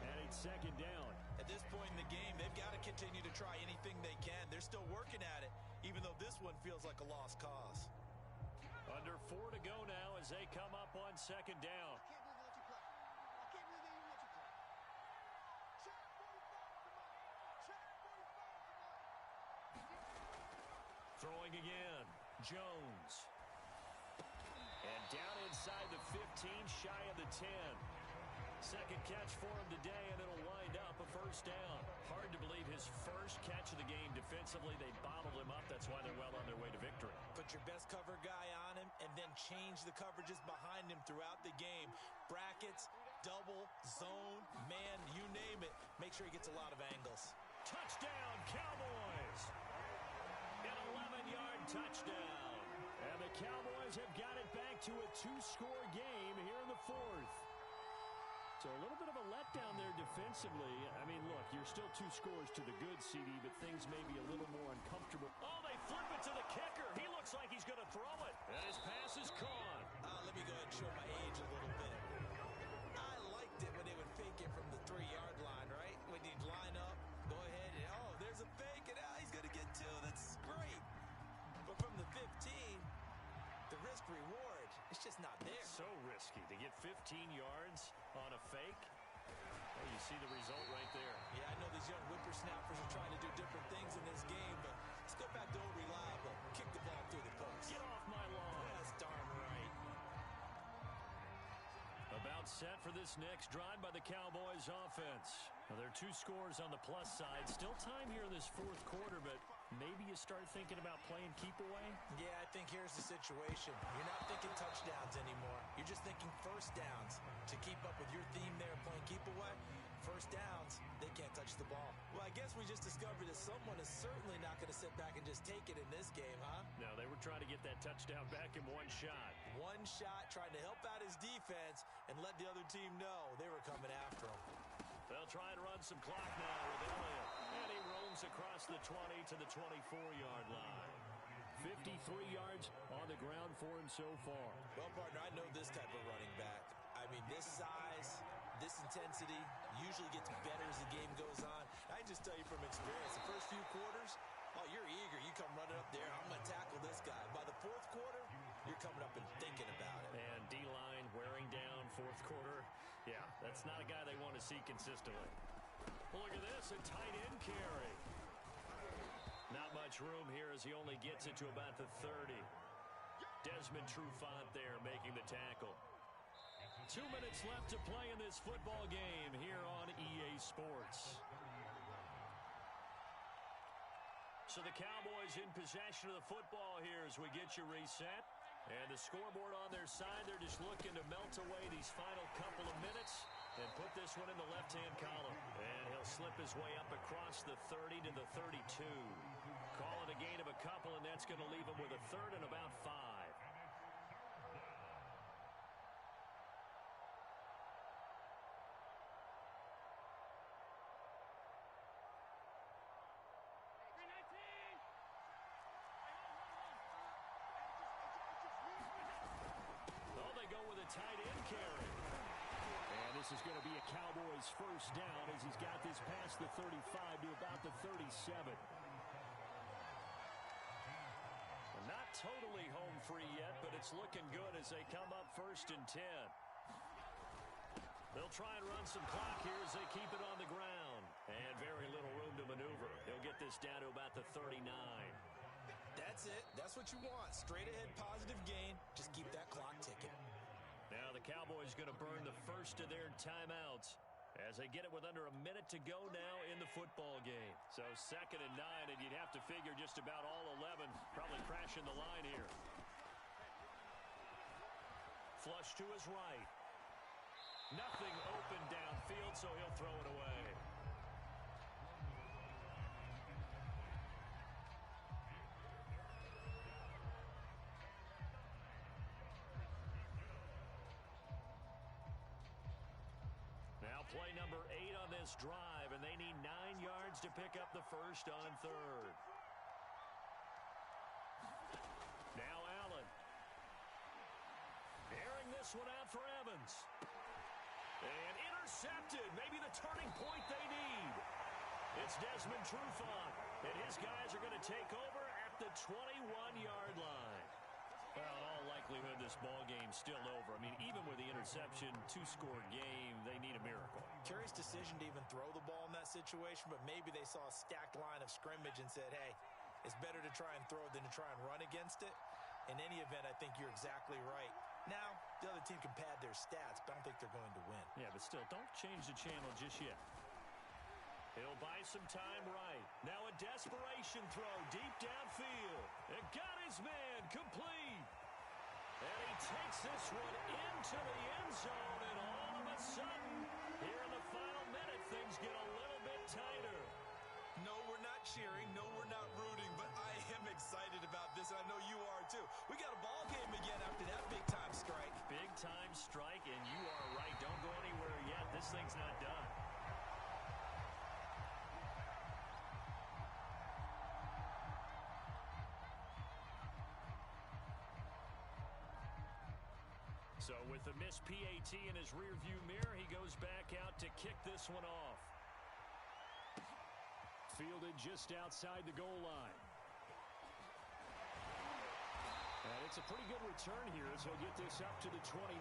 And it's 2nd down. At this point in the game, they've got to continue to try anything they can. They're still working at it, even though this one feels like a lost cause. Under 4 to go now as they come up on 2nd down. I can't believe they let you play. I can't believe they even let you play. Check 45 for Mike. Check 45 for Mike. Throwing again. Jones. And down inside the 15, shy of the 10. 2nd catch for him today, and it'll wind up a first down. Hard to believe his first first catch of the game defensively. They bottled him up. That's why they're well on their way to victory. Put your best cover guy on him and then change the coverages behind him throughout the game. Brackets, double, zone, man, you name it. Make sure he gets a lot of angles. Touchdown, Cowboys! An 11-yard touchdown. And the Cowboys have got it back to a 2-score game here in the fourth. So a little bit of a letdown there defensively. I mean, look, you're still 2 scores to the good, CD, but things may be a little more uncomfortable. Oh, they flip it to the kicker. He looks like he's going to throw it. And his pass is caught. Let me go ahead and show my age a little bit. I liked it when they would fake it from the 3-yard line, right? When you'd line up, go ahead, and oh, there's a fake, and he's going to get 2. That's great. But from the 15, the risk-reward, it's just not there. So risky to get 15 yards on a fake. Well, you see the result right there. Yeah, I know these young whippersnappers are trying to do different things in this game, but let's go back to old reliable. Kick the ball through the post. Get off my lawn. That's darn right. About set for this next drive by the Cowboys offense. Now, there are 2 scores on the plus side. Still time here in this fourth quarter, but maybe you start thinking about playing keep away? Yeah, I think here's the situation. You're not thinking touchdowns anymore. You're just thinking first downs. To keep up with your theme there playing keep away, first downs, they can't touch the ball. Well, I guess we just discovered that someone is certainly not going to sit back and just take it in this game, huh? No, they were trying to get that touchdown back in one shot. One shot, trying to help out his defense and let the other team know they were coming after him. They'll try and run some clock now with Elliott. And he roams across the 20 to the 24-yard line. 53 yards on the ground for him so far. Well, partner, I know this type of running back. I mean, this size, this intensity usually gets better as the game goes on. I can just tell you from experience, the first few quarters, oh, you're eager. You come running up there. I'm going to tackle this guy. By the fourth quarter, you're coming up and thinking about it. And D-line wearing down fourth quarter. Yeah, that's not a guy they want to see consistently. Well, look at this, a tight end carry. Not much room here as he only gets it to about the 30. Desmond Trufant there making the tackle. 2 minutes left to play in this football game here on EA Sports. So the Cowboys in possession of the football here as we get you reset. And the scoreboard on their side, they're just looking to melt away these final couple of minutes and put this one in the left-hand column. And he'll slip his way up across the 30 to the 32. Call it a gain of a couple, and that's going to leave him with a third and about 5. Tight end carry. And this is going to be a Cowboys first down as he's got this past the 35 to about the 37. Well, not totally home free yet, but it's looking good as they come up 1st and 10. They'll try and run some clock here as they keep it on the ground. And very little room to maneuver. He'll get this down to about the 39. That's it. That's what you want. Straight ahead positive gain. Just keep that clock ticking. Now the Cowboys going to burn the first of their timeouts as they get it with under a minute to go now in the football game. So 2nd and 9, and you'd have to figure just about all 11 probably crashing the line here. Flush to his right. Nothing open downfield, so he'll throw it away. Now play number 8 on this drive, and they need 9 yards to pick up the first on 3rd. Now Allen. Airing this one out for Evans. And intercepted. Maybe the turning point they need. It's Desmond Trufant, and his guys are going to take over at the 21-yard line. Well, in all likelihood, this ball game's still over. I mean, even with the interception, 2-score game, they need a miracle. Curious decision to even throw the ball in that situation, but maybe they saw a stacked line of scrimmage and said, hey, it's better to try and throw it than to try and run against it. In any event, I think you're exactly right. Now, the other team can pad their stats, but I don't think they're going to win. Yeah, but still, don't change the channel just yet. He'll buy buy some time right. Now a desperation throw deep downfield. It got his man complete. And he takes this one into the end zone, and all of a sudden, here in the final minute, things get a little bit tighter. No, we're not cheering. No, we're not rooting, but I am excited about this, and I know you are too. We got a ball game again after that big-time strike. Big-time strike, and you are right. Don't go anywhere yet. This thing's not done. So with the missed PAT in his rearview mirror, he goes back out to kick this one off. Fielded just outside the goal line. And it's a pretty good return here as he'll get this up to the 29.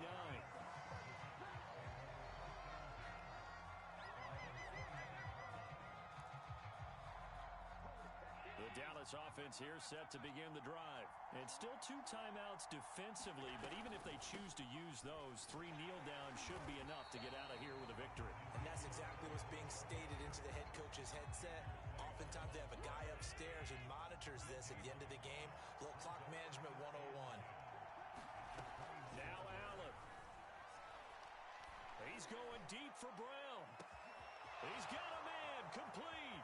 The Dallas offense here set to begin the drive. And still 2 timeouts defensively, but even if they choose to use those, 3 kneel downs should be enough to get out of here with a victory. And that's exactly what's being stated into the head coach's headset. Oftentimes they have a guy upstairs who monitors this at the end of the game. A little clock management 101. Now Allen. He's going deep for Brown. He's got a man complete.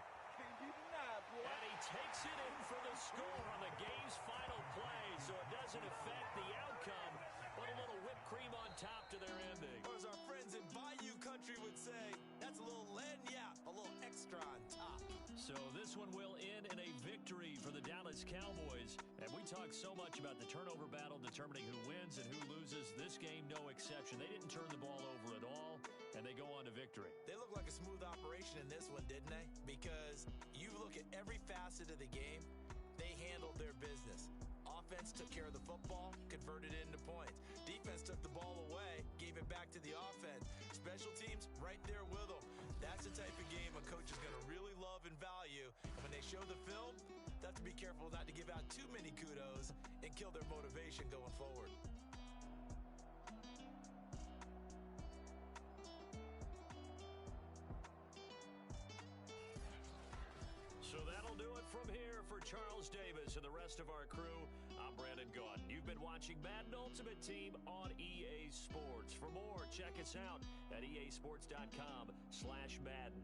And he takes it in for the score on the game's final play, so it doesn't affect the outcome, but a little whipped cream on top to their ending. Or as our friends in Bayou Country would say, that's a little lagniappe, a little extra on top. So this one will end in a victory for the Dallas Cowboys. And we talk so much about the turnover battle determining who wins and who loses. This game, no exception. They didn't turn the ball over at all, and they go on to victory. They look like a smooth operation in this one, didn't they? Because you look at every facet of the game, they handled their business. Offense took care of the football, converted it into points. Defense took the ball away, gave it back to the offense. Special teams, right there with them. That's the type of game a coach is going to really love and value. And when they show the film, they have to be careful not to give out too many kudos and kill their motivation going forward. So that'll do it from here for Charles Davis and the rest of our crew. I'm Brandon Gaudin. You've been watching Madden Ultimate Team on EA Sports. For more, check us out at easports.com/Madden.